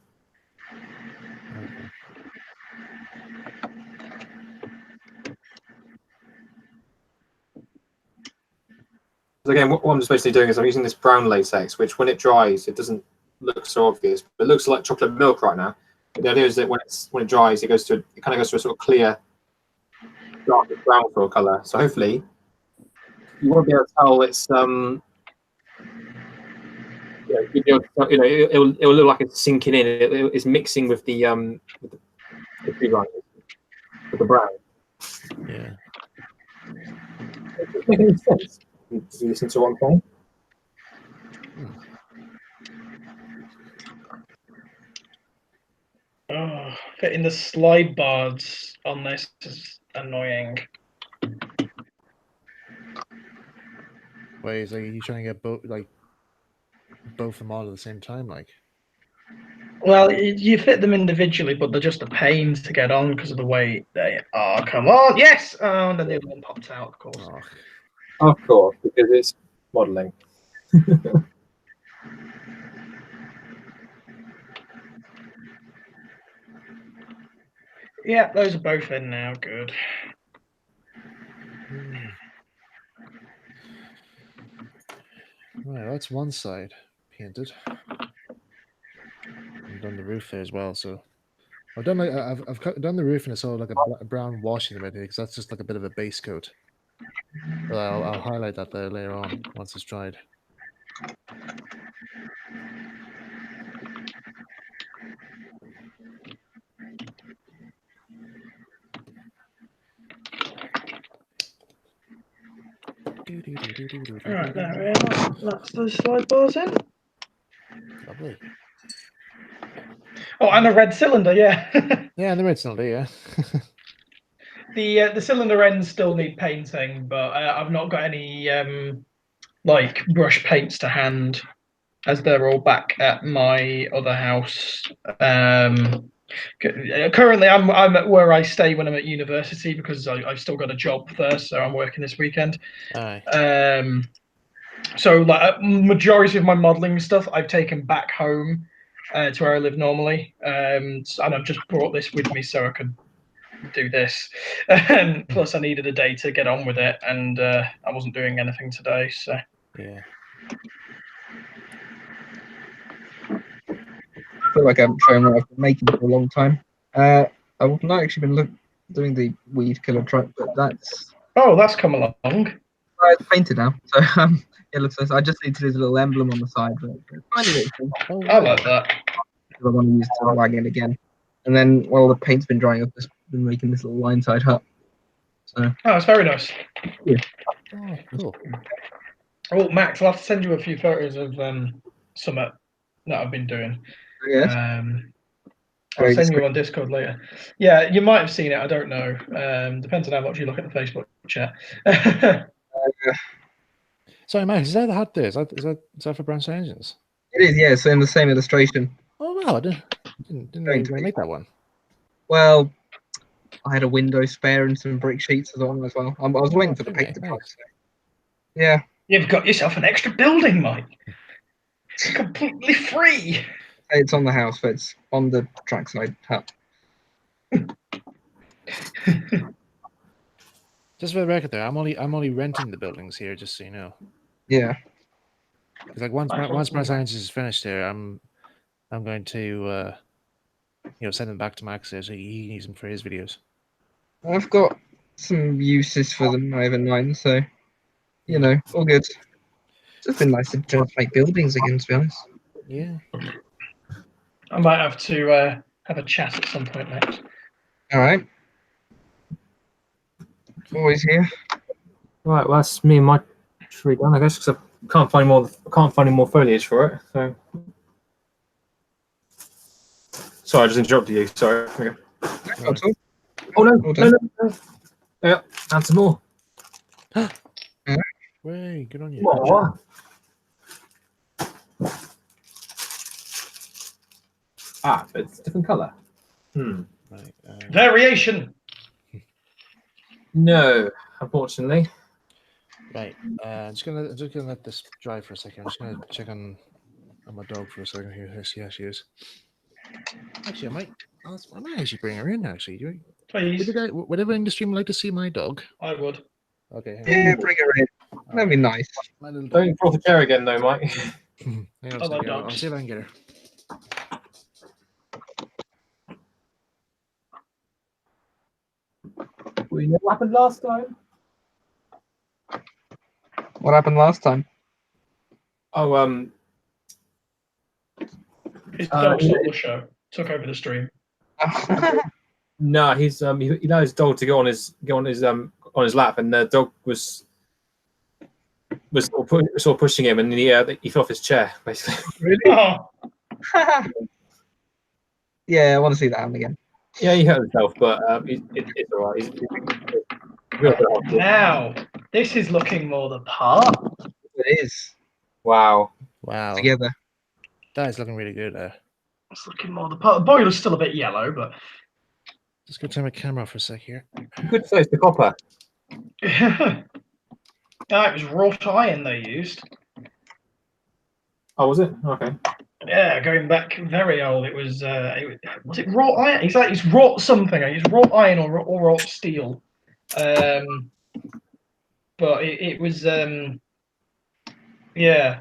So again, what I'm just basically doing is I'm using this brown latex, which when it dries, it doesn't look so obvious, but it looks like chocolate milk right now. But the idea is that when it dries, it kind of goes to a sort of clear, dark brown sort of color. So hopefully, you won't be able to tell it's it will look like it's sinking in. It's mixing with the tree line, with the brown. Yeah. Does it make any sense? Do you listen to what I'm saying? Oh, fitting the slide bars on this is annoying. Wait, are you trying to get both of them all at the same time, like? Well, you fit them individually, but they're just a pain to get on because of the way they are. Come on, yes! Oh, and then the other one popped out, of course. Oh. Of course, because it's modelling. Yeah, those are both in now. Good. Right, that's one side painted. I've done the roof there as well, so I've done I've done the roof and it's all like a brown wash in the middle because that's just like a bit of a base coat. But I'll highlight that there later on once it's dried. Right, there we are. That's the slide bars in. Lovely. Oh, and a red cylinder, yeah. Yeah, and the red cylinder, yeah. The cylinder ends still need painting, but I've not got any like brush paints to hand, as they're all back at my other house. Currently, I'm at where I stay when I'm at university because I've still got a job first, so I'm working this weekend. Aye. So like majority of my modelling stuff I've taken back home to where I live normally, and I've just brought this with me so I could do this. Plus, I needed a day to get on with it, and I wasn't doing anything today, so Yeah. I feel like I'm showing what I've been making for a long time. I've not actually been doing the weed killer truck, but that's come along. it's painted now, so it looks nice. I just need to do the little emblem on the side, but tiny little thing. Oh, I like that. I want to use the wagon again. And then while the paint's been drying, I've just been making this little line side hut. So Oh, it's very nice. Oh, cool. Oh, Max, I'll have to send you a few photos of something that I've been doing. yeah, I'll send you on Discord later. Yeah, you might have seen it. I don't know. Depends on how much you look at the Facebook chat. Sorry, Max, is that the hut there? Is that for Brown Engines? it is. Yeah, so in the same illustration. Oh wow, I didn't know you were going to make that one. Well, I had a window spare and some brick sheets as well. I was waiting for the paint to dry. Nice. So. Yeah. You've got yourself an extra building, Mike. It's completely free. It's on the house, but it's on the trackside hut. Just for the record, there, I'm only renting the buildings here, just so you know. Yeah. Because like once my science is finished there, I'm going to send them back to Max there, so he needs them for his videos. I've got some uses for them over 9, so all good. It's just been nice to just make buildings again, to be honest. Yeah. I might have to have a chat at some point next. All right. Always here. Right, well that's me and my tree done, I guess, because I can't find any more foliage for it. So, sorry, I just interrupted you. Sorry. Okay. That's all. Oh no, Well no, done. no. Yeah, and some more. Way, good on you. What? Ah, but it's a different colour. Right. Variation. No, unfortunately. Right. I'm just gonna let this dry for a second. I'm just gonna check on my dog for a second here. Let's see how she is. Actually, I might actually bring her in. Actually, Please. would everyone in the stream like to see my dog? I would. Okay. Hang Yeah, bring her in. That'd be nice. My little dog. Don't pull the chair again, though, Mike. Hang on a I love second. I'll dogs. see if I can get her. We know what happened last time. What happened last time? Oh, His dog stole the show. Took over the stream. no, he's he allowed his dog to go on his lap, and the dog was sort of pushing him, and he fell off his chair basically. Really? Oh, Yeah, I want to see that happen again. Yeah, he hurt himself, but it's all right. now this is looking more the part. It is Wow. Wow. together. That is looking really good. It's looking more the part. The boiler's still a bit yellow, but Just go turn my camera off for a sec here. Good to say it's the copper. it was wrought iron they used. Oh, was it? Okay. Yeah, going back very old. It was was it wrought iron? It's wrought something. It's wrought iron or wrought steel. But it was yeah.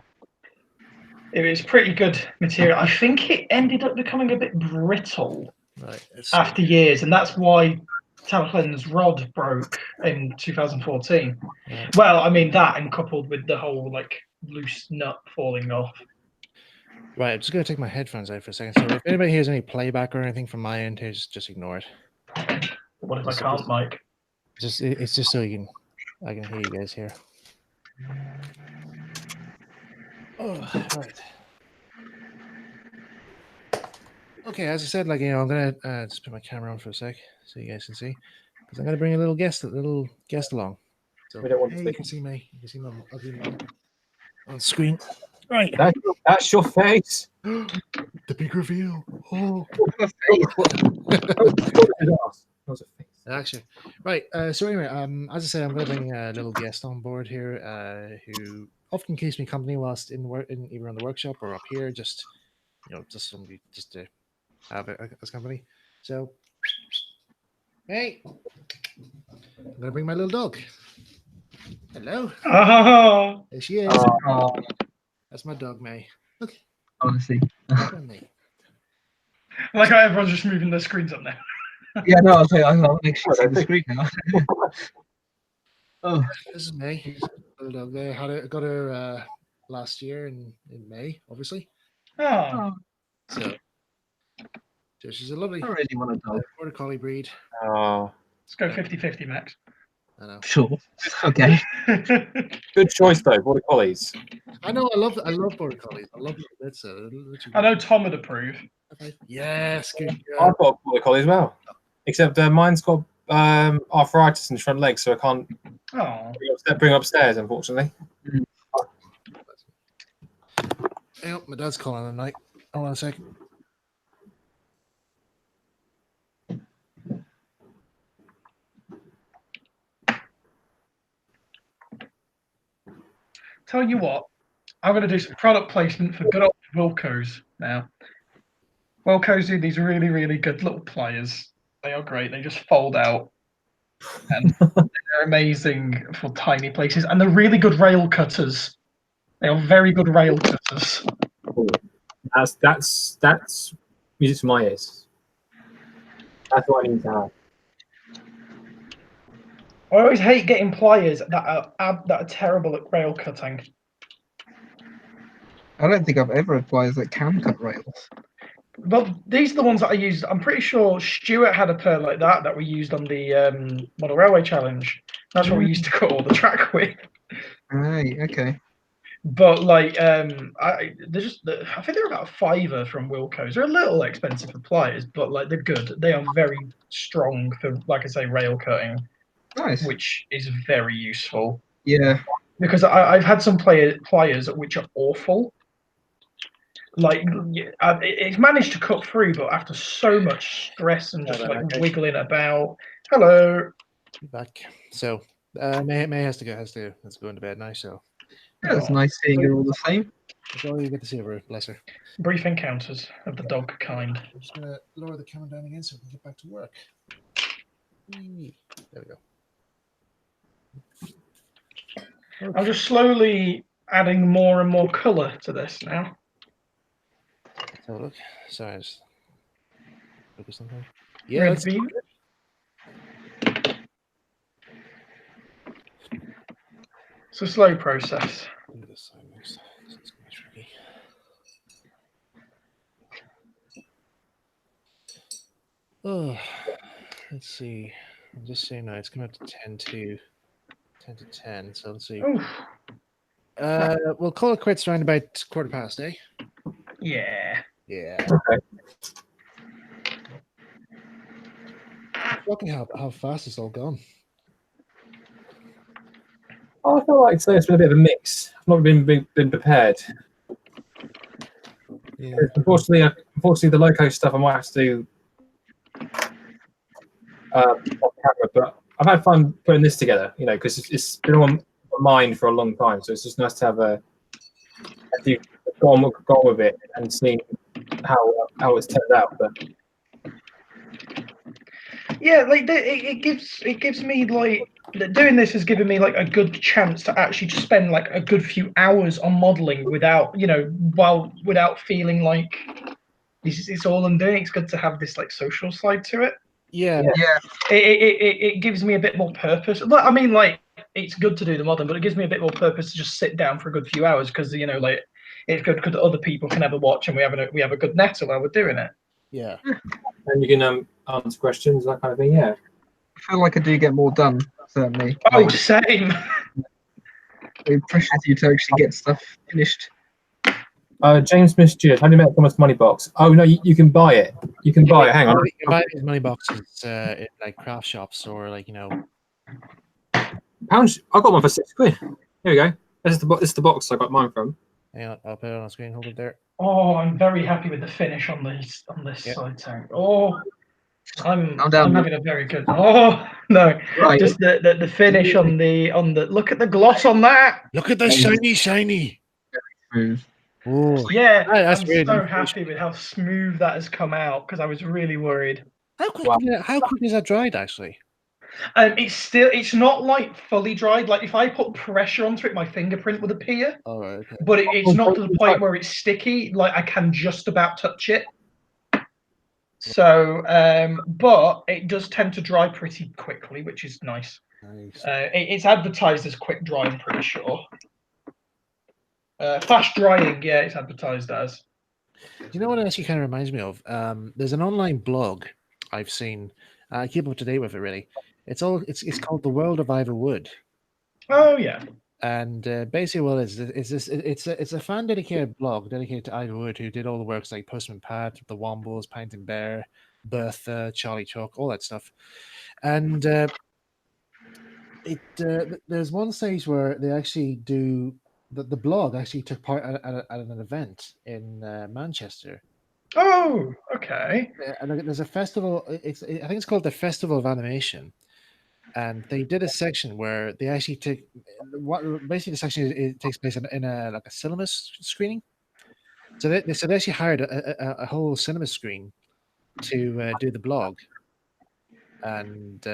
It was pretty good material. I think it ended up becoming a bit brittle Right. after years, and that's why Talclin's rod broke in 2014. Yeah. Well, I mean that, and coupled with the whole like loose nut falling off. Right, I'm just gonna take my headphones out for a second. So if anybody hears any playback or anything from my end here, just ignore it. What if I can't, Mike? It's just so I can hear you guys here. Oh, right. Okay, as I said, I'm gonna just put my camera on for a sec so you guys can see, because I'm gonna bring a little guest along. So We don't want to you can see my ugly mug on screen. Right. That's your face. The big reveal. Oh. Actually, right. So anyway, as I said, I'm going to bring a little guest on board here, who often keeps me company whilst either in the workshop or up here, just somebody just to have it as company. So, hey, I'm going to bring my little dog. Hello. Oh, There she is. Oh, That's my dog, May. Look, honestly. look at me. I like how everyone's just moving their screens up now. Yeah, no, I'll actually see the screen now. Oh, This is May. Little dog there. Got her last year in May, obviously. Oh, So she's a lovely I really want a dog. border collie breed. Oh, let's go 50-50, Max. I know. Sure. Okay. good choice though. Border collies. I know. I love border collies. I love them. That's I know Tom would approve. Yes, good girl. I've got a border collie as well, except mine's got arthritis in the front leg, so I can't Oh, bring upstairs, unfortunately. Hey, oh, my dad's calling tonight. Hold on a sec. tell you what, I'm going to do some product placement for good old Wilco's now. Wilco's do these really, really good little pliers. They are great. They just fold out. And they're amazing for tiny places. And they're really good rail cutters. They are very good rail cutters. That's music to my ears. That's what I need to have. I always hate getting pliers that are terrible at rail cutting. I don't think I've ever had pliers that can cut rails. Well, these are the ones that I used. I'm pretty sure Stuart had a pair like that we used on the Model Railway Challenge. That's what we used to cut all the track with. Right, okay. But like, they're just. I think they're about £5 from Wilco's. They're a little expensive for pliers, but like they're good. They are very strong for, like I say, rail cutting, Nice. which is very useful. Yeah. Because I've had some pliers which are awful. Like it's managed to cut through, but after so much stress and just like wiggling about. Hello. Back. So May has to go into bed now. So Yeah, it's nice seeing her all the same. it's all you get to see her. Bless her. Brief encounters of the dog kind. I'm just gonna lower the camera down again so we can get back to work. Whee! There we go. I'm just slowly adding more and more colour to this now. Let's have a look. Sorry, I just focus on that. Yeah, Red that's bean. It's a slow process. do this side next. This is gonna be tricky. Oh, let's see. I'm just saying now it's coming up to 10 to 10. So let's see. Oof. We'll call it quits around about 8:15, eh? Yeah. Yeah. Okay. Shocking how fast it's all gone. I feel like today it's been a bit of a mix. I've not been prepared. Yeah. Unfortunately, the loco stuff I might have to do off camera, but I've had fun putting this together. You know, because it's been on my mind for a long time, so it's just nice to have actually go on with it and see how it's turned out. But Yeah, like it gives me like doing this has given me like a good chance to actually just spend like a good few hours on modeling without without feeling like it's all I'm doing. It's good to have this like social side to it. Yeah. Yeah. It gives me a bit more purpose. But I mean, like it's good to do the modeling, but it gives me a bit more purpose to just sit down for a good few hours because like it's good because other people can have a watch and we have a good net while we're doing it. Yeah. and you can answer questions, that kind of thing. Yeah. I feel like I do get more done, certainly. Oh, Like, same. it pushes you to actually get stuff finished. James Smith Stewart, how do you make Thomas Money Box? Oh no, you can buy it. You can buy it. Hang on. You can buy these money boxes in like craft shops or like Pound. I got one for £6. Here we go. This is the box I got mine from. hang on, I'll put it on the screen. Hold it there. Oh, I'm very happy with the finish on this Yeah. side tank. Oh, I'm down. having a very good. Oh no, Right. just the finish on the look at the gloss on that. Look at the shiny. Smooth. Oh, Yeah, that's I'm really so nice. happy with how smooth that has come out because I was really worried. how quick? Wow. How quick is that dried? Actually. It's not like fully dried. Like if I put pressure onto it, my fingerprint would appear. All right. Okay. But it's not to the point where it's sticky. Like I can just about touch it. So, but it does tend to dry pretty quickly, which is nice. Nice. It's advertised as quick dry, I'm pretty sure. Fast drying, yeah, it's advertised as. Do you know what it actually kind of reminds me of? There's an online blog I've seen. I keep up to date with it really. It's called The World of Ivor Wood. Oh yeah. And basically, what it's a fan dedicated blog dedicated to Ivor Wood, who did all the works like Postman Pat, The Wombles, Painting Bear, Bertha, Charlie Chalk, all that stuff. And there's one stage where they actually do the blog actually took part at an event in Manchester. Oh, okay. And there's a festival. I think it's called the Festival of Animation. And they did a section where they actually take basically the section it takes place in a like a cinema screening, So they actually hired a whole cinema screen to do the blog, and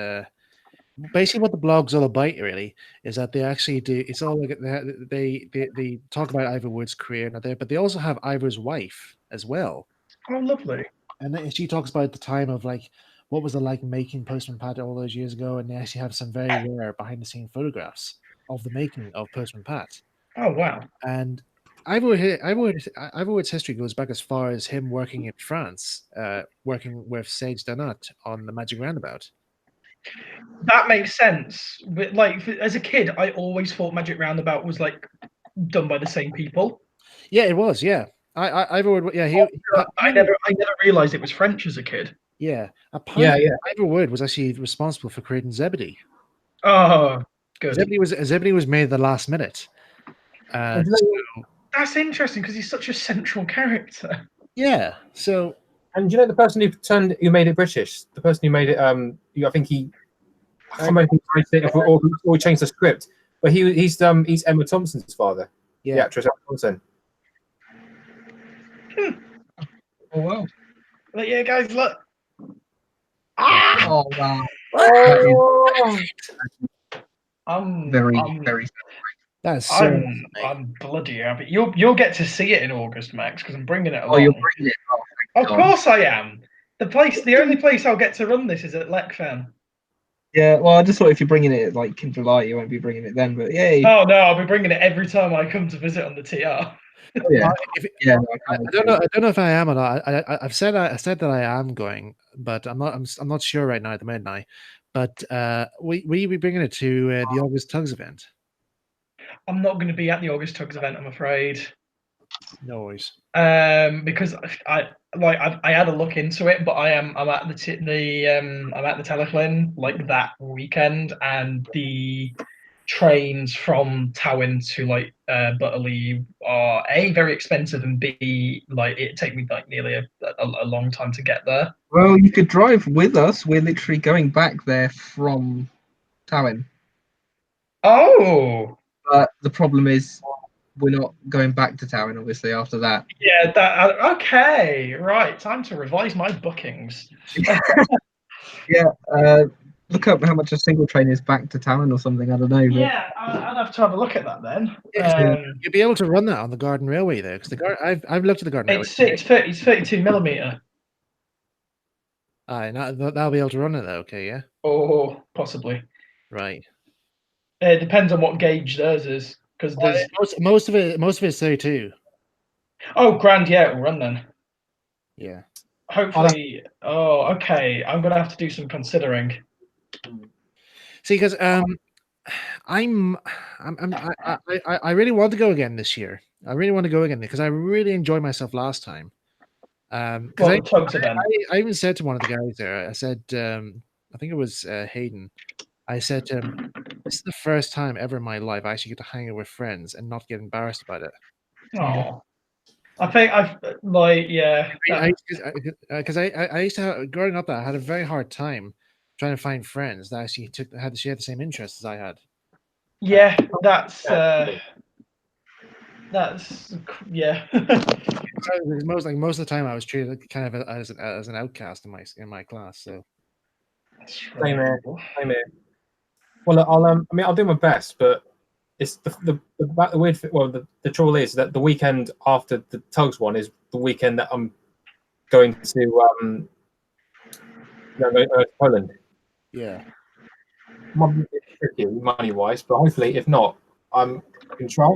basically what the blog's all about really is that they actually do. It's all like they talk about Ivor Wood's career and there, but they also have Ivor's wife as well, Oh, lovely. and she talks about the time of like what was it like making Postman Pat all those years ago, and they actually have some very rare behind the scene photographs of the making of Postman Pat. Oh, wow. And Ivorwood's history goes back as far as him working in France, working with Sage Danat on the Magic Roundabout. That makes sense. But like as a kid, I always thought Magic Roundabout was like done by the same people. Yeah, it was. Yeah, Ivorwood. Yeah, I never realized it was French as a kid. Yeah, apparently, yeah. Ivorwood was actually responsible for creating Zebedee. Oh, good. Zebedee was made at the last minute. That's interesting because he's such a central character. Yeah. So, And do you know the person who made it British? The person who made it, I think I can't remember who wrote it or changed the script, but he's Emma Thompson's father, yeah, the actress Emma Thompson. Oh wow! But yeah, guys, look. Oh wow! I'm Very I'm, very. that's so. I'm bloody happy. You'll get to see it in August, Max, because I'm bringing it along. Oh, you're bringing it. Oh, Of course I am. The only place I'll get to run this is at LecFan. yeah. Well, I just thought if you're bringing it like in July, you won't be bringing it then. But yay! Oh no, I'll be bringing it every time I come to visit on the TR. Yeah. Yeah. I don't know if I am or not. I said that I am going, but I'm not sure right now at the midnight. But we be bringing it to the August Tugs event. I'm not going to be at the August Tugs event, I'm afraid. No worries. Because I had a look into it, but I'm at the Teleclin like that weekend, and the trains from Towyn to like Butterley are A, very expensive, and B, like it take me like nearly a long time to get there. Well, you could drive with us. We're literally going back there from Towyn. Oh, But the problem is, we're not going back to Towyn, obviously, after that. yeah, okay, right. Time to revise my bookings. Look up how much a single train is back to Towyn or something. I don't know. But Yeah, I'd have to have a look at that then. You'll be able to run that on the Garden Railway there, because I've looked at the Garden Railway. It's 32 millimeter. Aye, that'll be able to run it though. Okay, yeah, Oh, possibly. right. It depends on what gauge theirs is, because there's. Most of it's 32. Oh, grand, yeah, it'll run then. Yeah. Hopefully. Oh, okay. I'm gonna have to do some considering. See, because I really want to go again this year. I really want to go again because I really enjoyed myself last time. Well, the Tugs event. I even said to one of the guys there, I said, I think it was Hayden. I said to him, "This is the first time ever in my life I actually get to hang out with friends and not get embarrassed about it." Oh, I think I've like yeah. Because I used to have, growing up, I had a very hard time trying to find friends that actually had to share the same interests as I had. Yeah, that's yeah. most of the time I was treated kind of as an outcast in my class. So Same here. Well, I'll do my best, but it's the weird. Well, the trouble is that the weekend after the Tugs one is the weekend that I'm going to Poland. yeah. Might be a bit tricky money wise, but hopefully, if not, I can try.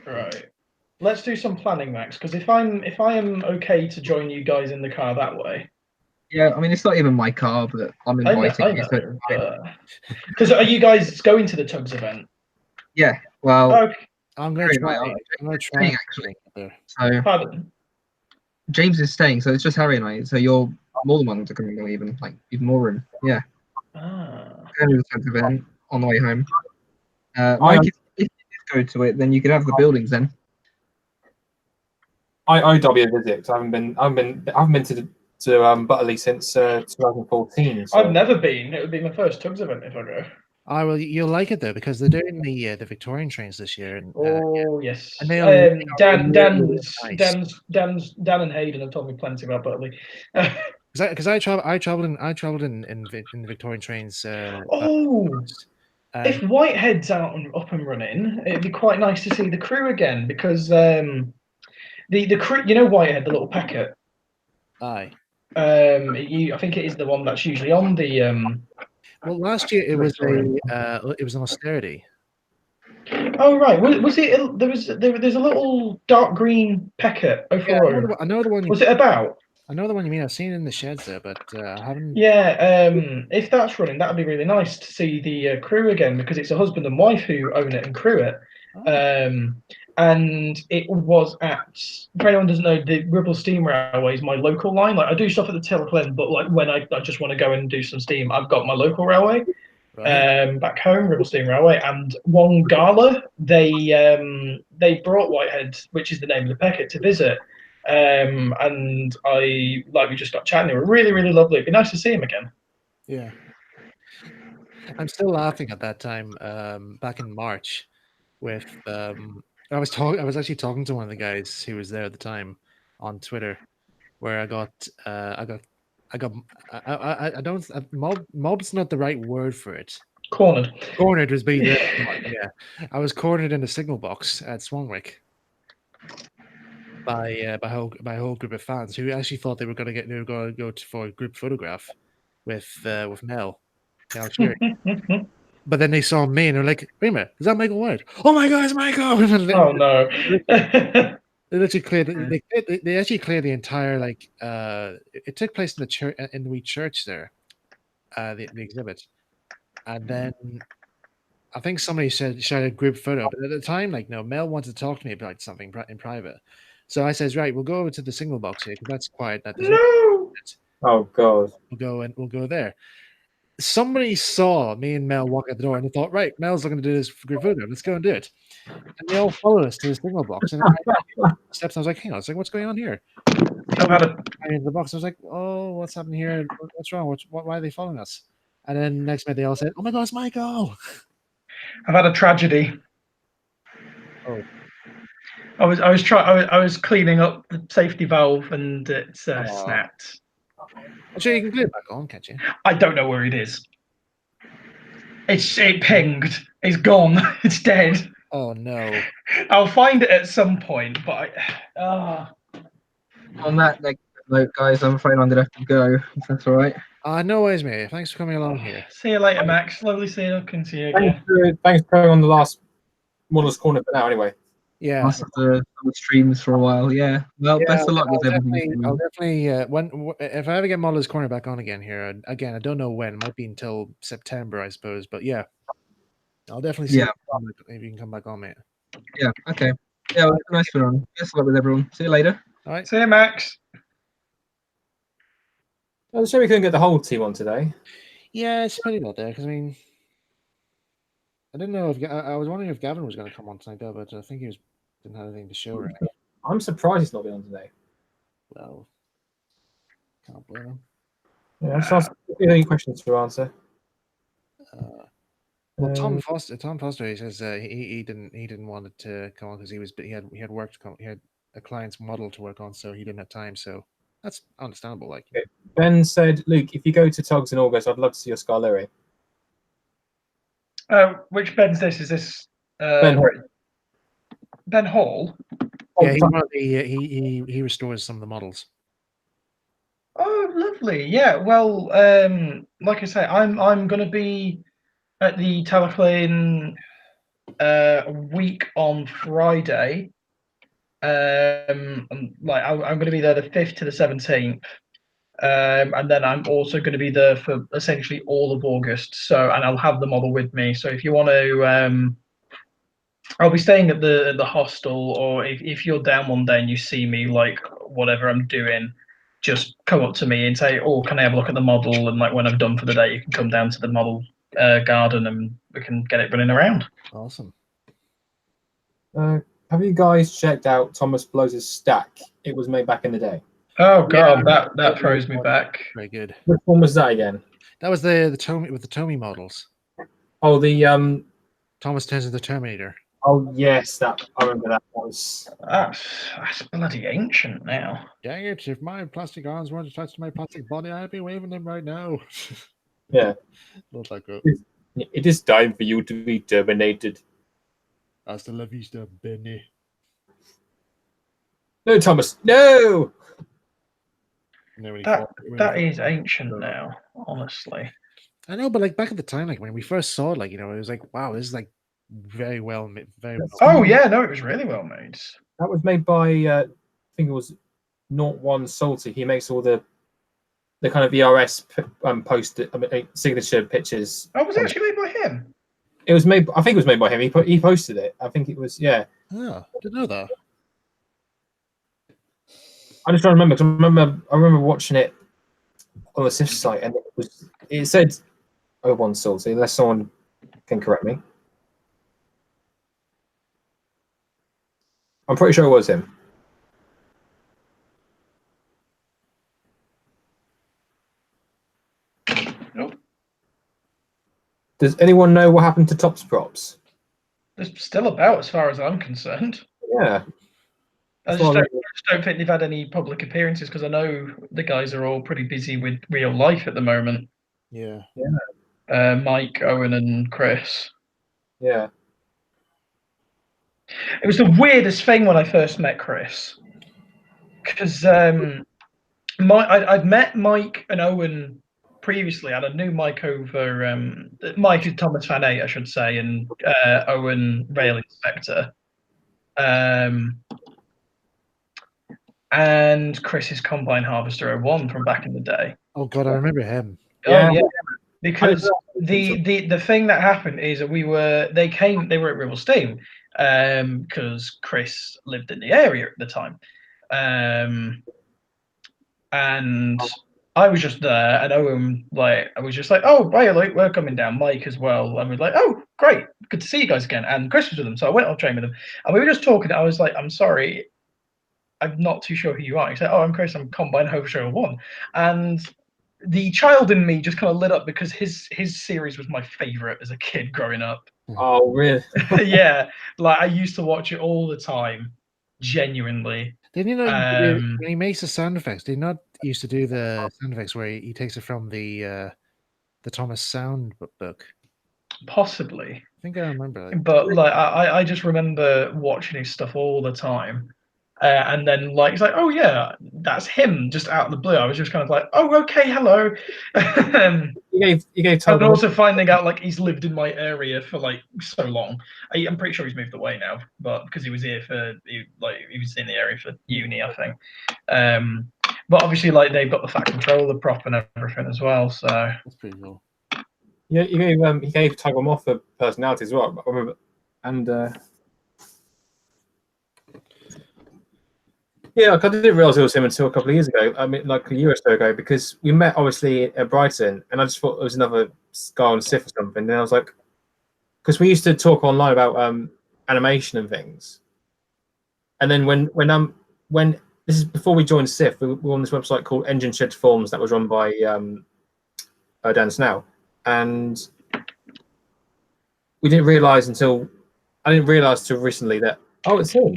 Right. Let's do some planning, Max. Because if I am okay to join you guys in the car that way. Yeah, I mean, it's not even my car, but I'm inviting you. Because are you guys going to the Tugs event? Yeah, well, Okay. I'm going to try actually. There. So Pardon? James is staying, so it's just Harry and I. So you're more than welcome to come and go, even more room. Yeah. Going to the Tugs event on the way home. Mike, if you go to it, then you could have the buildings then. I owe Dobby a visit. I haven't been to Butterley since 2014. So. I've never been. It would be my first Tugs event if I go. Oh well, you'll like it though because they're doing the Victorian trains this year, and Oh yes. and they are Dan, really nice. Dan and Hayden have told me plenty about Burnley. Because I traveled in the Victorian trains. Oh, if And Whitehead's up and running, it'd be quite nice to see the crew again because the crew, you know, Whitehead, the little packet. aye. I think it is the one that's usually on the. Well, last year it was Victorian. it was an austerity. Oh right, was it? There's a little dark green packet. Oh Yeah, four. I know the one. Was it about? I know the one you mean. I've seen it in the sheds there, but I haven't. Yeah, if that's running, that'd be really nice to see the crew again because it's a husband and wife who own it and crew it. Oh, And it was at, for anyone who doesn't know, the Ribble Steam Railway is my local line. Like I do stuff at the Till Glen, but like when I just want to go and do some steam, I've got my local railway. right. Back home, Ribble Steam Railway, and one gala they brought Whitehead, which is the name of the packet, to visit. And we just got chatting. They were really, really lovely. It'd be nice to see him again. Yeah. I'm still laughing at that time. Back in March, with I was actually talking to one of the guys who was there at the time on Twitter, where I mob's not the right word for it. Cornered. Cornered was being yeah. I was cornered in the signal box at Swanwick by a whole group of fans who actually thought they were going to go for a group photograph with Mel Sherry. But then they saw me and they're like, "Wait a minute, is that Michael White? Oh my God, it's Michael!" Oh no! They literally cleared. They actually cleared the entire it took place in the church in the wee church there, the exhibit, and then I think somebody shared a group photo. But at the time, no, Mel wanted to talk to me about something in private, so I says, "Right, we'll go over to the signal box here because that's quiet. No! Oh God. We'll go there." Somebody saw me and Mel walk out the door and they thought, right, Mel's looking to do this group photo. Let's go and do it. And they all followed us to the signal box. And steps. I was like, hang on, I was like, what's going on here? I've had a into the box. I was like, oh, what's happening here? What's wrong? Why are they following us? And then next minute they all said, oh my God, it's Michael. I've had a tragedy. Oh. I was cleaning up the safety valve and it's snapped. Actually, you can glue it back on, can't you? I don't know where it is. It pinged. It's gone. It's dead. Oh no. I'll find it at some point, but On that note, guys, I'm afraid I'm gonna have to go. If that's all right. No worries, mate. Thanks for coming along here. See you later, Max. Lovely seeing you again. Thanks for coming on the last Models Corner for now. Anyway. Yeah. Last of the streams for a while. Yeah. Well, best of luck with everything. I'll definitely if I ever get Models Corner back on again here, again, I don't know when. It might be until September, I suppose. But yeah, I'll definitely see if you can come back on, mate. Yeah. Okay. Yeah. Well, nice to on. Best of luck with everyone. See you later. All right. See you, Max. Well, so we couldn't get the whole team on today. Yeah, it's pretty not there because I mean, I didn't know if I was wondering if Gavin was going to come on tonight, though, but I think he didn't have anything to show. Right? I'm surprised he's not been on today. Well, can't blame him. Yeah, I'm just any questions to answer. Well, Tom Foster, he says he didn't want it to come on because he had work to come. He had a client's model to work on, so he didn't have time. So that's understandable. Like Ben said, Luke, if you go to Togs in August, I'd love to see your Scarlery. Which Ben's this? Is this Ben Hall. Ben Hall? Yeah, he restores some of the models. Oh, lovely. Yeah. Well, like I say, I'm going to be at the Talaclane a week on Friday. I'm going to be there the 5th to the 17th. And then I'm also going to be there for essentially all of August. So, and I'll have the model with me. So if you want to, I'll be staying at the hostel, or if you're down one day and you see me, like whatever I'm doing, just come up to me and say, oh, can I have a look at the model? And like when I'm done for the day, you can come down to the model garden and we can get it running around. Awesome. Have you guys checked out Thomas Blows' stack? It was made back in the day. Oh God, that throws me back. Very good. Which one was that again? That was the Tomy with the Tomy models. Oh, the Thomas turns into the Terminator. oh yes, that I remember that. That was That's bloody ancient now. Dang it! If my plastic arms weren't attached to my plastic body, I'd be waving them right now. yeah. Not like that. It is time for you to be terminated. Hasta la vista, Benny. No, Thomas, no. And then when he That fought- when he that fought- is ancient now, honestly. I know, but like back at the time, like when we first saw it, like it was like, wow, this is like very well made. Very well. Oh yeah, no, it was really well made. That was made by I think it was Not One Salty. He makes all the kind of ERS post signature pictures. Oh, was it actually made by him? It was made. I think it was made by him. He posted it. I think it was. Yeah. Oh, didn't know that. I'm just trying to remember. 'Cause I remember watching it on the SIF site, and it said 01 Salty. Unless someone can correct me. I'm pretty sure it was him. Nope. Does anyone know what happened to Topps Props? It's still about, as far as I'm concerned. Yeah. I That's just what I don't think they've had any public appearances because I know the guys are all pretty busy with real life at the moment. Yeah. Mike, Owen, and Chris. Yeah. It was the weirdest thing when I first met Chris, because I'd met Mike and Owen previously, and I knew Mike over Mike is Thomas Fan 8, I should say, and Owen Rail Inspector. And Chris is Combine Harvester 01 from back in the day. Oh god, I remember him. Yeah. Oh yeah, because the thing that happened is that they were at Rival Steam because Chris lived in the area at the time, and I was just there, and Owen I was just like, oh right, like we're coming down, Mike as well, and we're like, oh great, good to see you guys again, and Chris was with them, so I went on train with them, and we were just talking. I was like, I'm sorry, I'm not too sure who you are. He said, oh, I'm Chris, I'm Combine Harvester 01, and the child in me just kind of lit up because his series was my favorite as a kid growing up. Oh, really? Yeah, like I used to watch it all the time, genuinely. Didn't you know when he makes the sound effects? Did he not used to do the sound effects where he takes it from the Thomas Sound book? Possibly, I think I remember. Like, but like I just remember watching his stuff all the time. And then like it's like, oh yeah, that's him just out of the blue. I was just kind of like, oh okay, hello. You gave And also finding out like he's lived in my area for like so long. I'm pretty sure he's moved away now, but because he was here he was in the area for uni, I think. But obviously like they've got the Fat Controller prop and everything as well. So that's pretty cool. Yeah, he gave Tiger Moth a personality as well. I remember, and yeah, like I didn't realize it was him until a couple of years ago. I mean, like a year or so ago, because we met obviously at Brighton, and I just thought it was another guy on SIF or something. And I was like, because we used to talk online about animation and things. And then when this is before we joined SIF, we were on this website called Engine Shed Forms that was run by Dan Snell, and we didn't realize I didn't realize till recently that it's him.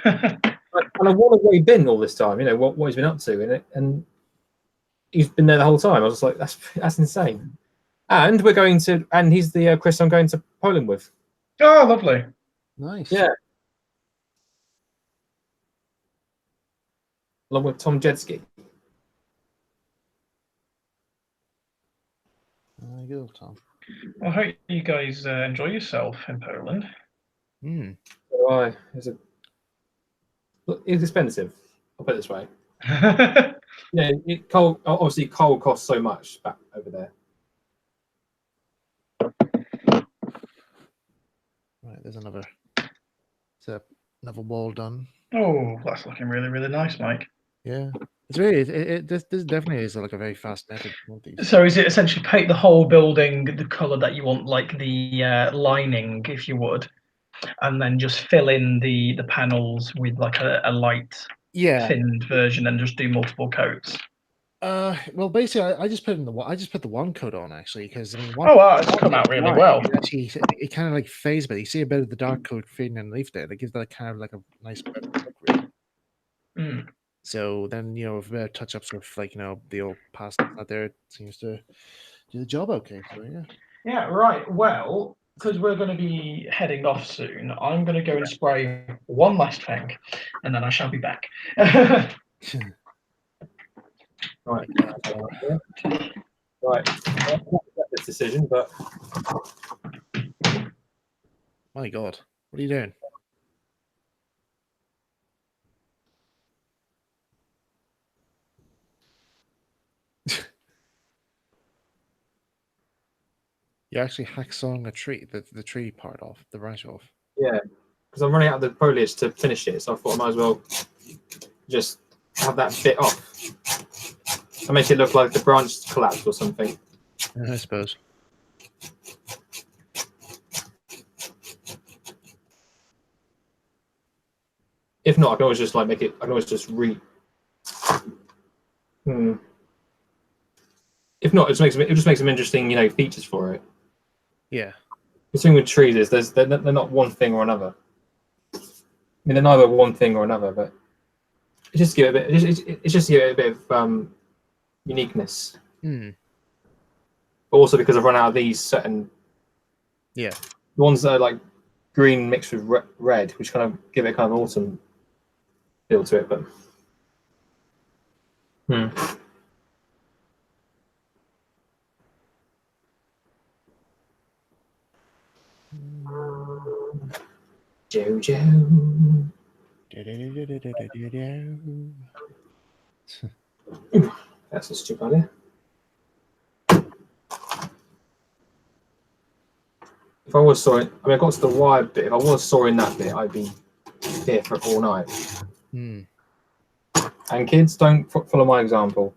And I wonder where he's been all this time, you know, what he's been up to in it, and he's been there the whole time. I was just like, that's insane. And he's the Chris I'm going to Poland with. oh, lovely. Nice. Yeah. Along with Tom Jedsky. Good, Tom. Well, I hope you guys enjoy yourself in Poland. Why? It's expensive. I'll put it this way. Yeah, coal costs so much back over there. Right, there's another wall done. Oh, that's looking really, really nice, Mike. Yeah, it's really this definitely is like a very fast method. So is it essentially paint the whole building the color that you want, like the lining, if you would, and then just fill in the panels with like a light, Yeah, thinned version, and just do multiple coats? Well, basically, I just put in the I just put the one coat on actually because I mean, Oh, wow, it's come out really well. Actually, it kind of like fades, but you see a bit of the dark coat fading underneath there. That gives that kind of like a nice look. Really. Mm. So then with a bit of touch ups with like the old pasta out there, it seems to do the job okay. So yeah. Yeah, right. Well, because we're going to be heading off soon, I'm going to go and spray one last thing, and then I shall be back. Right. Right. This decision, but My God, what are you doing? You're actually hacksawing a tree, the tree part off, the branch off. yeah, because I'm running out of the foliage to finish it, so I thought I might as well just have that bit off and make it look like the branch collapsed or something. I suppose. If not, I can always just like make it. I can always just If not, it just makes some interesting, features for it. Yeah. The thing with trees is they're not one thing or another. I mean, they're neither one thing or another, but it's just give it a bit. It's just give it a bit of uniqueness. Hmm. But also because I've run out of these certain. Yeah. The ones that are like green mixed with red, which kind of give it kind of autumn feel to it, but. Jojo. That's a stupid idea. If I was sawing, I mean, I got to the wire bit. If I was sawing that bit, I'd be here for all night. Hmm. And kids, don't follow my example.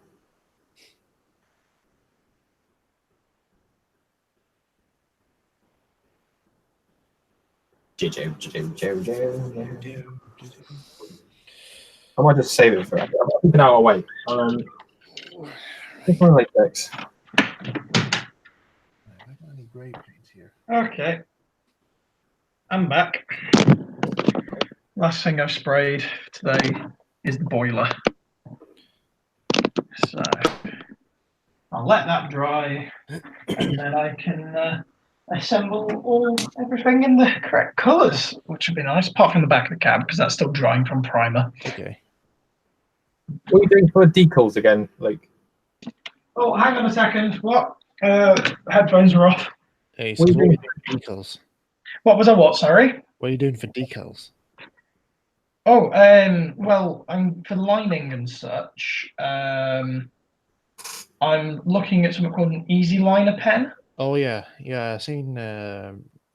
Jojo. I might just save it for it. I'm keeping out away. Take my latex. I got any grey paint here? Okay. I'm back. Last thing I've sprayed today is the boiler. So I'll let that dry and then I can assemble everything in the correct colours, which would be nice, apart from the back of the cab because that's still drying from primer. Okay. What are you doing for decals again? Like, oh, hang on a second. What? Headphones are off. Hey, what so are you doing? for decals? What was I? What? Sorry. What are you doing for decals? Oh, well, I'm for lining and such. I'm looking at something called an Easy Liner pen. Oh yeah, I've seen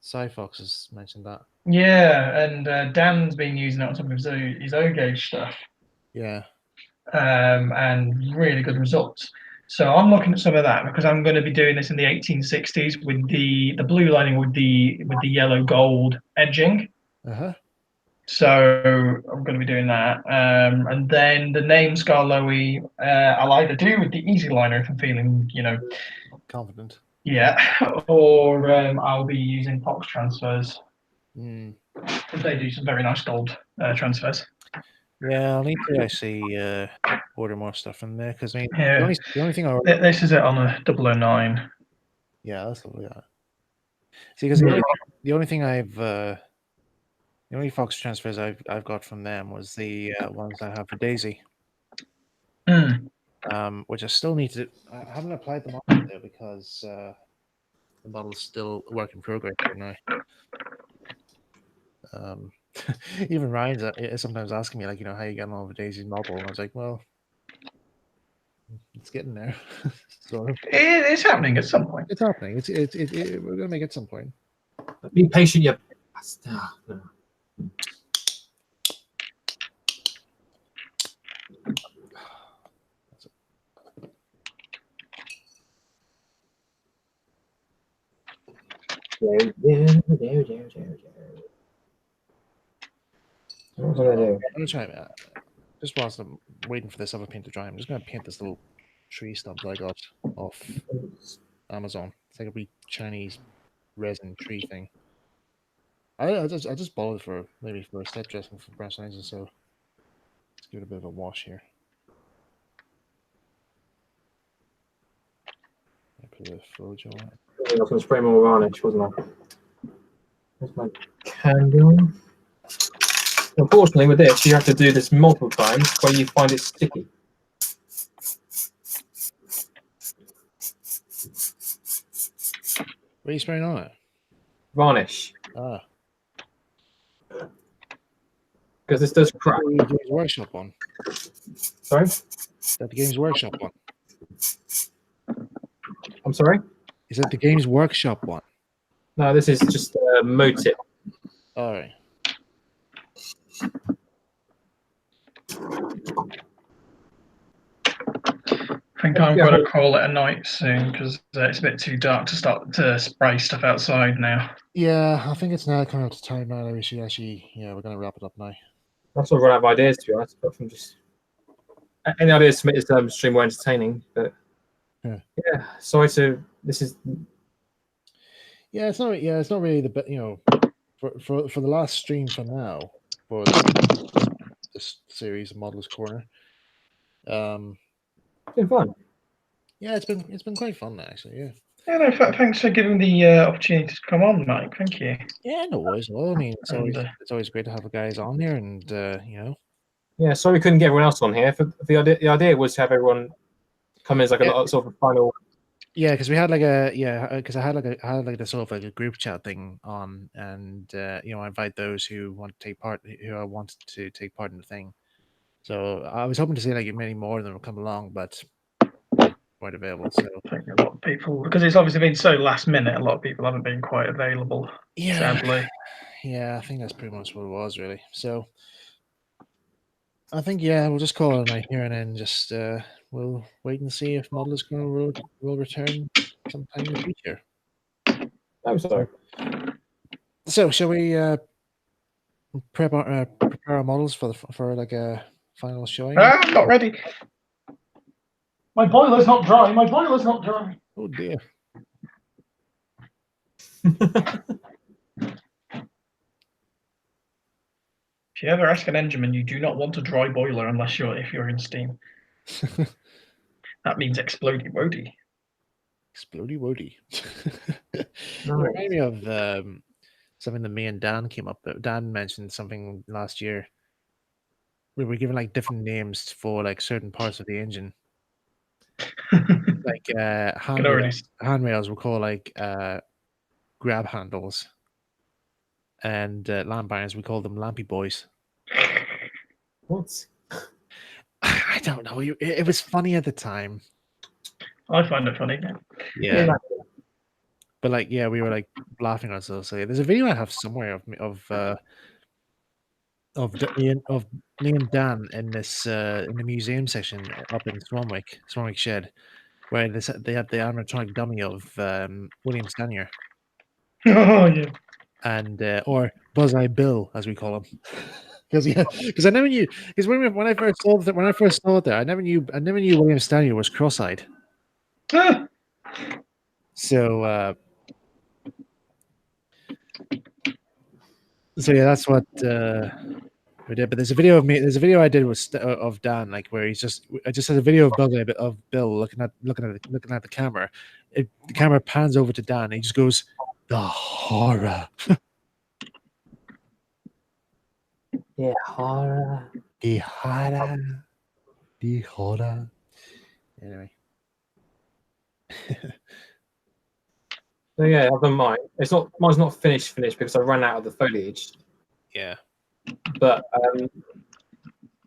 Cyfox has mentioned that. Yeah, and Dan's been using it on some of his O-Gauge stuff. Yeah. And really good results. So I'm looking at some of that because I'm going to be doing this in the 1860s with the blue lining with the yellow gold edging. Uh-huh. So I'm going to be doing that. And then the name Scarlowy, I'll either do with the easy liner if I'm feeling, Confident. yeah, or I'll be using Fox transfers. Mm. They do some very nice gold transfers. Yeah, I'll need to actually order more stuff in there because I mean Yeah. the only thing I This is it on a 009. yeah, that's lovely. That. See, because the only thing the only Fox transfers I've got from them was the ones I have for Daisy. Which I still need to. I haven't applied them on there because the model's still a work in progress right now. Even Ryan's sometimes asking me like, how you getting on with Daisy's model, and I was like, well, it's getting there. Sort of. It's happening at some point. It's happening. We're gonna make it at some point. Be patient, you. No. What was I gonna do? I'm gonna try just whilst I'm waiting for this other paint to dry. I'm just gonna paint this little tree stumps I got off Amazon. It's like a wee Chinese resin tree thing. I just bought it for maybe for a set dressing for brass engine, so let's give it a bit of a wash here. I put a bit of Flojo on it. I was going to spray more varnish, wasn't I? There's my candle. Unfortunately, with this, you have to do this multiple times where you find it sticky. What are you spraying on it? Varnish. Ah, Because this does crack. the Games Workshop one. Sorry? That the Games Workshop one. I'm sorry? Is that the Games Workshop one? No, this is just a Motip. All right. I think I'm going to call it a night soon because it's a bit too dark to start to spray stuff outside now. Yeah, I think it's now coming up to time now that we should actually, yeah, we're going to wrap it up now. I've sort of run out of ideas, to be honest, but from just any ideas to make this stream more entertaining. But yeah, sorry to this is Yeah, it's not really the bit, you know, for the last stream for now for this series of Modelers Corner. it's been fun. Yeah, it's been quite fun actually. Yeah. Yeah, no, thanks for giving the opportunity to come on, Mike. Thank you. Yeah, no worries. Well, I mean, And, it's always great to have the guys on here, and you know. Yeah, sorry we couldn't get everyone else on here. The idea was to have everyone come in as like a sort of a final. Yeah, because we had like because I had like the sort of like a group chat thing on, and you know, I invite those who want to take part, who I wanted to take part in the thing. So I was hoping to see like many more of them will come along, but quite available. So I think a lot of people, because it's obviously been so last minute, a lot of people haven't been quite available. yeah, Sadly. yeah, I think that's pretty much what it was really. So I think we'll just call it a night here, and then just we'll wait and see if Modelers Corner will return sometime in the future. I'm sorry. So shall we prepare our models for like a final showing? I'm not ready. My boiler's not dry. My boiler's not dry. Oh dear. If you ever ask an engineman, you do not want a dry boiler unless if you're in steam. That means explodey wody. Explodey wody. It reminded me of something that me and Dan came up with. Dan mentioned something last year. We were given like different names for like certain parts of the engine. Like handrails we call like grab handles, and lamp irons we call them lampy boys. What? I don't know. It was funny at the time. I find it funny now. Yeah. But like, yeah, we were like laughing at ourselves. So there's a video I have somewhere of me and Dan in this in the museum section up in Swanwick Shed, where they have the animatronic dummy of William Stanier. Oh yeah. And or Buzz-Eye Bill, as we call him. Because I never knew. Because when I first saw it there, I never knew William Stanier was cross-eyed. So yeah, that's what we did. But there's a video of me. There's a video I did of Dan, like where I just had a video of Bill looking at the camera. The camera pans over to Dan, and he just goes, "The horror." Yeah, horror. The horror. The horror. Anyway. So yeah, other than mine's not finished because I ran out of the foliage. Yeah. But I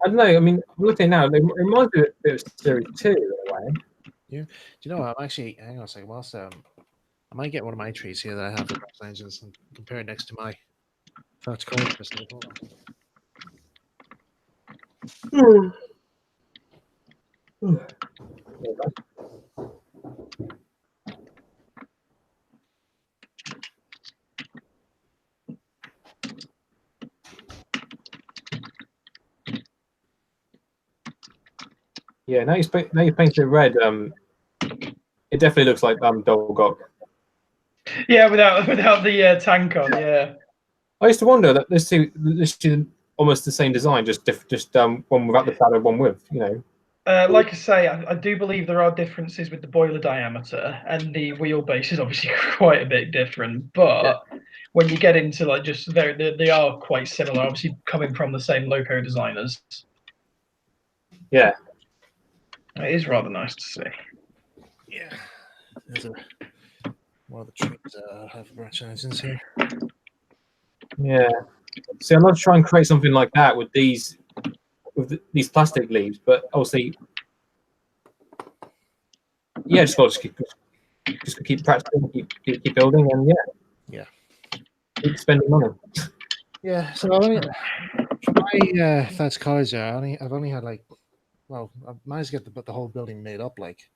don't know. I mean, I'm looking now. It reminds me a bit of Series 2 in a way. Yeah. Do you know what? I'm actually hang on a second. Whilst I might get one of my trees here that I have for brass engines and compare it next to my Fox Cold crystal. Hold on. Yeah, now you painted it red. It definitely looks like Dolgok. Yeah, without the tank on. Yeah. I used to wonder that this two almost the same design, just one without the shadow, one with. Like I say, I do believe there are differences with the boiler diameter, and the wheelbase is obviously quite a bit different. But when you get into like just they are quite similar. Obviously, coming from the same loco designers. Yeah. It is rather nice to see. Yeah. There's one of the trees have branch engines here. Yeah. See, I'd love to try and create something like that with these plastic leaves, but obviously, yeah, just got to keep practicing, keep building, and keep spending money. Yeah. So for my Thatch Kaiser, I've only had like, well, I managed to get the whole building made up, like,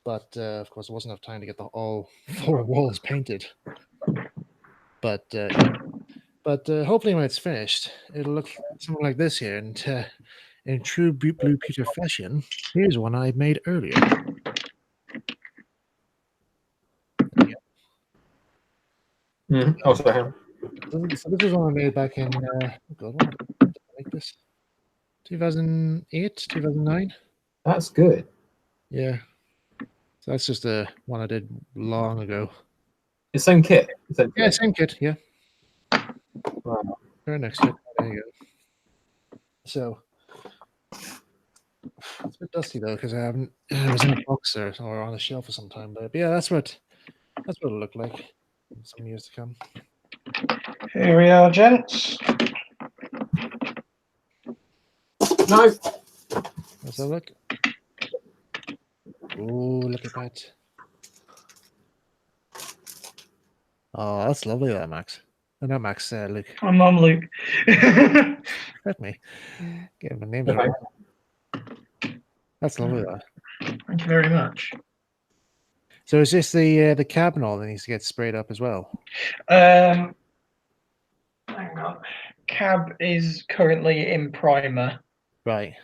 but of course, there wasn't enough time to get all 4 walls painted. But hopefully, when it's finished, it'll look something like this here. And in true Blue Peter fashion, here's one I made earlier. Oh, sorry. So this was one I made back in God, when did I make this? 2008, 2009. That's good. Yeah. So that's just the one I did long ago. The same kit. Yeah, same kit. Yeah. Wow. Right next to it. There you go. So it's a bit dusty though because it was in a box or on a shelf for some time. But yeah, that's what it'll look like in some years to come. Here we are, gents. No. Let's have a look. Oh, look at that. Oh, that's lovely, that Max. Oh, not Max, Luke. I'm Luke. Let me get my name right. That's lovely, that. Thank you very much. So is this the cab and all that needs to get sprayed up as well? Hang on. Cab is currently in primer. Right.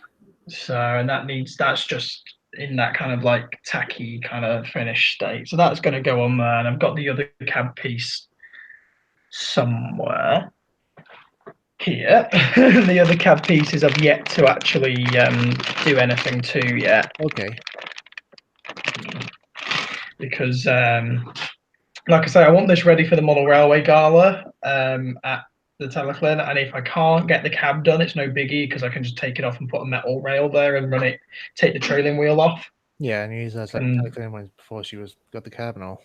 So, and that's just in that kind of like tacky kind of finish state. So that's going to go on there. And I've got the other cab piece somewhere here. The other cab pieces I've yet to actually do anything to yet. Okay. Because, like I say, I want this ready for the Model Railway Gala at the Teleclin, and if I can't get the cab done, it's no biggie because I can just take it off and put a metal rail there and run it, take the trailing wheel off. Yeah, and use that as like Teleclin before she got the cab and all.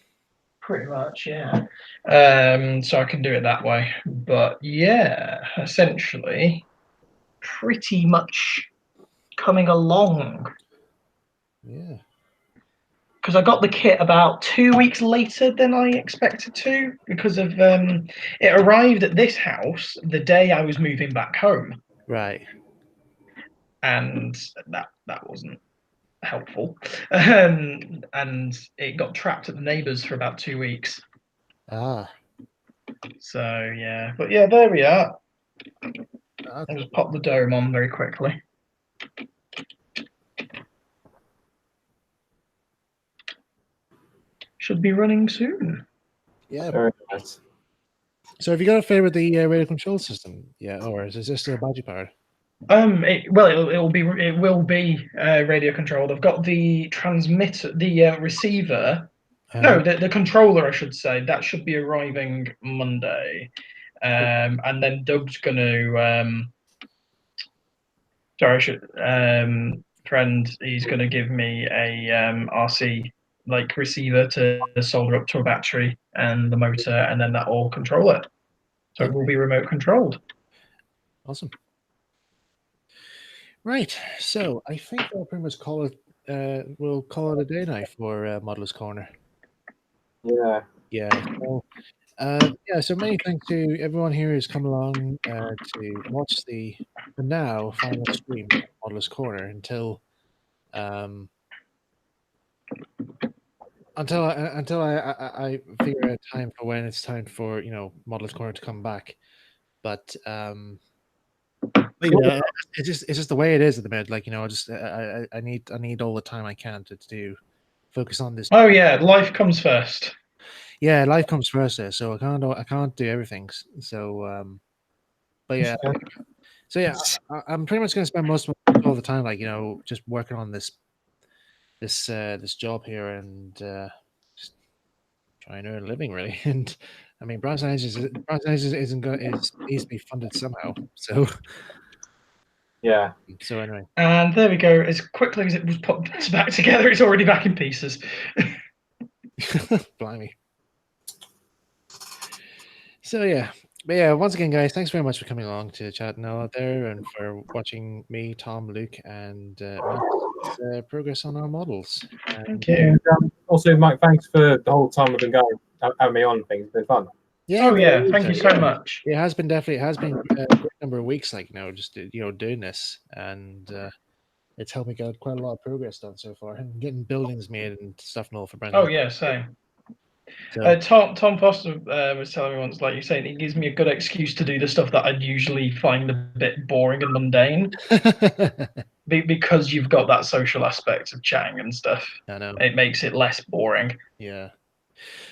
Pretty much, yeah. So I can do it that way. But yeah, essentially, pretty much coming along. Yeah. Because I got the kit about 2 weeks later than I expected to, because of it arrived at this house the day I was moving back home. Right. And that wasn't helpful. And it got trapped at the neighbours for about 2 weeks. Ah. So yeah, but yeah, there we are. Okay. I'll just pop the dome on very quickly. Should be running soon. Yeah. Very nice. So have you got a favourite the radio control system? Yeah, or is this still battery powered? It will be radio controlled. I've got the transmitter, the receiver. No, the controller, I should say. That should be arriving Monday. And then Doug's going to. Friend, he's going to give me a RC like receiver to solder up to a battery and the motor, and then that will control it. So it will be remote controlled. Awesome. Right. So I think we'll pretty much call it. We'll call it a day now for Modeller's Corner. Yeah. Yeah. So, so many thanks to everyone here who's come along to watch the now final stream of Modeller's Corner until I figure out time for when it's time for Modeller's Corner to come back. But But yeah, it's just the way it is at the minute. Like, I need all the time I can to focus on this. Oh yeah, life comes first. Yeah, life comes first there, so I can't do everything. So but yeah, so yeah, I'm pretty much gonna spend most of all the time, like, just working on this job here, and just trying to earn a living, really. And I mean, Bronze Age isn't going is needs to be funded somehow. So Yeah. so anyway, And there we go. As quickly as it was put back together, it's already back in pieces. blimey. So yeah, but yeah, once again, guys, thanks very much for coming along to chat now out there, and for watching me, Tom, Luke, and Matt's, progress on our models. Thank you. And also, Mike, thanks for the whole time we've been going, having me on things. It's been fun. Yeah, Oh yeah, thank you so much. It has been a great number of weeks, like, just doing this, and it's helped me get quite a lot of progress done so far, and getting buildings made and stuff and all for Brandon. Oh yeah, same. So, Tom Foster was telling me once, like you're saying, it gives me a good excuse to do the stuff that I'd usually find a bit boring and mundane, because you've got that social aspect of chatting and stuff. I know. It makes it less boring. Yeah,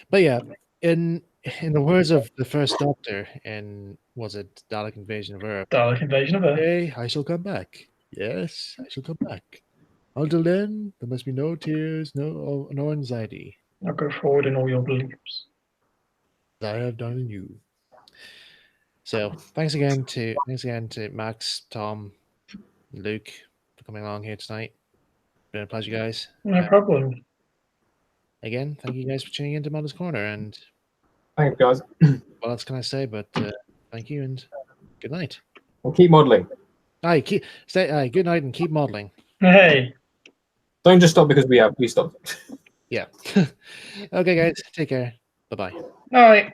but yeah, in the words of the first Doctor in, was it Dalek Invasion of Earth? Dalek Invasion of Earth. Hey, I shall come back. Yes, I shall come back. Until then, there must be no tears, no anxiety. I'll go forward in all your beliefs. As I have done in you. So thanks again to Max, Tom, Luke for coming along here tonight. Been a pleasure, guys. No problem. Again, thank you guys for tuning into Models Corner, and Thanks, guys. what else can I say but thank you and good night. We'll keep modelling. Aye, good night and keep modeling. Hey. Don't just stop because we stopped. Yeah. Okay, guys, take care. Bye-bye. All right.